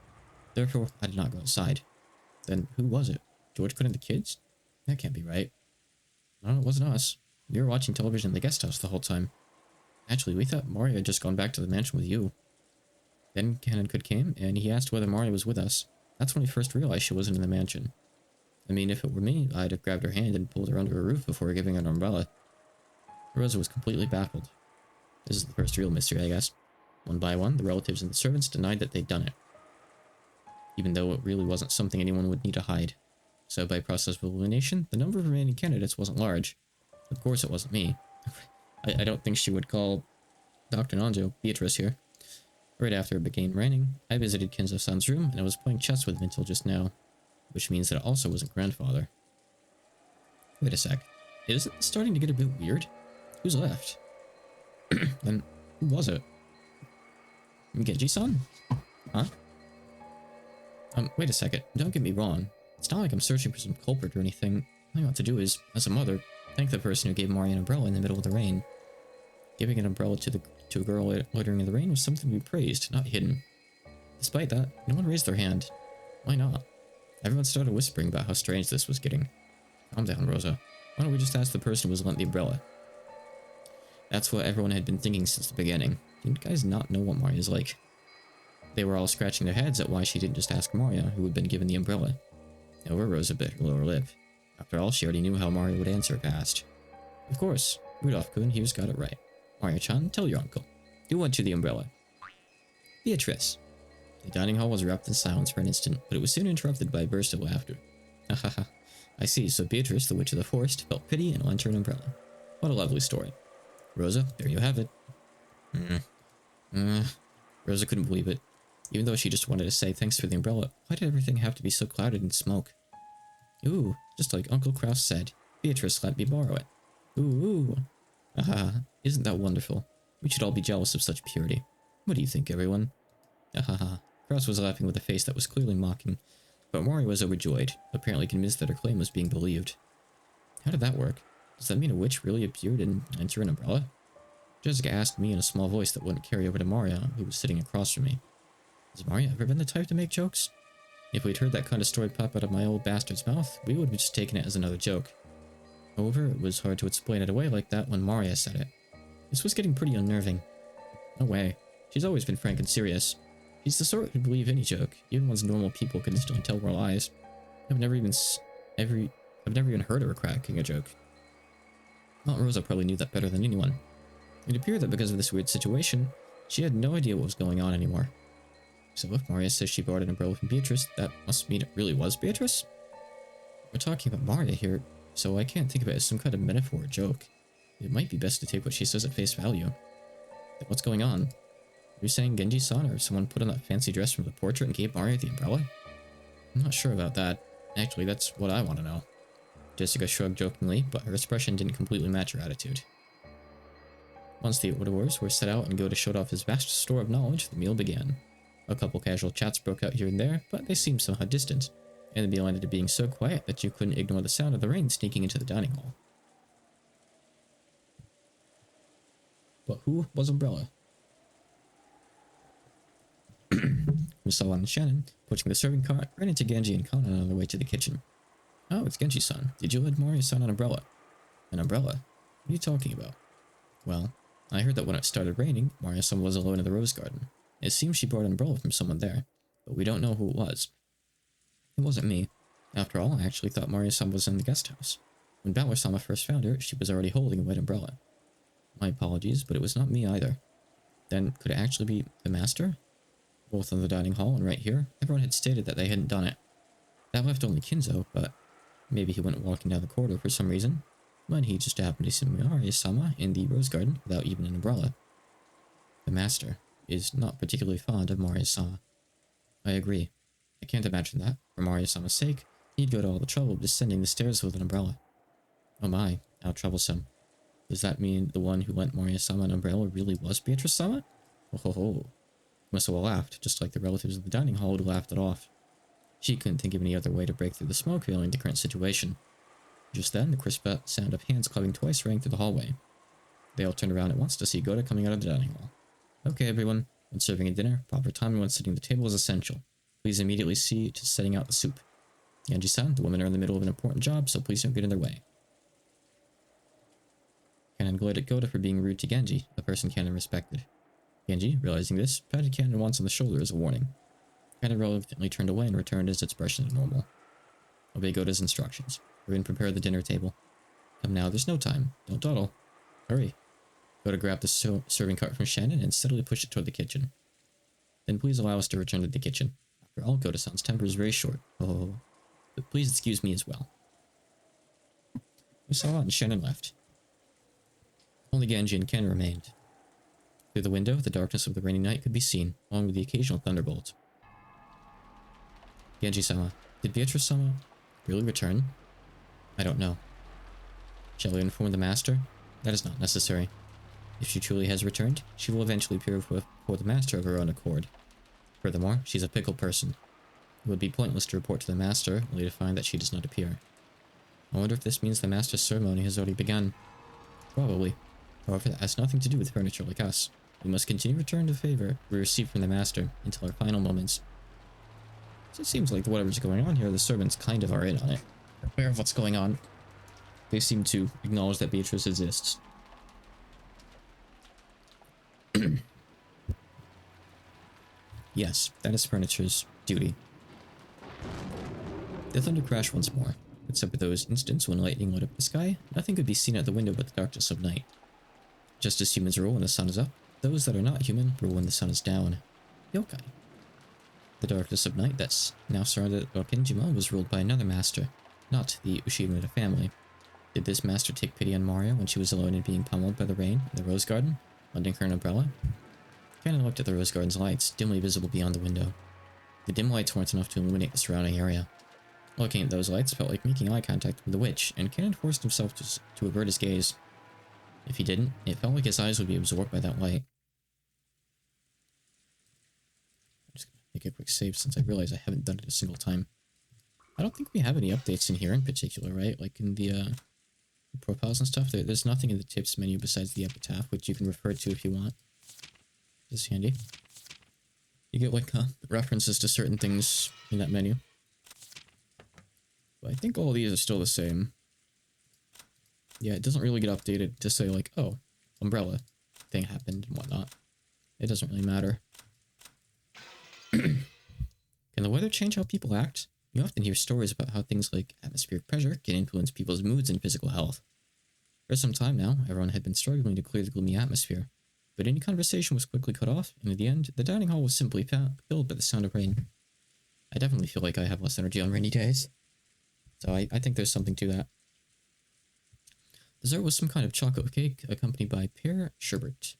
Therefore, I did not go outside." "Then who was it? George couldn't the kids? That can't be right." "No, it wasn't us. We were watching television in the guest house the whole time. Actually, we thought Maria had just gone back to the mansion with you." Then Kanen-kun came, and he asked whether Maria was with us. That's when we first realized she wasn't in the mansion. I mean, if it were me, I'd have grabbed her hand and pulled her under a roof before giving her an umbrella. Rosa was completely baffled. This is the first real mystery, I guess. One by one, the relatives and the servants denied that they'd done it, even though it really wasn't something anyone would need to hide. So by process of elimination, the number of remaining candidates wasn't large. Of course it wasn't me. I don't think she would call Dr. Nanjo Beatrice here. Right after it began raining, I visited Kenzo-san's room and I was playing chess with him until just now, which means that it also wasn't grandfather. Wait a sec. Isn't this starting to get a bit weird? Who's left? Then who was it? Genji-san? Huh? Wait a second. Don't get me wrong. It's not like I'm searching for some culprit or anything. All I want to do is, as a mother, thank the person who gave Mari an umbrella in the middle of the rain. Giving an umbrella to a girl loitering in the rain was something to be praised, not hidden. Despite that, no one raised their hand. Why not? Everyone started whispering about how strange this was getting. Calm down, Rosa. Why don't we just ask the person who was lent the umbrella? That's what everyone had been thinking since the beginning. Did you guys not know what Maria is like? They were all scratching their heads at why she didn't just ask Maria, who had been given the umbrella. However, Rosa bit her lower lip. After all, she already knew how Maria would answer if asked. Of course, Rudolph-kun here's got it right. Maria-chan, tell your uncle. Who went to the umbrella? Beatrice. The dining hall was wrapped in silence for an instant, but it was soon interrupted by a burst of laughter. Ha ha ha. I see, so Beatrice, the Witch of the Forest, felt pity and lent her an umbrella. What a lovely story. Rosa, there you have it. Rosa couldn't believe it. Even though she just wanted to say thanks for the umbrella, why did everything have to be so clouded in smoke? Ooh, just like Uncle Kraus said, Beatrice let me borrow it. Ooh. Aha, isn't that wonderful? We should all be jealous of such purity. What do you think, everyone? Ahaha. Kraus was laughing with a face that was clearly mocking, but Mori was overjoyed, apparently convinced that her claim was being believed. How did that work? Does that mean a witch really appeared and lent her an umbrella? Jessica asked me in a small voice that wouldn't carry over to Maria, who was sitting across from me. Has Maria ever been the type to make jokes? If we'd heard that kind of story pop out of my old bastard's mouth, we would have just taken it as another joke. However, it was hard to explain it away like that when Maria said it. This was getting pretty unnerving. No way. She's always been frank and serious. She's the sort who'd believe any joke, even ones normal people could instantly tell were lies. I've never even heard of her cracking a joke. Aunt Rosa probably knew that better than anyone. It appeared that because of this weird situation, she had no idea what was going on anymore. So if Maria says she borrowed an umbrella from Beatrice, that must mean it really was Beatrice? We're talking about Maria here, so I can't think of it as some kind of metaphor or joke. It might be best to take what she says at face value. Then what's going on? Are you saying Genji-san or someone put on that fancy dress from the portrait and gave Maria the umbrella? I'm not sure about that. Actually, that's what I want to know. Jessica shrugged jokingly, but her expression didn't completely match her attitude. Once the orders were set out and Goda showed off his vast store of knowledge, the meal began. A couple casual chats broke out here and there, but they seemed somehow distant, and the meal ended up being so quiet that you couldn't ignore the sound of the rain sneaking into the dining hall. But who was Umbrella? Misawa and Shannon, pushing the serving cart, ran into Genji and Kanan on their way to the kitchen. Oh, it's Genji-san. Did you lend Maria-san an umbrella? An umbrella? What are you talking about? Well, I heard that when it started raining, Maria-san was alone in the rose garden. It seems she borrowed an umbrella from someone there, but we don't know who it was. It wasn't me. After all, I actually thought Maria-san was in the guest house. When Ballor-sama first found her, she was already holding a white umbrella. My apologies, but it was not me either. Then, could it actually be the master? Both in the dining hall and right here, everyone had stated that they hadn't done it. That left only Kinzo, but maybe he went walking down the corridor for some reason. When he just happened to see Maria-sama in the rose garden without even an umbrella. The master is not particularly fond of Maria-sama. I agree. I can't imagine that, for Maria-sama's sake, he'd go to all the trouble of descending the stairs with an umbrella. Oh my, how troublesome. Does that mean the one who lent Maria-sama an umbrella really was Beatrice-sama? Oh ho ho. Misawa laughed, just like the relatives of the dining hall had laughed it off. She couldn't think of any other way to break through the smoke veiling the current situation. Just then, the crisp sound of hands clapping twice rang through the hallway. They all turned around at once to see Goda coming out of the dining hall. Okay, everyone. When serving a dinner, proper timing when sitting at the table is essential. Please immediately see to setting out the soup. Genji-san, the women are in the middle of an important job, so please don't get in their way. Kanan glared at Goda for being rude to Genji, the person Kanan respected. Genji, realizing this, patted Kanan once on the shoulder as a warning. Kanan reluctantly turned away and returned his expression to normal. Obey Goda's instructions. Hurry and prepare the dinner table. Come now, there's no time. Don't dawdle. Hurry. Goda grabbed the serving cart from Shannon and steadily pushed it toward the kitchen. Then please allow us to return to the kitchen. After all, Goda-san's temper is very short. Oh, but please excuse me as well. Misawa and Shannon left. Only Genji and Ken remained. Through the window, the darkness of the rainy night could be seen, along with the occasional thunderbolt. Genji-sama, did Beatrice-sama really return? I don't know. Shall we inform the master? That is not necessary. If she truly has returned, she will eventually appear before the master of her own accord. Furthermore, she's a fickle person. It would be pointless to report to the master, only to find that she does not appear. I wonder if this means the master's ceremony has already begun. Probably. However, that has nothing to do with furniture like us. We must continue to return the favor we receive from the master until our final moments. So it seems like whatever's going on here, the servants kind of are in on it. Aware of what's going on. They seem to acknowledge that Beatrice exists. Yes, that is furniture's duty. The thunder crashed once more. Except for those instants when lightning lit up the sky, nothing could be seen at the window but the darkness of night. Just as humans rule when the sun is up, those that are not human rule when the sun is down. Yokai. The darkness of night that's now surrounded Aokijima was ruled by another master, not the Ushimura family. Did this master take pity on Maria when she was alone and being pummeled by the rain in the rose garden, lending her an umbrella? Cannon looked at the rose garden's lights, dimly visible beyond the window. The dim lights weren't enough to illuminate the surrounding area. Looking at those lights felt like making eye contact with the witch, and Cannon forced himself to avert his gaze. If he didn't, it felt like his eyes would be absorbed by that light. I'm just gonna make a quick save since I realize I haven't done it a single time. I don't think we have any updates in here in particular, right? Like in the profiles and stuff. There's nothing in the tips menu besides the epitaph, which you can refer to if you want. This is handy. You get like references to certain things in that menu. But I think all these are still the same. Yeah, it doesn't really get updated to say like, oh, umbrella thing happened and whatnot. It doesn't really matter. Can the weather change how people act? You often hear stories about how things like atmospheric pressure can influence people's moods and physical health. For some time now, everyone had been struggling to clear the gloomy atmosphere, but any conversation was quickly cut off, and in the end, the dining hall was simply filled by the sound of rain. I definitely feel like I have less energy on rainy days. So I think there's something to that. Dessert was some kind of chocolate cake, accompanied by pear sherbet.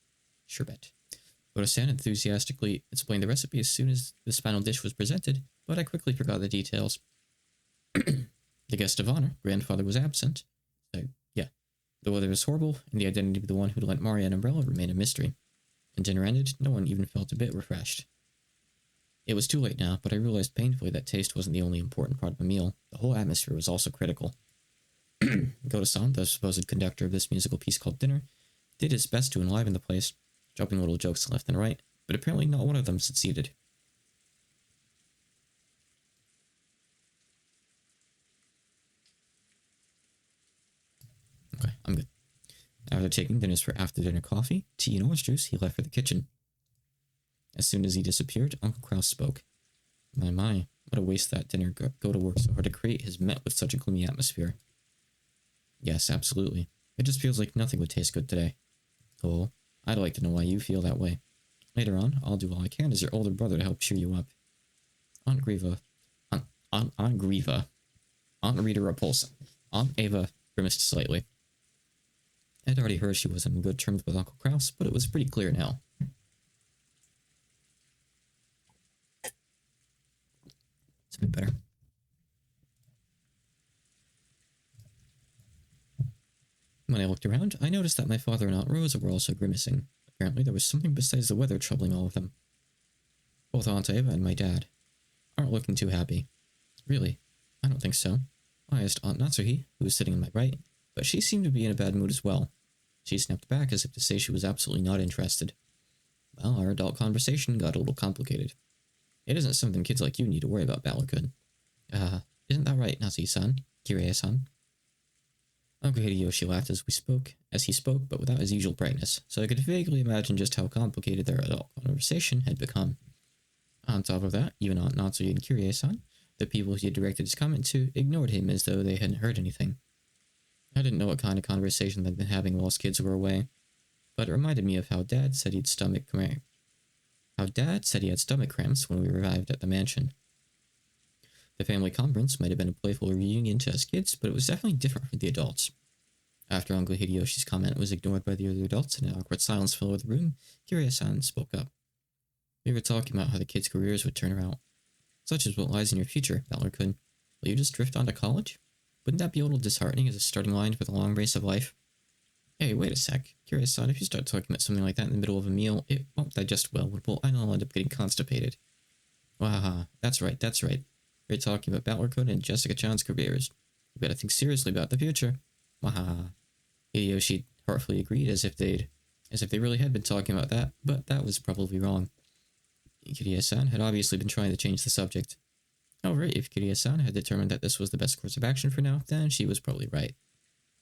Oda-san enthusiastically explained the recipe as soon as this final dish was presented, but I quickly forgot the details. The guest of honor, grandfather, was absent. So, yeah. The weather was horrible, and the identity of the one who lent Maria an umbrella remained a mystery. When dinner ended, no one even felt a bit refreshed. It was too late now, but I realized painfully that taste wasn't the only important part of a meal. The whole atmosphere was also critical. Goto-san, the supposed conductor of this musical piece called Dinner, did his best to enliven the place, dropping little jokes left and right, but apparently not one of them succeeded. Okay, I'm good. After taking dinners for after-dinner coffee, tea, and orange juice, he left for the kitchen. As soon as he disappeared, Uncle Kraus spoke. My, what a waste that dinner Goto worked so hard to create has met with such a gloomy atmosphere. Yes, absolutely. It just feels like nothing would taste good today. Oh, I'd like to know why you feel that way. Later on, I'll do all I can as your older brother to help cheer you up. Aunt Rita repulsed. Aunt Ava grimaced slightly. I'd already heard she was on good terms with Uncle Kraus, but it was pretty clear now. It's a bit better. When I looked around, I noticed that my father and Aunt Rosa were also grimacing. Apparently there was something besides the weather troubling all of them. Both Aunt Ava and my dad aren't looking too happy. Really? I don't think so. I asked Aunt Natsuhi, who was sitting on my right, but she seemed to be in a bad mood as well. She snapped back as if to say she was absolutely not interested. Well, our adult conversation got a little complicated. It isn't something kids like you need to worry about, Balakun. Isn't that right, Natsuhi-san? Kirie-san? Uncle Hideyoshi laughed as he spoke, but without his usual brightness, so I could vaguely imagine just how complicated their adult conversation had become. On top of that, even Aunt Natsuhi and Kirie-san, the people he had directed his comment to, ignored him as though they hadn't heard anything. I didn't know what kind of conversation they'd been having whilst kids were away, but it reminded me of how Dad said he had stomach cramps when we arrived at the mansion. The family conference might have been a playful reunion to us kids, but it was definitely different for the adults. After Uncle Hideyoshi's comment was ignored by the other adults and an awkward silence filled over the room, Kiria-san spoke up. We were talking about how the kids' careers would turn out. Such is what lies in your future, Valor-kun. Will you just drift on to college? Wouldn't that be a little disheartening as a starting line for the long race of life? Hey, wait a sec. Kiria-san, if you start talking about something like that in the middle of a meal, it won't digest well, and I'll end up getting constipated. Wahaha, that's right. We're talking about Valor-kun and Jessica-chan's careers. You better think seriously about the future. Wahaha. Hideyoshi heartfully agreed as if they really had been talking about that, but that was probably wrong. Kiria-san had obviously been trying to change the subject. However, if Kiria-san had determined that this was the best course of action for now, then she was probably right.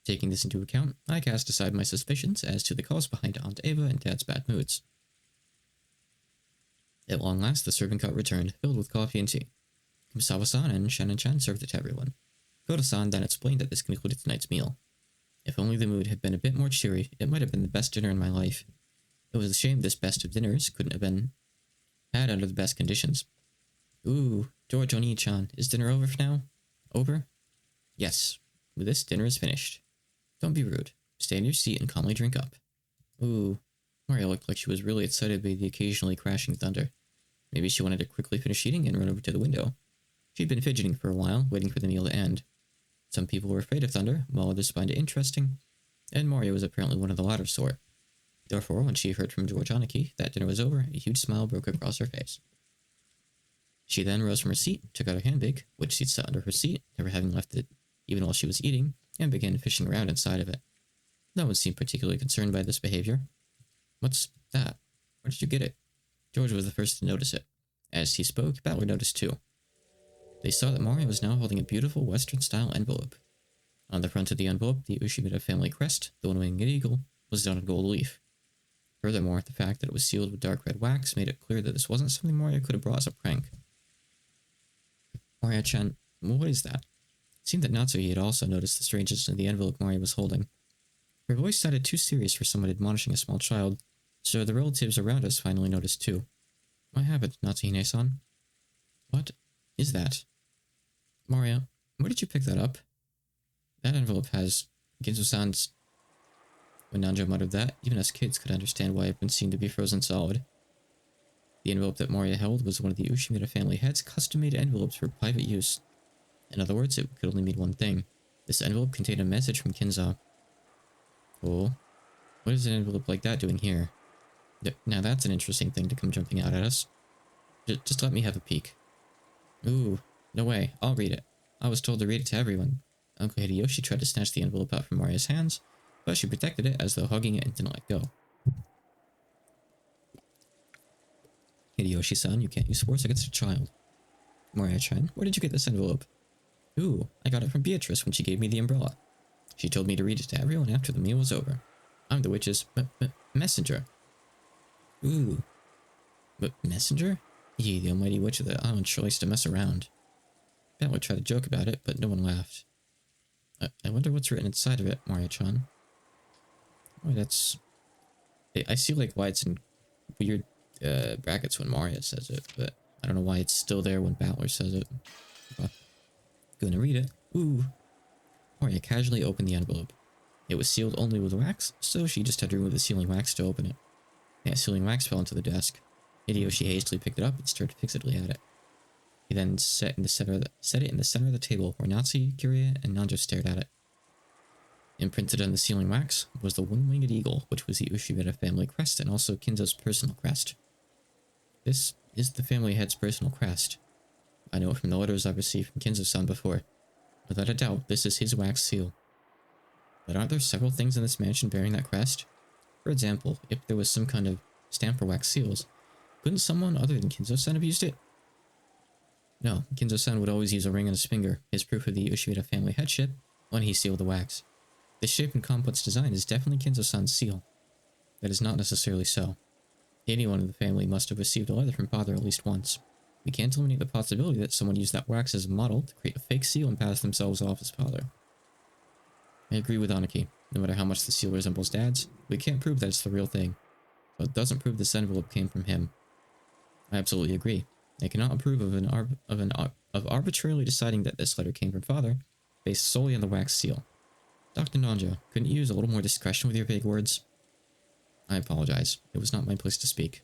Taking this into account, I cast aside my suspicions as to the cause behind Aunt Ava and Dad's bad moods. At long last, the serving cart returned, filled with coffee and tea. Kumasawa-san and Shannon-chan served it to everyone. Koda-san then explained that this concluded tonight's meal. If only the mood had been a bit more cheery, it might have been the best dinner in my life. It was a shame this best of dinners couldn't have been had under the best conditions. Ooh, George Oni-chan, is dinner over for now? Over? Yes. With this, dinner is finished. Don't be rude. Stay in your seat and calmly drink up. Ooh. Maria looked like she was really excited by the occasionally crashing thunder. Maybe she wanted to quickly finish eating and run over to the window. She'd been fidgeting for a while, waiting for the meal to end. Some people were afraid of thunder, while others found it interesting, and Maria was apparently one of the latter sort. Therefore, when she heard from George Aniki that dinner was over, a huge smile broke across her face. She then rose from her seat, took out her handbag, which she'd set under her seat, never having left it even while she was eating, and began fishing around inside of it. No one seemed particularly concerned by this behavior. What's that? Where did you get it? George was the first to notice it. As he spoke, Butler noticed too. They saw that Maria was now holding a beautiful Western-style envelope. On the front of the envelope, the Ushimura family crest, the one-winged eagle, was done on a gold leaf. Furthermore, the fact that it was sealed with dark red wax made it clear that this wasn't something Maria could have brought as a prank. Maria-chan, what is that? It seemed that Natsuhi had also noticed the strangeness in the envelope Maria was holding. Her voice sounded too serious for someone admonishing a small child, so the relatives around us finally noticed too. What happened, Natsuhine-san? What is that? Maria, where did you pick that up? That envelope has Ginzo-san's... When Nanjo muttered that, even us kids could understand why it would seem to be frozen solid. The envelope that Maria held was one of the Ushimura family head's custom-made envelopes for private use. In other words, it could only mean one thing. This envelope contained a message from Kinzo. Cool. What is an envelope like that doing here? Now that's an interesting thing to come jumping out at us. Just let me have a peek. Ooh, no way, I'll read it. I was told to read it to everyone. Uncle Hideyoshi tried to snatch the envelope out from Maria's hands, but she protected it as though hugging it and didn't let go. Hideyoshi-san, you can't use force against a child. Maria-chan, where did you get this envelope? Ooh, I got it from Beatrice when she gave me the umbrella. She told me to read it to everyone after the meal was over. I'm the witch's messenger. Ooh. But messenger? Ye, the almighty witch of the island sure likes to mess around. Bet would try to joke about it, but no one laughed. I wonder what's written inside of it, Maria-chan. Oh, that's... I see, like, why it's in weird brackets when Maria says it, but I don't know why it's still there when Battler says it. But gonna read it. Ooh. Maria casually opened the envelope. It was sealed only with wax, so she just had to remove the sealing wax to open it. That sealing wax fell into the desk. Hideyoshi hastily picked it up and stared fixedly at it. He then set it in the center of the table where Natsuhi, Kiria, and Nanjo stared at it. Imprinted on the sealing wax was the one-winged eagle, which was the Ushimura family crest and also Kinzo's personal crest. This is the family head's personal crest. I know it from the letters I've received from Kinzo-san before. Without a doubt, this is his wax seal. But aren't there several things in this mansion bearing that crest? For example, if there was some kind of stamp for wax seals, couldn't someone other than Kinzo-san have used it? No, Kinzo-san would always use a ring on his finger, his proof of the Ushimura family headship, when he sealed the wax. This shape and complex design is definitely Kinzo-san's seal. That is not necessarily so. Anyone in the family must have received a letter from father at least once. We can't eliminate the possibility that someone used that wax as a model to create a fake seal and pass themselves off as father. I agree with Aniki. No matter how much the seal resembles Dad's, we can't prove that it's the real thing. But it doesn't prove this envelope came from him. I absolutely agree. I cannot approve of arbitrarily deciding that this letter came from father, based solely on the wax seal. Dr. Nanja, couldn't you use a little more discretion with your big words? I apologize. It was not my place to speak.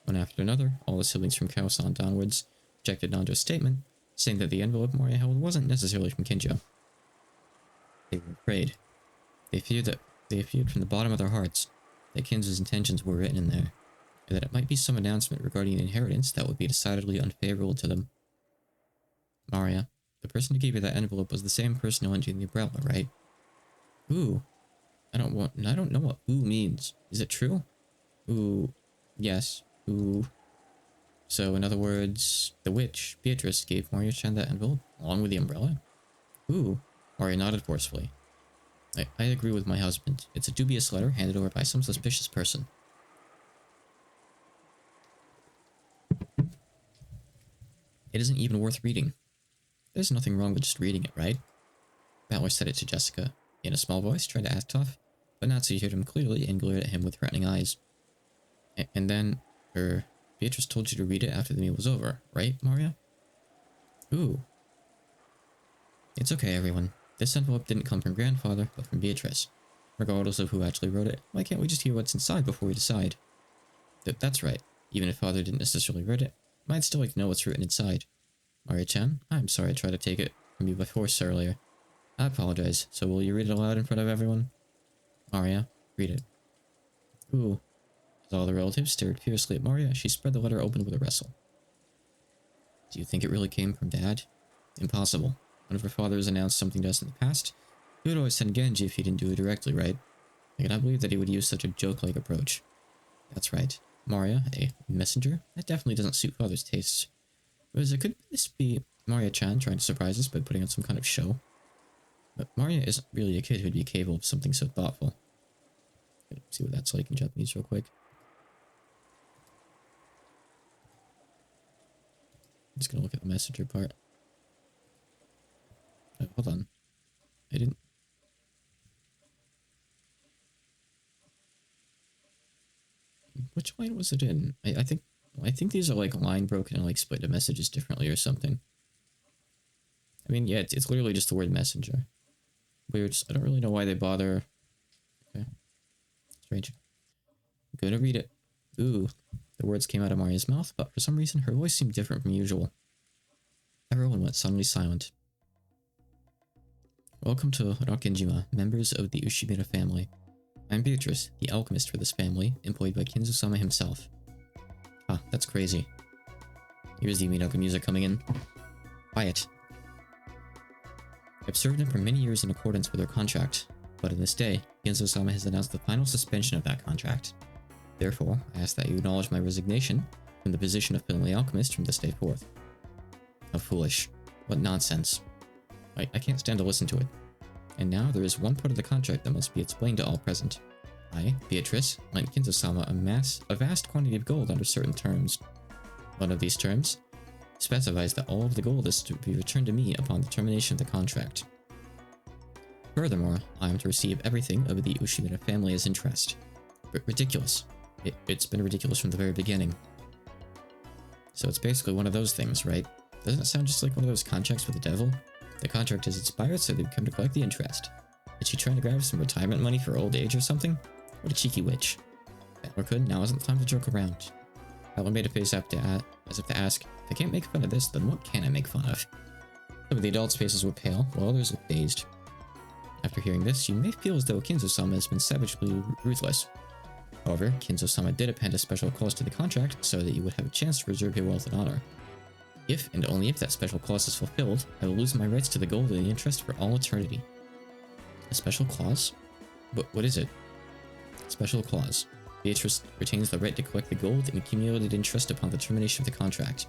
One after another, all the siblings from Kao-san downwards rejected Nanja's statement, saying that the envelope Moria held wasn't necessarily from Kinjo. They were afraid. They feared from the bottom of their hearts that Kinzo's intentions were written in there, and that it might be some announcement regarding an inheritance that would be decidedly unfavorable to them. Maria, the person who gave you that envelope was the same person who lent you the umbrella, right? Ooh. I don't know what ooh means. Is it true? Ooh. Yes. Ooh. So, in other words, the witch, Beatrice, gave Maria-chan that envelope, along with the umbrella? Ooh. Maria nodded forcefully. I agree with my husband. It's a dubious letter handed over by some suspicious person. It isn't even worth reading. There's nothing wrong with just reading it, right? Battler said it to Jessica, in a small voice, trying to act tough, but Natsu heard him clearly and glared at him with threatening eyes. And then, Beatrice told you to read it after the meal was over, right, Maria? Ooh. It's okay, everyone. This envelope didn't come from Grandfather, but from Beatrice. Regardless of who actually wrote it, why can't we just hear what's inside before we decide? That's right. Even if Father didn't necessarily write it, I'd still like to know what's written inside. Maria-chan, I'm sorry I tried to take it from you by force earlier. I apologize, so will you read it aloud in front of everyone? Maria, read it. Ooh. As all the relatives stared fiercely at Maria, she spread the letter open with a wrestle. Do you think it really came from Dad? Impossible. Whenever Father has announced something to us in the past, he would always send Genji if he didn't do it directly, right? I cannot believe that he would use such a joke-like approach. That's right. Maria, a messenger? That definitely doesn't suit Father's tastes. Could this be Maria-chan trying to surprise us by putting on some kind of show? But Maria isn't really a kid who'd be capable of something so thoughtful. Let's see what that's like in Japanese real quick. I'm just gonna look at the messenger part. Oh, hold on. I didn't... Which line was it in? I think these are like line broken and like split the messages differently or something. I mean, yeah, it's literally just the word messenger. Weird. I don't really know why they bother. Okay. Strange. I'm gonna read it. Ooh. The words came out of Maria's mouth, but for some reason her voice seemed different from usual. Everyone went suddenly silent. Welcome to Rakenjima, members of the Ushimura family. I'm Beatrice, the alchemist for this family, employed by Kinzo-sama himself. Ah, that's crazy. Here's the Umineko music coming in. Quiet. I've served him for many years in accordance with our contract, but on this day, Kinzo-sama has announced the final suspension of that contract. Therefore, I ask that you acknowledge my resignation from the position of family alchemist from this day forth. How foolish. What nonsense. I can't stand to listen to it. And now there is one part of the contract that must be explained to all present. I, Beatrice, lent Kinzo-sama a vast quantity of gold under certain terms. One of these terms specifies that all of the gold is to be returned to me upon the termination of the contract. Furthermore, I am to receive everything of the Ushimura family as interest. Ridiculous. It's been ridiculous from the very beginning. So it's basically one of those things, right? Doesn't it sound just like one of those contracts with the devil? The contract is expired, so they've come to collect the interest. Is she trying to grab some retirement money for old age or something? What a cheeky witch. Battler now isn't the time to joke around. Battler made a face as if to ask, if I can't make fun of this, then what can I make fun of? Some of the adults' faces were pale, while others looked dazed. After hearing this, you may feel as though Kinzo-sama has been savagely ruthless. However, Kinzo-sama did append a special clause to the contract so that you would have a chance to preserve your wealth and honor. If and only if that special clause is fulfilled, I will lose my rights to the gold and the interest for all eternity. A special clause? What is it? Special clause. Beatrice retains the right to collect the gold and accumulated interest upon the termination of the contract.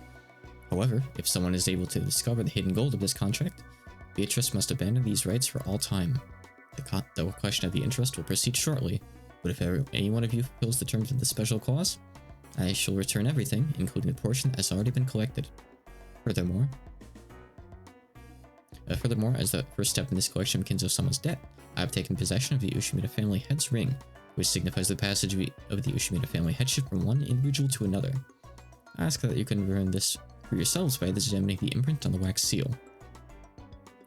However, if someone is able to discover the hidden gold of this contract, Beatrice must abandon these rights for all time. The question of the interest will proceed shortly, but if any one of you fulfills the terms of the special clause, I shall return everything, including the portion that has already been collected. Furthermore, as the first step in this collection of Kinzo-sama's debt, I have taken possession of the Ushimura family head's ring, which signifies the passage of the Ushimura family headship from one individual to another. I ask that you confirm this for yourselves by examining the imprint on the wax seal.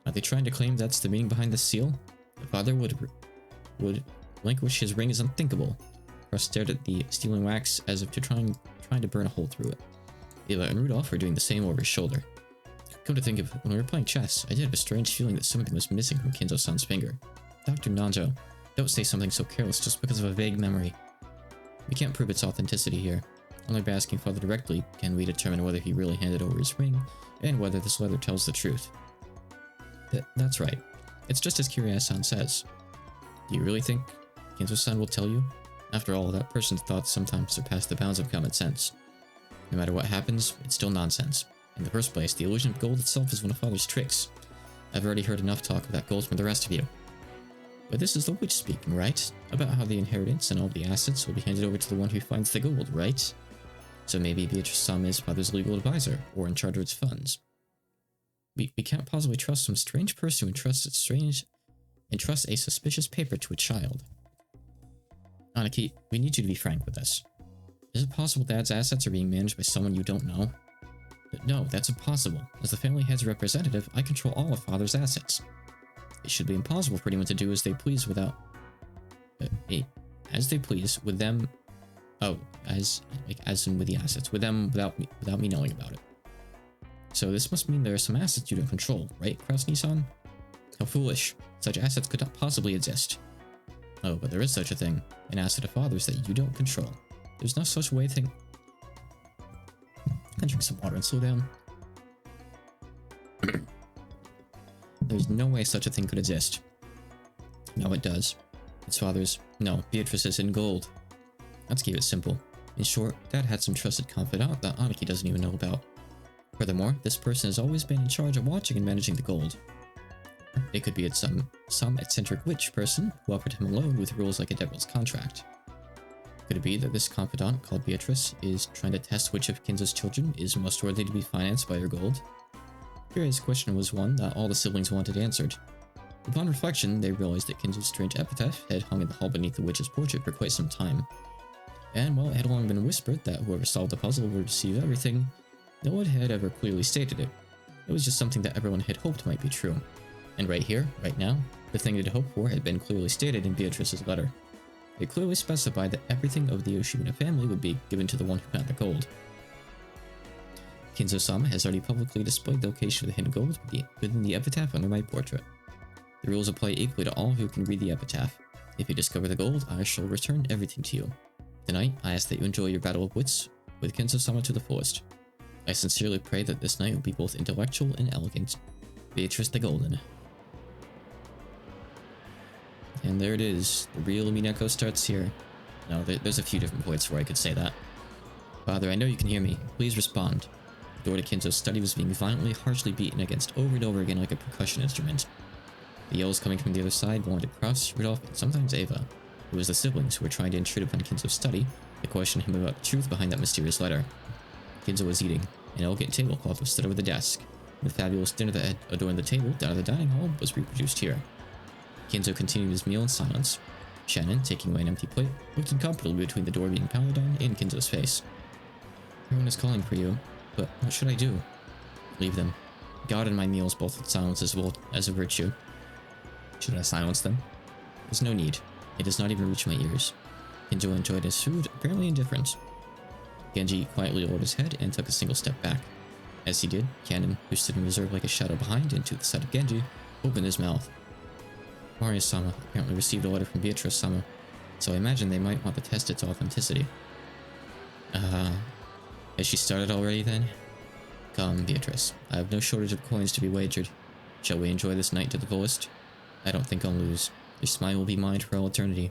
Are they trying to claim that's the meaning behind this seal? The father would relinquish his ring is unthinkable. Russ stared at the steaming wax as if trying to burn a hole through it. Eva and Rudolph were doing the same over his shoulder. Come to think of it, when we were playing chess, I did have a strange feeling that something was missing from Kinzo-san's finger. Dr. Nanjo, don't say something so careless just because of a vague memory. We can't prove its authenticity here. Only by asking Father directly can we determine whether he really handed over his ring, and whether this letter tells the truth. That's right. It's just as Kiria-san says. Do you really think Kinzo-san will tell you? After all, that person's thoughts sometimes surpass the bounds of common sense. No matter what happens, it's still nonsense. In the first place, the illusion of gold itself is one of Father's tricks. I've already heard enough talk of that gold from the rest of you. But this is the witch speaking, right? About how the inheritance and all the assets will be handed over to the one who finds the gold, right? So maybe Beatrice-sama is Father's legal advisor, or in charge of its funds. We can't possibly trust some strange person who entrusts a suspicious paper to a child. Anaki, we need you to be frank with us. Is it possible Dad's assets are being managed by someone you don't know? No, that's impossible. As the family head's representative, I control all of Father's assets. It should be impossible for anyone to do as they please without... as they please with them... Oh, as in with the assets. With them without me knowing about it. So this must mean there are some assets you don't control, right, Krasny-san? How foolish. Such assets could not possibly exist. Oh, but there is such a thing. An asset of Father's that you don't control. There's no such way thing... Can I drink some water and slow down? There's no way such a thing could exist. No, it does. It's Father's... No, Beatrice's in gold. Let's keep it simple. In short, Dad had some trusted confidant that Anaki doesn't even know about. Furthermore, this person has always been in charge of watching and managing the gold. It could be some eccentric witch person who offered him a loan with rules like a devil's contract. Could it be that this confidant, called Beatrice, is trying to test which of Kinzo's children is most worthy to be financed by her gold? Kiria's question was one that all the siblings wanted answered. Upon reflection, they realized that Kinzo's strange epitaph had hung in the hall beneath the witch's portrait for quite some time. And while it had long been whispered that whoever solved the puzzle would receive everything, no one had ever clearly stated it. It was just something that everyone had hoped might be true. And right here, right now, the thing they'd hoped for had been clearly stated in Beatrice's letter. It clearly specified that everything of the Yoshimura family would be given to the one who found the gold. Kinzo-sama has already publicly displayed the location of the hidden gold within the epitaph under my portrait. The rules apply equally to all who can read the epitaph. If you discover the gold, I shall return everything to you. Tonight, I ask that you enjoy your battle of wits with Kinzo-sama to the fullest. I sincerely pray that this night will be both intellectual and elegant. Beatrice the Golden. And there it is. The real Umineko starts here. No, there's a few different points where I could say that. Father, I know you can hear me. Please respond. The door to Kinzo's study was being violently, harshly beaten against over and over again like a percussion instrument. The yells coming from the other side belonged to Cross, Rudolph, and sometimes Eva. It was the siblings who were trying to intrude upon Kinzo's study to question him about the truth behind that mysterious letter. Kinzo was eating. An elegant tablecloth was stood over the desk. The fabulous dinner that had adorned the table down at the dining hall was reproduced here. Kinzo continued his meal in silence. Shannon, taking away an empty plate, looked uncomfortably between the door being pounded on and Kinzo's face. Everyone is calling for you, but what should I do? Leave them. God and my meals both with silence as well as a virtue. Should I silence them? There's no need. It does not even reach my ears. Kinzo enjoyed his food, apparently indifferent. Genji quietly lowered his head and took a single step back. As he did, Cannon, who stood in reserve like a shadow behind and to the side of Genji, opened his mouth. Maria-sama apparently received a letter from Beatrice-sama, so I imagine they might want to test its authenticity. Has she started already then? Come, Beatrice. I have no shortage of coins to be wagered. Shall we enjoy this night to the fullest? I don't think I'll lose. Your smile will be mine for all eternity.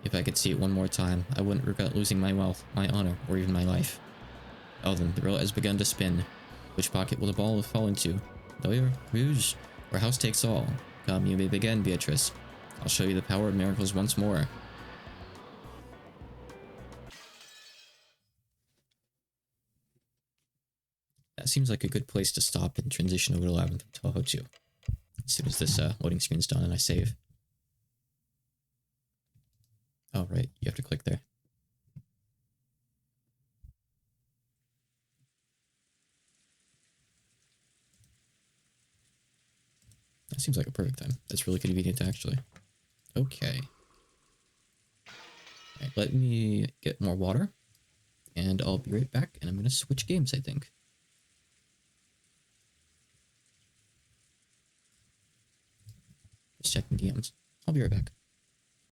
If I could see it one more time, I wouldn't regret losing my wealth, my honor, or even my life. Oh then, the roulette has begun to spin. Which pocket will the ball fall into? Lawyer, Rouge, or house takes all? Come, you may begin, Beatrice. I'll show you the power of miracles once more. That seems like a good place to stop and transition over to Labyrinth of Tohoku. As soon as this loading screen's done and I save. Oh, right. You have to click there. That seems like a perfect time. That's really convenient, actually. Okay. All right, let me get more water. And I'll be right back. And I'm going to switch games, I think. Just checking games. I'll be right back.